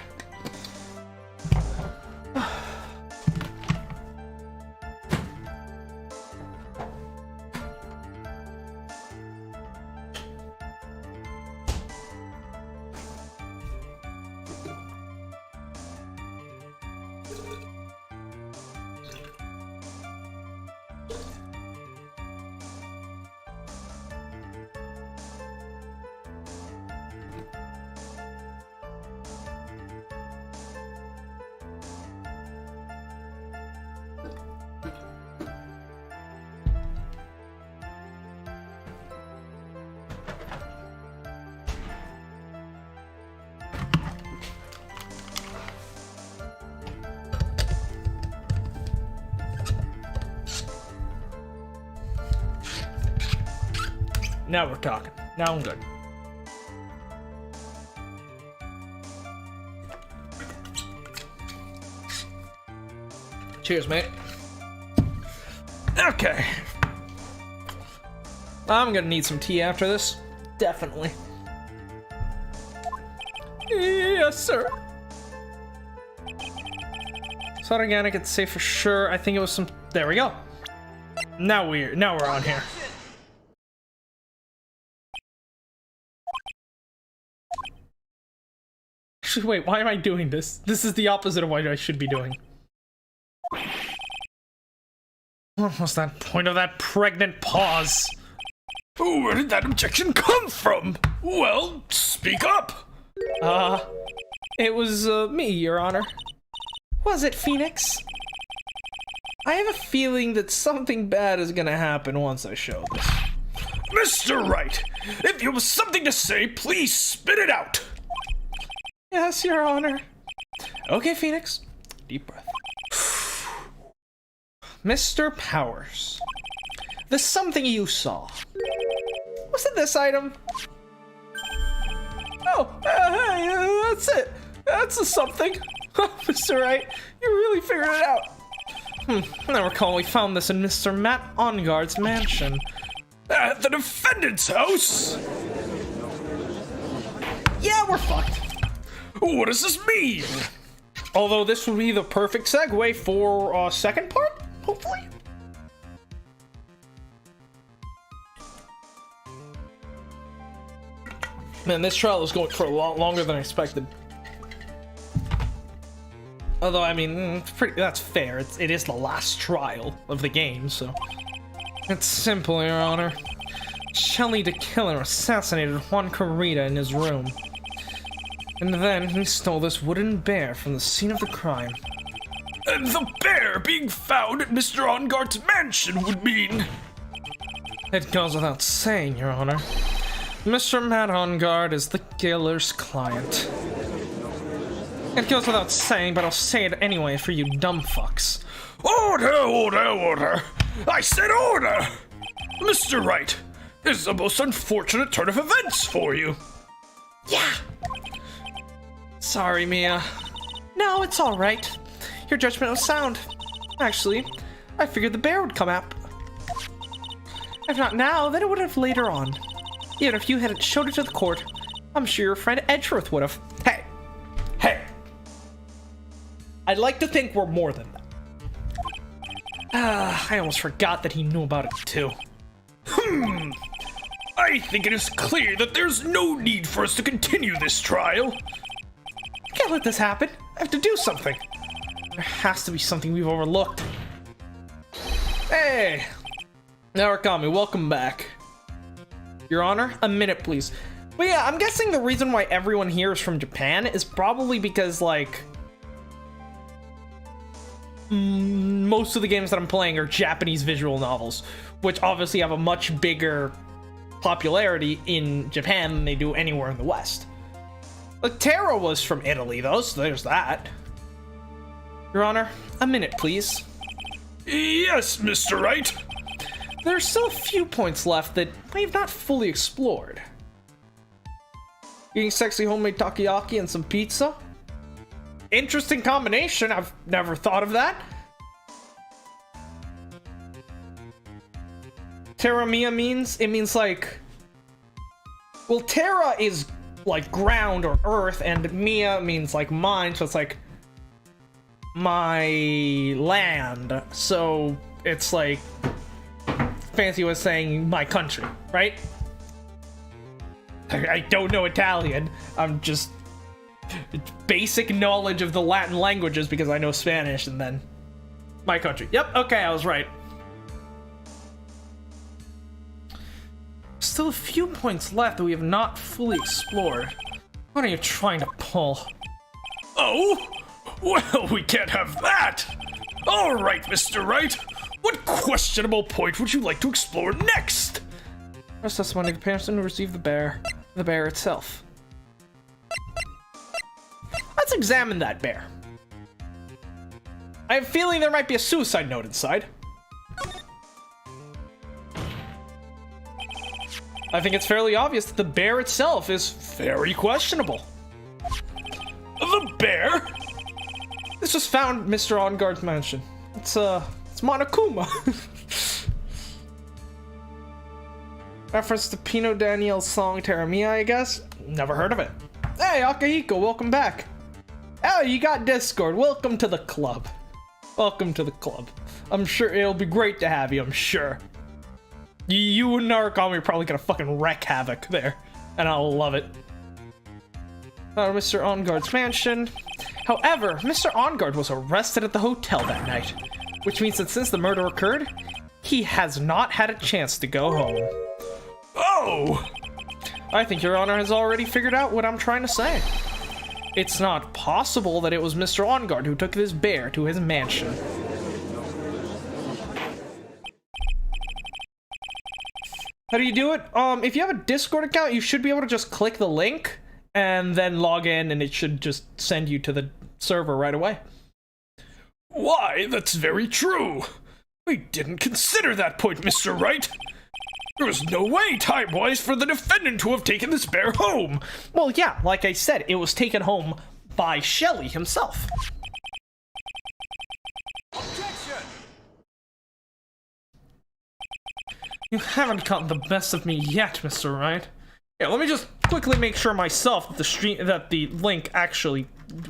Now we're talking. Now I'm good. Cheers, mate. Okay. I'm gonna need some tea after this. Definitely. Yes, sir. It's not organic, it's safe for sure. I think it was some... There we go. Now we're on here. Wait, why am I doing this? This is the opposite of what I should be doing. What was that point of that pregnant pause? Where did that objection come from? Well, speak up. It was, me, Your Honor. Was it, Phoenix? I have a feeling that something bad is gonna happen once I show this. Mr. Wright, if you have something to say, please spit it out. Yes, Your Honor. Okay, Phoenix. Deep breath. Mr. Powers, the something you saw. Was it this item? Oh, hey, that's it. That's the something. Mr. Wright, you really figured it out. I recall we found this in Mr. Matt Onguard's mansion. At the defendant's house? Yeah, we're fucked. What does this mean? Although this would be the perfect segue for second part, hopefully. Man, this trial is going for a lot longer than I expected. Although, I mean, that's fair. It is the last trial of the game, so... It's simple, Your Honor. Shelly the killer assassinated Juan Carita in his room. And then he stole this wooden bear from the scene of the crime. And the bear being found at Mr. Onguard's mansion would mean... It goes without saying, Your Honor. Mr. Matt Onguard is the killer's client. It goes without saying, but I'll say it anyway for you dumb fucks. Order, order, order! I said order! Mr. Wright, this is a most unfortunate turn of events for you. Yeah! Sorry, Mia. No, it's alright. Your judgment was sound. Actually, I figured the bear would come out. If not now, then it would have later on. Even if you hadn't showed it to the court, I'm sure your friend Edgeworth would have. Hey! Hey! I'd like to think we're more than that. I almost forgot that he knew about it too. I think it is clear that there's no need for us to continue this trial. Can't let this happen. I have to do something. There has to be something we've overlooked. Hey! Narukami, welcome back. Your Honor, a minute, please. But yeah, I'm guessing the reason why everyone here is from Japan is probably because, like... most of the games that I'm playing are Japanese visual novels. which obviously have a much bigger popularity in Japan than they do anywhere in the West. But Terra was from Italy, though, so there's that. Your Honor, a minute, please. Yes, Mr. Wright. There's still a few points left that we've not fully explored. Eating sexy homemade takoyaki and some pizza? Interesting combination, I've never thought of that. Terra Mia means like... Well, Terra is like ground or earth, and Mia means like mine, so it's like my land. So it's like fancy was saying my country, right? I don't know Italian. I'm just basic knowledge of the Latin languages because I know Spanish, and then my country. Yep, okay, I was right. Still a few points left that we have not fully explored. What are you trying to pull? Oh? Well, we can't have that! Alright, Mr. Wright. What questionable point would you like to explore next? First testimony comparison to receive the bear itself. Let's examine that bear. I have a feeling there might be a suicide note inside. I think it's fairly obvious that the bear itself is very questionable. The bear? This was found in Mr. Onguard's mansion. It's Monokuma. Reference to Pino Daniel's song Terra Mia, I guess? Never heard of it. Hey, Akihiko, welcome back. Oh, you got Discord. Welcome to the club. Welcome to the club. I'm sure it'll be great to have you, I'm sure. You and Narukami are probably gonna fucking wreak havoc there, and I'll love it. Mr. Onguard's mansion. However, Mr. Onguard was arrested at the hotel that night, which means that since the murder occurred, he has not had a chance to go home. Oh! I think Your Honor has already figured out what I'm trying to say. It's not possible that it was Mr. Onguard who took this bear to his mansion. How do you do it? If you have a Discord account, you should be able to just click the link and then log in, and it should just send you to the server right away. Why, that's very true. We didn't consider that point, Mr. Wright. There was no way, time-wise, for the defendant to have taken this bear home. Well, yeah, like I said, it was taken home by Shelley himself. Objection! You haven't gotten the best of me yet, Mr. Wright. Yeah, let me just quickly make sure myself that the link actually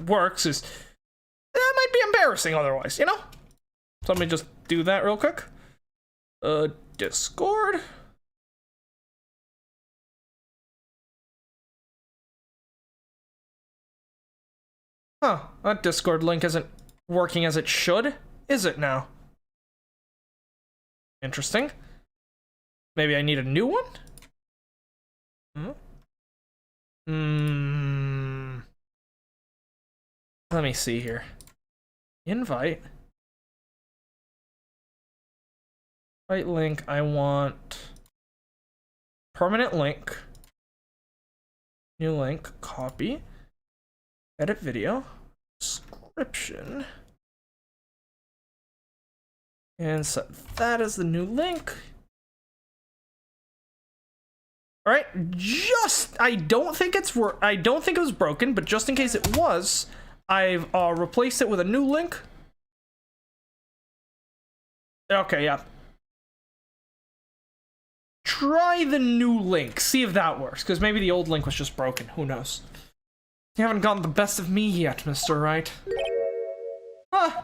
works. That might be embarrassing otherwise, you know? So let me just do that real quick. Discord. Huh, that Discord link isn't working as it should, is it now? Interesting. Maybe I need a new one? Let me see here. Invite. Invite link, I want permanent link. New link, copy. Edit video. Description. And set that as the new link. All right, I don't think it was broken, but just in case it was, I've replaced it with a new link. Okay, yeah. Try the new link, see if that works, because maybe the old link was just broken, who knows. You haven't gotten the best of me yet, Mr. Wright. Huh.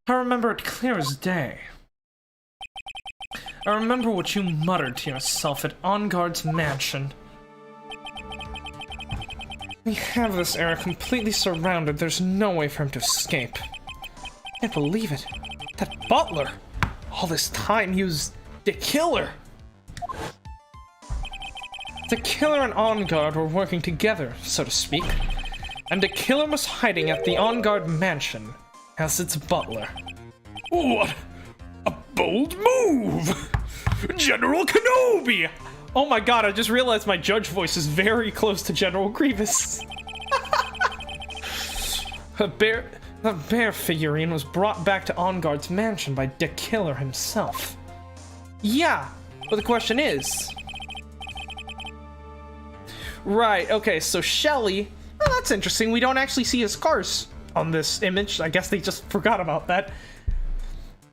I remember it clear as day. I remember what you muttered to yourself at Onguard's mansion. We have this area completely surrounded. There's no way for him to escape. I can't believe it. That butler! All this time he was the killer! The killer and Onguard were working together, so to speak. And the killer was hiding at the Onguard mansion as its butler. What? A bold move! General Kenobi! Oh my god, I just realized my judge voice is very close to General Grievous. The bear figurine was brought back to On Guard's mansion by the killer himself. Yeah, but the question is... Right, okay, so Shelly... Oh, that's interesting. We don't actually see his scars on this image. I guess they just forgot about that.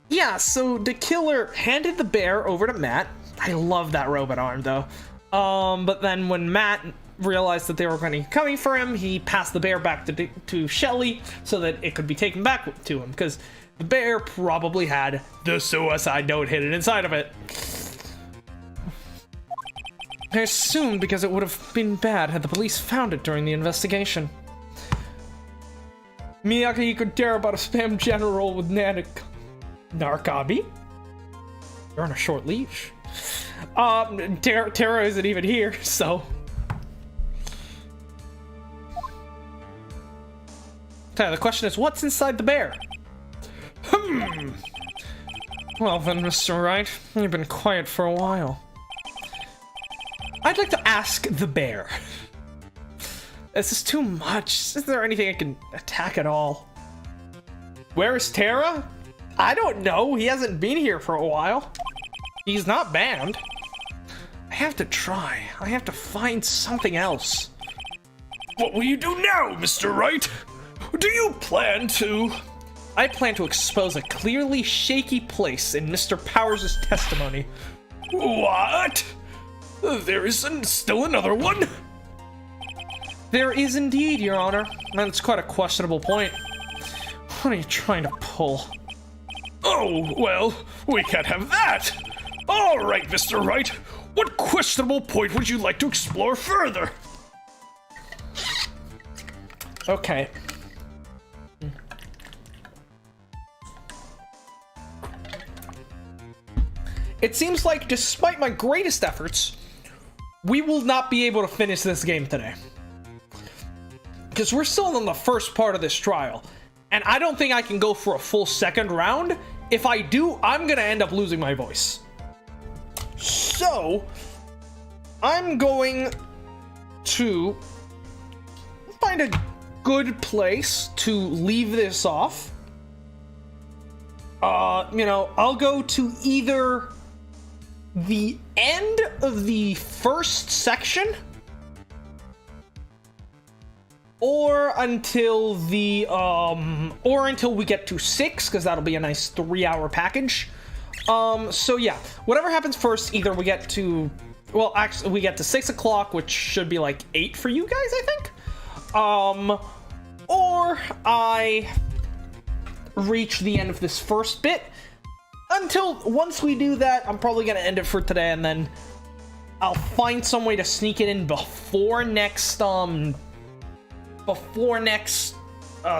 Yeah, so the killer handed the bear over to Matt. I love that robot arm, though. But then when Matt realized that they were going to be coming for him, he passed the bear back to Shelly so that it could be taken back to him, because the bear probably had the suicide note hidden inside of it. I assumed because it would have been bad had the police found it during the investigation. Miyaka, you could dare about a spam general with Narakabi? You're on a short leash. Tara isn't even here, so... The question is, what's inside the bear? Well then, Mr. Wright, you've been quiet for a while. I'd like to ask the bear. This is too much. Is there anything I can attack at all? Where is Tara? I don't know. He hasn't been here for a while. He's not banned. I have to try. I have to find something else. What will you do now, Mr. Wright? Do you plan to... I plan to expose a clearly shaky place in Mr. Powers' testimony. What? There is still another one? There is indeed, Your Honor. That's quite a questionable point. What are you trying to pull? Oh, well, we can't have that. All right, Mr. Wright. What questionable point would you like to explore further? Okay. It seems like, despite my greatest efforts, we will not be able to finish this game today. Because we're still in the first part of this trial. And I don't think I can go for a full second round. If I do, I'm going to end up losing my voice. So, I'm going to find a good place to leave this off. You know, I'll go to either the end of the first section or until the or until we get to 6, because that'll be a nice 3-hour package. So yeah, whatever happens first, either we get to, well, actually we get to 6 o'clock, which should be like 8 for you guys, I think, or I reach the end of this first bit. Until once we do that, I'm probably gonna end it for today, and then I'll find some way to sneak it in before next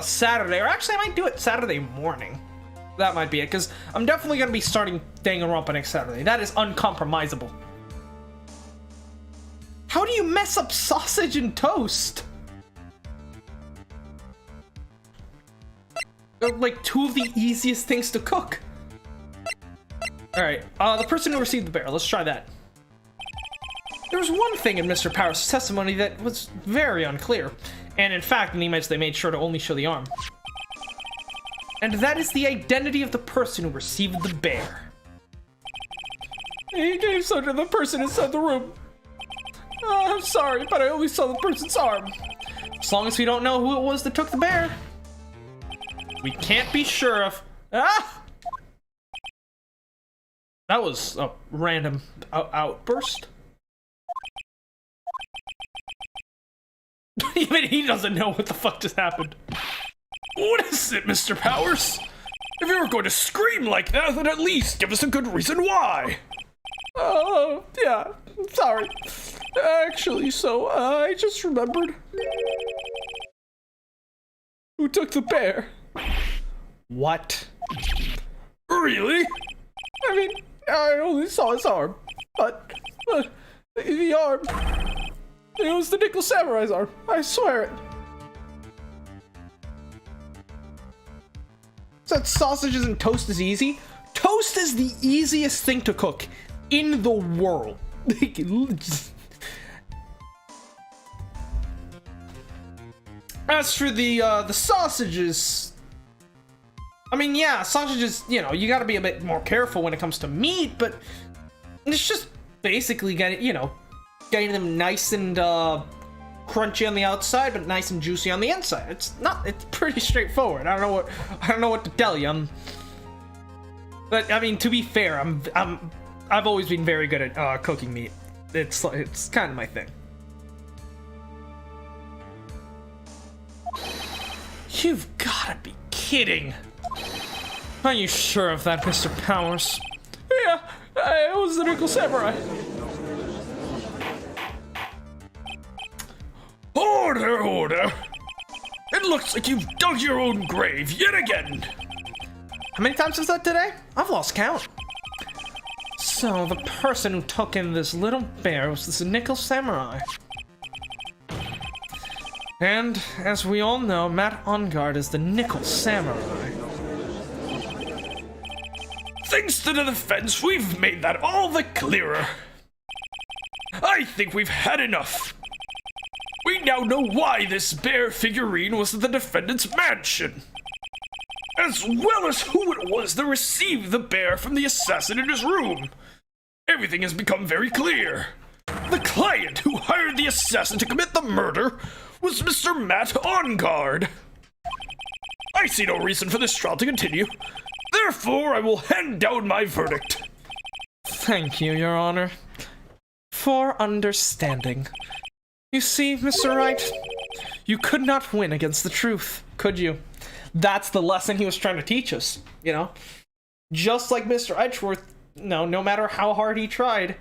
Saturday, or actually I might do it Saturday morning. That might be it, because I'm definitely gonna be starting Danganronpa next Saturday. That is uncompromisable. How do you mess up sausage and toast? They're like 2 of the easiest things to cook. Alright, the person who received the bear, let's try that. There was one thing in Mr. Powers' testimony that was very unclear, and in fact, in the image they made sure to only show the arm. And that is the identity of the person who received the bear. He gave some to the person inside the room. I'm sorry, but I only saw the person's arm. As long as we don't know who it was that took the bear, we can't be sure of... Ah! That was a random outburst. Even he doesn't know what the fuck just happened. What is it, Mr. Powers? If you were going to scream like that, then at least give us a good reason why. Oh, yeah, sorry. Actually, so, I just remembered. Who took the bear? What? Really? I mean, I only saw his arm, but the arm, it was the Nickel Samurai's arm, I swear it. Said sausages and toast is easy. Toast is the easiest thing to cook in the world. As for the sausages, I mean, yeah, sausages, you know, you gotta be a bit more careful when it comes to meat, but it's just basically getting them nice and crunchy on the outside, but nice and juicy on the inside. It's pretty straightforward. I don't know what to tell you. But I mean, to be fair, I've always been very good at cooking meat. It's kind of my thing. You've gotta be kidding. Are you sure of that, Mr. Powers? Yeah, it was the Nickel Samurai. Order, order! It looks like you've dug your own grave yet again. How many times was that today? I've lost count. So, the person who took in this little bear was this Nickel Samurai. And, as we all know, Matt Ongard is the Nickel Samurai. Thanks to the defense, we've made that all the clearer. I think we've had enough. We now know why this bear figurine was at the defendant's mansion, as well as who it was that received the bear from the assassin in his room. Everything has become very clear. The client who hired the assassin to commit the murder was Mr. Matt Ongard. I see no reason for this trial to continue. Therefore, I will hand down my verdict. Thank you, Your Honor, for understanding. You see, Mr. Wright, you could not win against the truth, could you? That's the lesson he was trying to teach us, you know? Just like Mr. Edgeworth, no matter how hard he tried,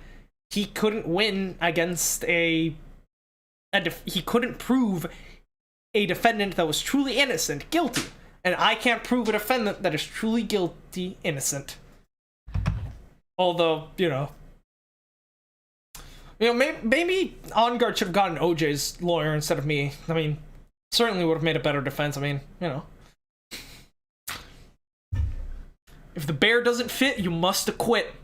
he couldn't win against he couldn't prove a defendant that was truly innocent guilty. And I can't prove a defendant that is truly guilty innocent. Although, maybe Ongard should have gotten OJ's lawyer instead of me. I mean, certainly would have made a better defense. I mean, if the bear doesn't fit, you must acquit.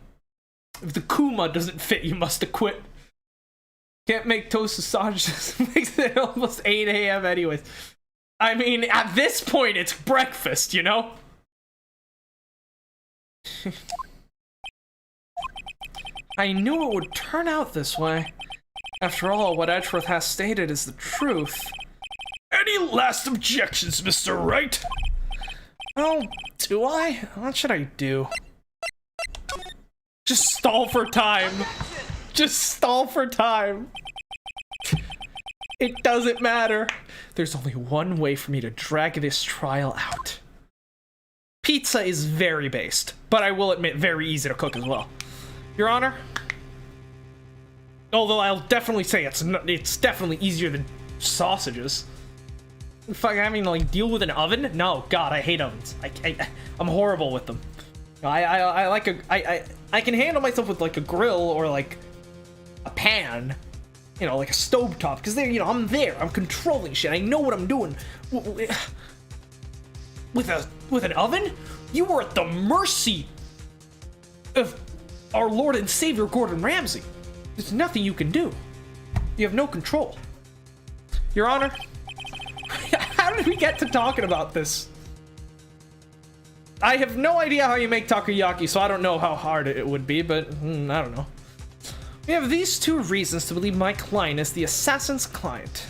If the Kuma doesn't fit, you must acquit. Can't make toast with sausages. Makes it almost 8 a.m. anyways. I mean, at this point, it's breakfast, you know? I knew it would turn out this way. After all, what Edgeworth has stated is the truth. Any last objections, Mr. Wright? Oh, do I? What should I do? Just stall for time. Just stall for time. It doesn't matter. There's only one way for me to drag this trial out. Pizza is very based, but I will admit very easy to cook as well. Your Honor? Although I'll definitely say it's definitely easier than sausages. Fuck, having to like deal with an oven? No, God, I hate ovens. I'm horrible with them. I can handle myself with like a grill or like a pan, like a stovetop, because there, I'm there, I'm controlling shit, I know what I'm doing. With an oven, you are at the mercy of our Lord and Savior Gordon Ramsay. There's nothing you can do. You have no control. Your Honor, how did we get to talking about this? I have no idea how you make takoyaki, so I don't know how hard it would be, but I don't know. We have these two reasons to believe my client is the assassin's client.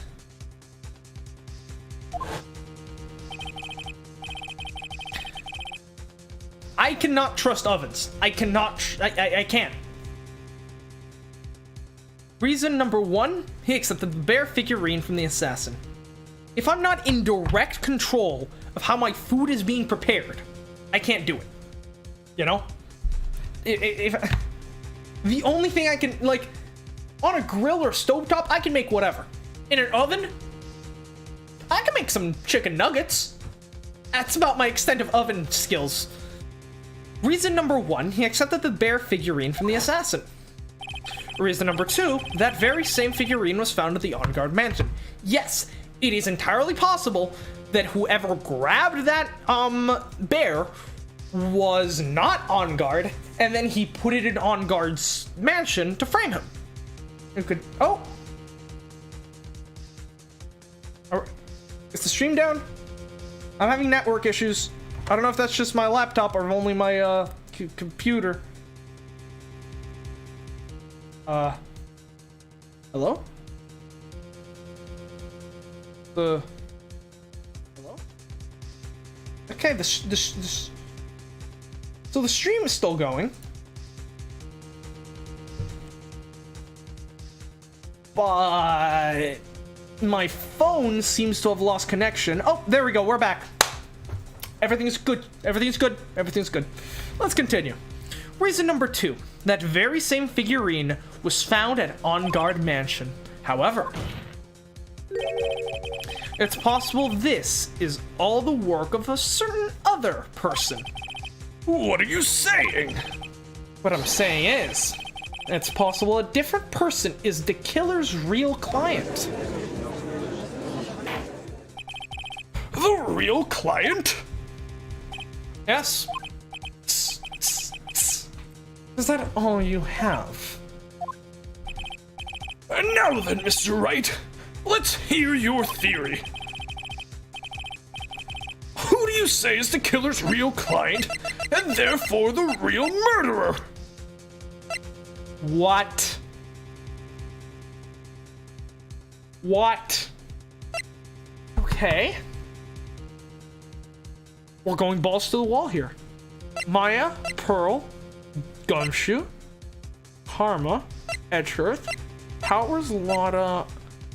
I cannot trust ovens. I can't. Reason number one, he accepted the bear figurine from the assassin. If I'm not in direct control of how my food is being prepared, I can't do it. If the only thing I can, like, on a grill or stovetop, I can make whatever. In an oven, I can make some chicken nuggets. That's about my extent of oven skills. Reason number one, he accepted the bear figurine from the assassin. Reason number two, that very same figurine was found at the Ongard mansion. Yes, it is entirely possible that whoever grabbed that bear was not on guard, and then he put it in on guard's mansion to frame him. It could. Oh! Is the stream down? I'm having network issues. I don't know if that's just my laptop or only my computer. Hello? Hello? Okay, so the stream is still going. But my phone seems to have lost connection. Oh, there we go. We're back. Everything's good. Everything's good. Everything's good. Let's continue. Reason number 2. That very same figurine was found at On Guard Mansion. However, it's possible this is all the work of a certain other person. What are you saying? What I'm saying is, it's possible a different person is the killer's real client. The real client? Yes. Is that all you have? And now then, Mr. Wright, let's hear your theory. Who do you say is the killer's real client, and therefore the real murderer? What? What? Okay. We're going balls to the wall here. Maya, Pearl, Gumshoe, Karma, Edgeworth, Powers, Lotta.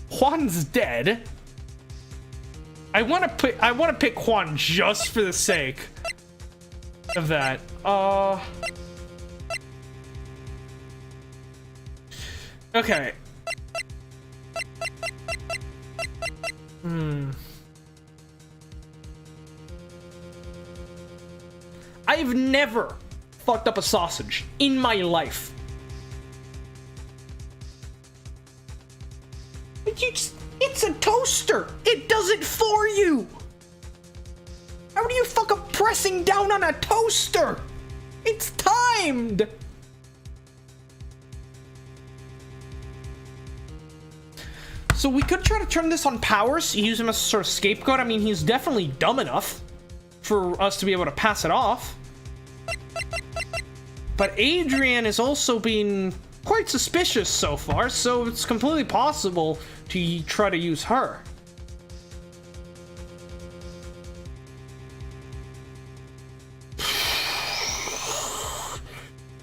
Juan's dead. I want to pick Juan just for the sake of that. Okay. I've never fucked up a sausage in my life. It's a toaster. It does it for you. How do you fuck up pressing down on a toaster? It's timed. So we could try to turn this on Powers, use him as a sort of scapegoat. I mean, he's definitely dumb enough for us to be able to pass it off. But Adrian is also being quite suspicious so far, so it's completely possible to try to use her.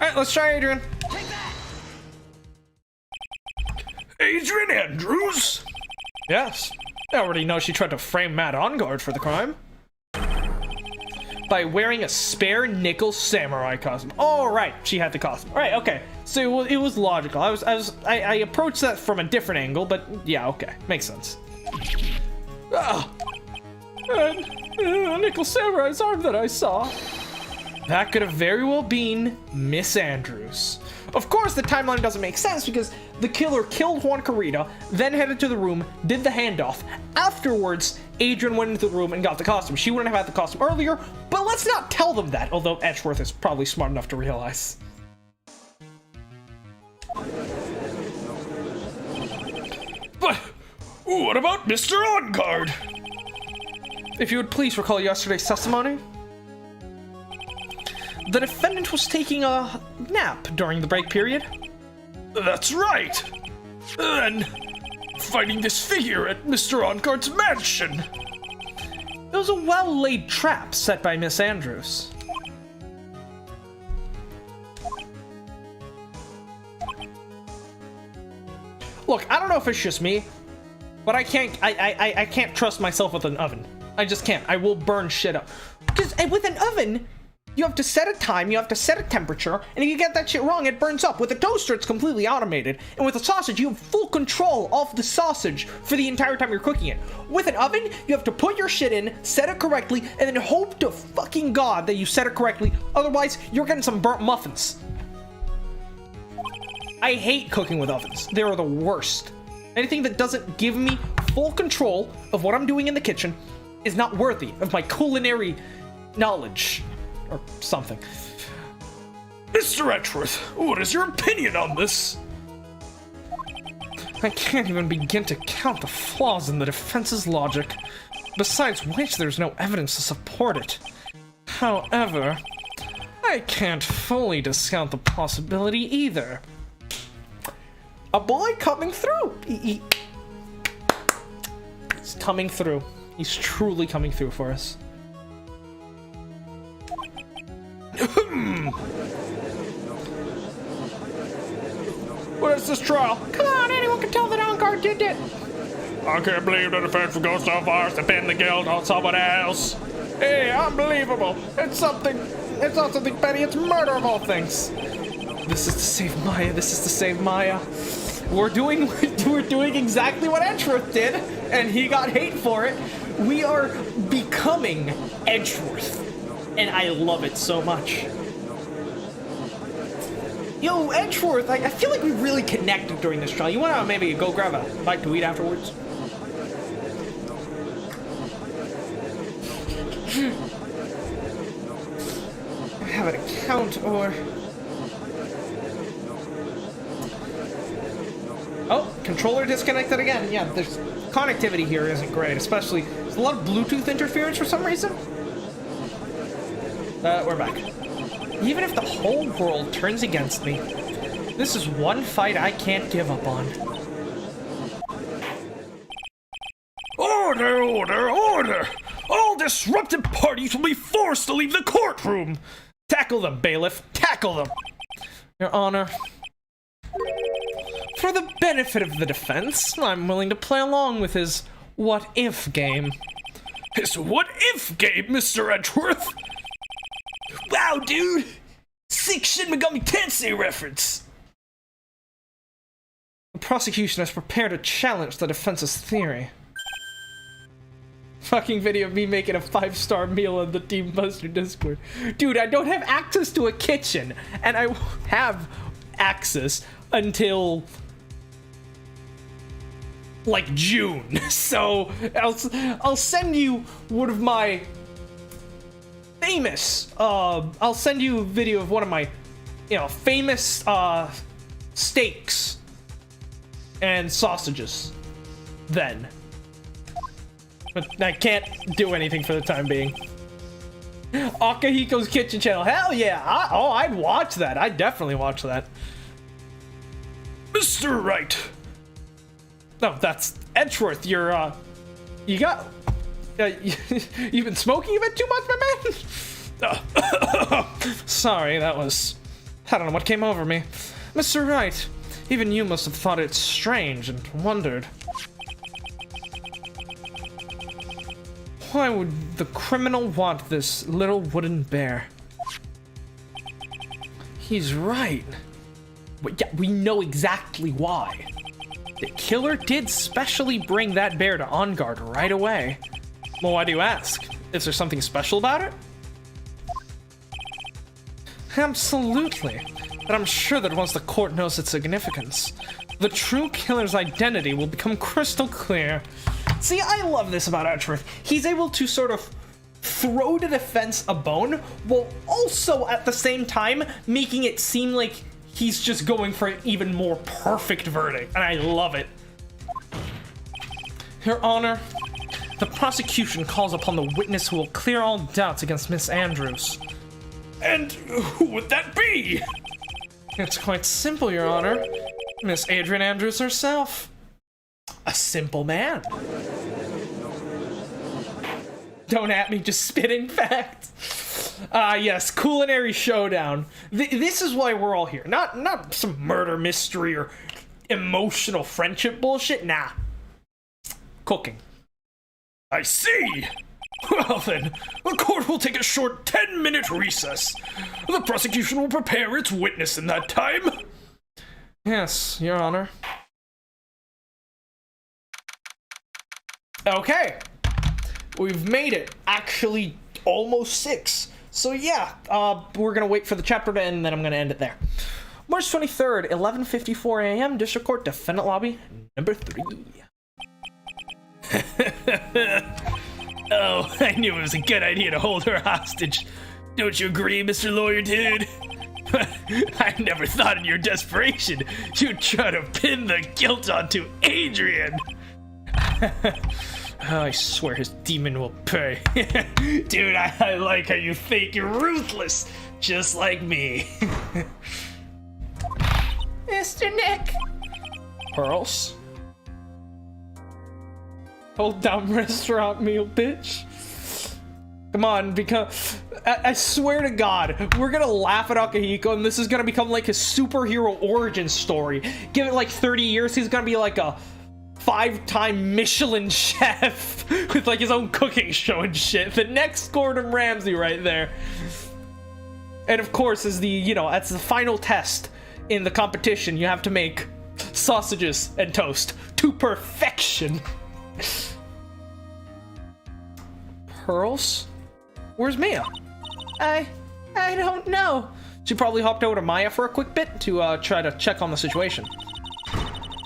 Alright, let's try Adrian. Adrian Andrews? Yes. I already know she tried to frame Matt on guard for the crime. By wearing a spare nickel samurai costume. Oh, right, she had the costume. Right, okay. So it was logical. I approached that from a different angle, but yeah, okay, makes sense. Ah, a nickel samurai's arm that I saw. That could have very well been Miss Andrews. Of course, the timeline doesn't make sense because the killer killed Juan Carita, then headed to the room, did the handoff. Afterwards, Adrian went into the room and got the costume. She wouldn't have had the costume earlier, but let's not tell them that, although Edgeworth is probably smart enough to realize. But what about Mr. On Guard? If you would please recall yesterday's testimony. The defendant was taking a nap during the break period. That's right. Then, finding this figure at Mr. On Guard's mansion. It was a well-laid trap set by Miss Andrews. Look, I don't know if it's just me, but I can't trust myself with an oven. I just can't. I will burn shit up. Because with an oven, you have to set a time, you have to set a temperature, and if you get that shit wrong, it burns up. With a toaster, it's completely automated. And with a sausage, you have full control of the sausage for the entire time you're cooking it. With an oven, you have to put your shit in, set it correctly, and then hope to fucking God that you set it correctly. Otherwise, you're getting some burnt muffins. I hate cooking with ovens. They are the worst. Anything that doesn't give me full control of what I'm doing in the kitchen is not worthy of my culinary knowledge. or something. Mr. Edgeworth, what is your opinion on this? I can't even begin to count the flaws in the defense's logic, besides which there's no evidence to support it. However, I can't fully discount the possibility either. A boy coming through! He's coming through. He's truly coming through for us. What is this trial? Come on, anyone can tell that On-Guard did it! I can't believe the defense would go so far as to pin the guilt on someone else. Hey, unbelievable! It's not something petty, it's murder of all things! This is to save Maya, this is to save Maya. We're doing exactly what Edgeworth did, and he got hate for it. We are becoming Edgeworth, and I love it so much. Yo, Edgeworth, I feel like we really connected during this trial. You wanna maybe go grab a bite to eat afterwards? Have an account or... Oh, controller disconnected again. Yeah, there's connectivity here isn't great, especially there's a lot of Bluetooth interference for some reason. We're back. Even if the whole world turns against me, this is one fight I can't give up on. Order, order, order! All disruptive parties will be forced to leave the courtroom! Tackle them, bailiff! Tackle them! Your Honor, for the benefit of the defense, I'm willing to play along with his what-if game. His what-if game, Mr. Edgeworth? Wow, dude! Sick Shin Megami Tensei reference! The prosecution has prepared a challenge to the defense's theory. Fucking video of me making a 5-star meal on the Team Buster Discord. Dude, I don't have access to a kitchen, and I won't have access until like June. So I'll send you one of my famous I'll send you a video of one of my famous steaks and sausages then. But I can't do anything for the time being. Akahiko's Kitchen Channel. Hell yeah. I'd watch that. I'd definitely watch that. Mr. Wright. No, that's Edgeworth. You're, you got... you've been smoking a bit too much, my man? Sorry, that was... I don't know what came over me. Mr. Wright, even you must have thought it strange and wondered. Why would the criminal want this little wooden bear? He's right. But yeah, we know exactly why. The killer did specially bring that bear to On Guard right away. Well, why do you ask? Is there something special about it? Absolutely. But I'm sure that once the court knows its significance, the true killer's identity will become crystal clear. See, I love this about Edgeworth. He's able to sort of throw the defense a bone, while also at the same time making it seem like he's just going for an even more perfect verdict, and I love it. Your Honor, the prosecution calls upon the witness who will clear all doubts against Miss Andrews. And who would that be? It's quite simple, Your Honor. Miss Adrian Andrews herself. A simple man. Don't at me, just spitting facts. Yes, culinary showdown. This is why we're all here. Not some murder mystery or emotional friendship bullshit. Nah. Cooking. I see. Well then, the court will take a short 10-minute recess. The prosecution will prepare its witness in that time. Yes, Your Honor. Okay. We've made it. Actually, almost 6. So yeah, we're gonna wait for the chapter to end, and then I'm gonna end it there. March 23rd, 11:54 a.m. District Court, Defendant Lobby, number 3. Oh, I knew it was a good idea to hold her hostage. Don't you agree, Mr. Lawyer Dude? I never thought in your desperation you'd try to pin the guilt onto Adrian. I swear his demon will pay. Dude, I like how you think you're ruthless, just like me. Mr. Nick! Pearls? Hold down restaurant meal, bitch. Come on, because I swear to God, we're gonna laugh at Akihiko, and this is gonna become like his superhero origin story. Give it like 30 years, he's gonna be like a 5-time Michelin chef with like his own cooking show and shit. The next Gordon Ramsay right there. And of course, as the, that's the final test in the competition, you have to make sausages and toast to perfection. Pearls? Where's Mia? I don't know. She probably hopped over to Maya for a quick bit to try to check on the situation.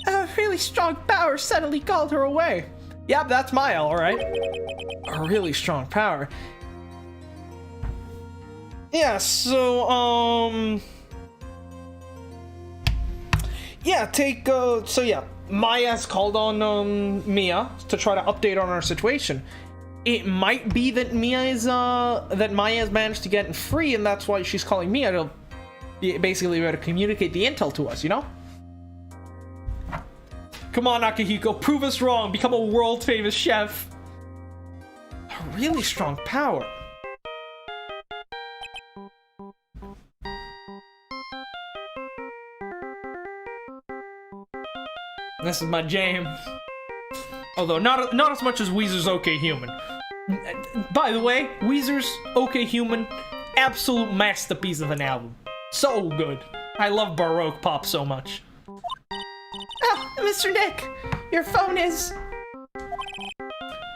A really strong power suddenly called her away. Yep, that's Maya, alright. A really strong power. Yeah, so, yeah, Maya's called on, Mia to try to update on our situation. It might be that Maya has managed to get free, and that's why she's calling Mia to basically be able to communicate the intel to us, Come on, Akihiko, prove us wrong, become a world-famous chef. A really strong power. This is my jam. Although, not as much as Weezer's OK Human. By the way, Weezer's OK Human, absolute masterpiece of an album. So good. I love Baroque pop so much. Oh, Mr. Nick, your phone is...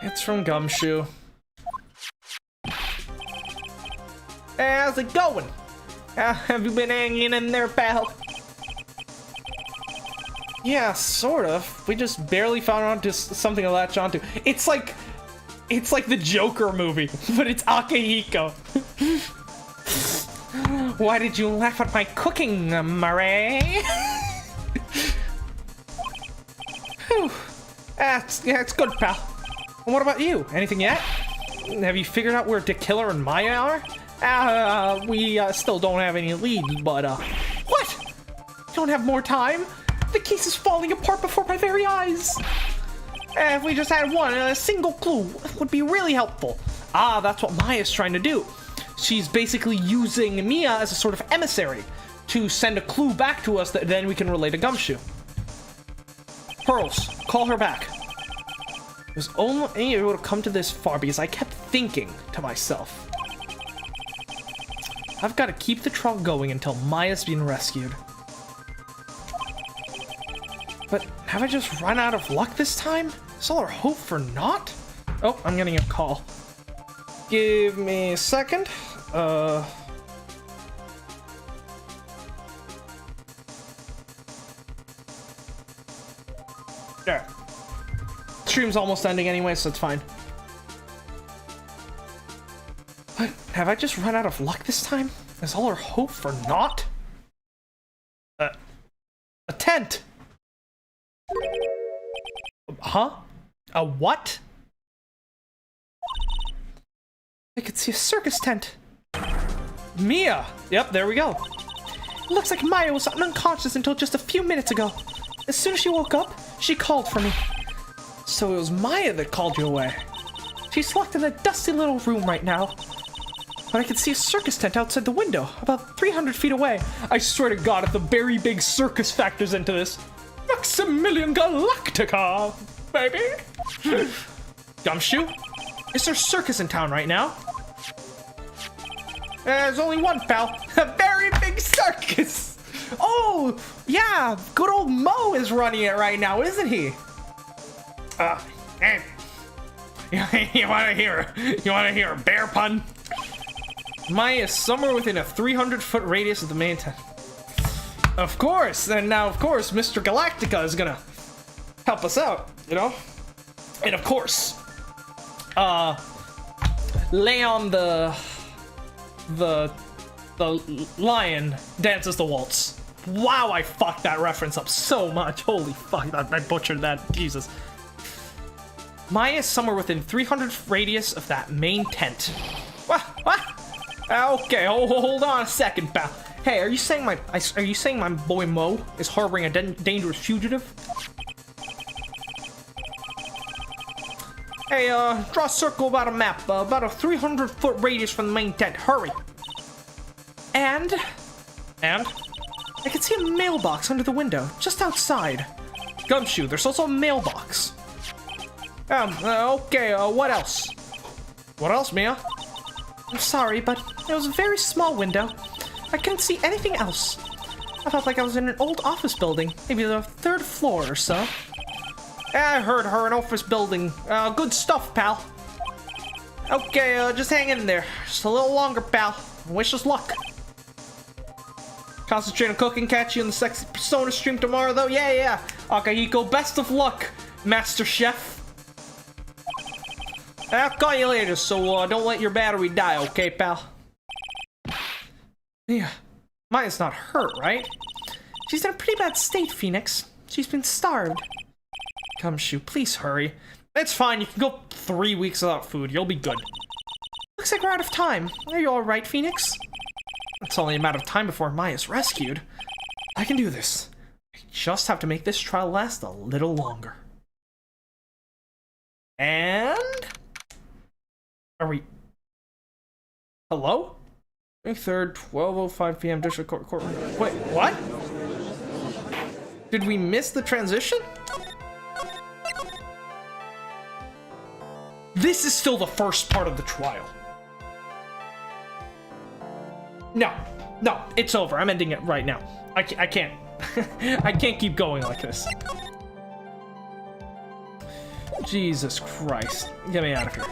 It's from Gumshoe. How's it going? Have you been hanging in there, pal? Yeah, sort of. We just barely found out just something to latch onto. It's like the Joker movie, but it's Akihiko. Why did you laugh at my cooking, Murray? It's good, pal. And what about you? Anything yet? Have you figured out where Killer and Maya are? We still don't have any leads, but what? Don't have more time? The case is falling apart before my very eyes. If we just had a single clue would be really helpful. Ah, that's what Maya's trying to do. She's basically using Mia as a sort of emissary to send a clue back to us that then we can relay to Gumshoe. Pearls, call her back. It was only able to come to this far because I kept thinking to myself, I've got to keep the trial going until Maya's been rescued. But have I just run out of luck this time? Is all our hope for naught? Oh, I'm getting a call. Give me a second. There. Stream's almost ending anyway, so it's fine. But have I just run out of luck this time? Is all our hope for naught? A tent. Huh? A what? I could see a circus tent. Mia! Yep, there we go. Looks like Maya was unconscious until just a few minutes ago. As soon as she woke up, she called for me. So it was Maya that called you away. She's locked in a dusty little room right now. But I could see a circus tent outside the window, about 300 feet away. I swear to God, if the very big circus factors into this. Maximilian Galactica, baby! Gumshoe? Is there a circus in town right now? There's only one, pal. A very big circus! Oh, yeah, good old Mo is running it right now, isn't he? Hey. You wanna hear a bear pun? Maya is somewhere within a 300-foot radius of the main tent. Of course, and now of course Mr. Galactica is gonna help us out, And of course, lay on the the lion dances the waltz. Wow, I fucked that reference up so much. Holy fuck, I butchered that. Jesus. Maya is somewhere within 300 radius of that main tent. What? Okay, hold on a second, pal. Hey, are you saying my boy Mo is harboring a dangerous fugitive? Hey, draw a circle about a map, about a 300-foot radius from the main tent. Hurry. And I can see a mailbox under the window, just outside. Gumshoe, there's also a mailbox. Okay, what else? What else, Mia? I'm sorry, but it was a very small window. I couldn't see anything else. I felt like I was in an old office building, maybe the 3rd floor or so. I heard her, an office building. Good stuff, pal. Okay, just hang in there. Just a little longer, pal. Wish us luck. Concentrate on cooking, catch you in the sexy Persona stream tomorrow, though. Yeah. Akahiko, best of luck, Master Chef. I'll call you later, so don't let your battery die, okay, pal? Yeah, Maya's not hurt, right? She's in a pretty bad state, Phoenix. She's been starved. Gumshoe, please hurry. It's fine, you can go 3 weeks without food. You'll be good. Looks like we're out of time. Are you alright, Phoenix? It's only a matter of time before Maya's rescued. I can do this. I just have to make this trial last a little longer. And... Are we... Hello? May 3rd, 12:05 p.m. District Court. Wait, what? Did we miss the transition? This is still the first part of the trial. No, it's over. I'm ending it right now. I can't. I can't keep going like this. Jesus Christ. Get me out of here.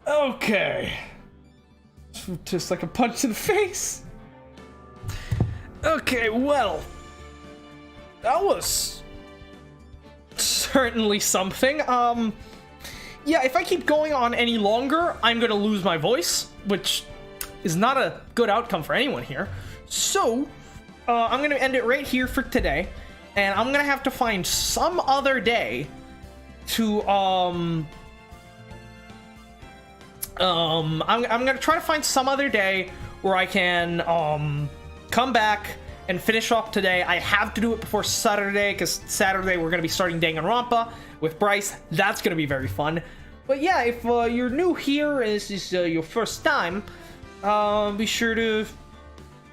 Okay. Just like a punch in the face. Okay, well. That was certainly something. Yeah, if I keep going on any longer, I'm gonna lose my voice, which is not a good outcome for anyone here. So, I'm gonna end it right here for today, and I'm gonna have to find some other day to, I'm gonna try to find some other day where I can, come back and finish up today. I have to do it before Saturday, because Saturday we're gonna be starting Danganronpa with Bryce. That's gonna be very fun. But yeah, if you're new here and this is your first time, be sure to,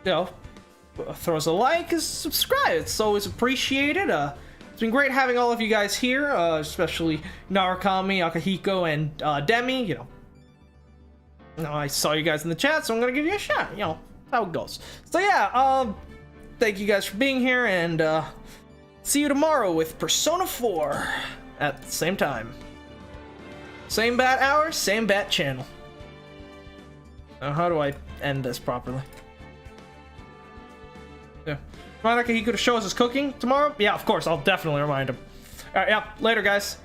throw us a like and subscribe. It's always appreciated. It's been great having all of you guys here, especially Narukami, Akahiko, and Demi. I saw you guys in the chat, so I'm gonna give you a shout. How it goes. So yeah, thank you guys for being here, and see you tomorrow with Persona 4 at the same time. Same bat hour, same bat channel. Now, how do I end this properly? Yeah. Remind Akahiko to show us his cooking tomorrow? Yeah, of course, I'll definitely remind him. Alright, yeah, later guys.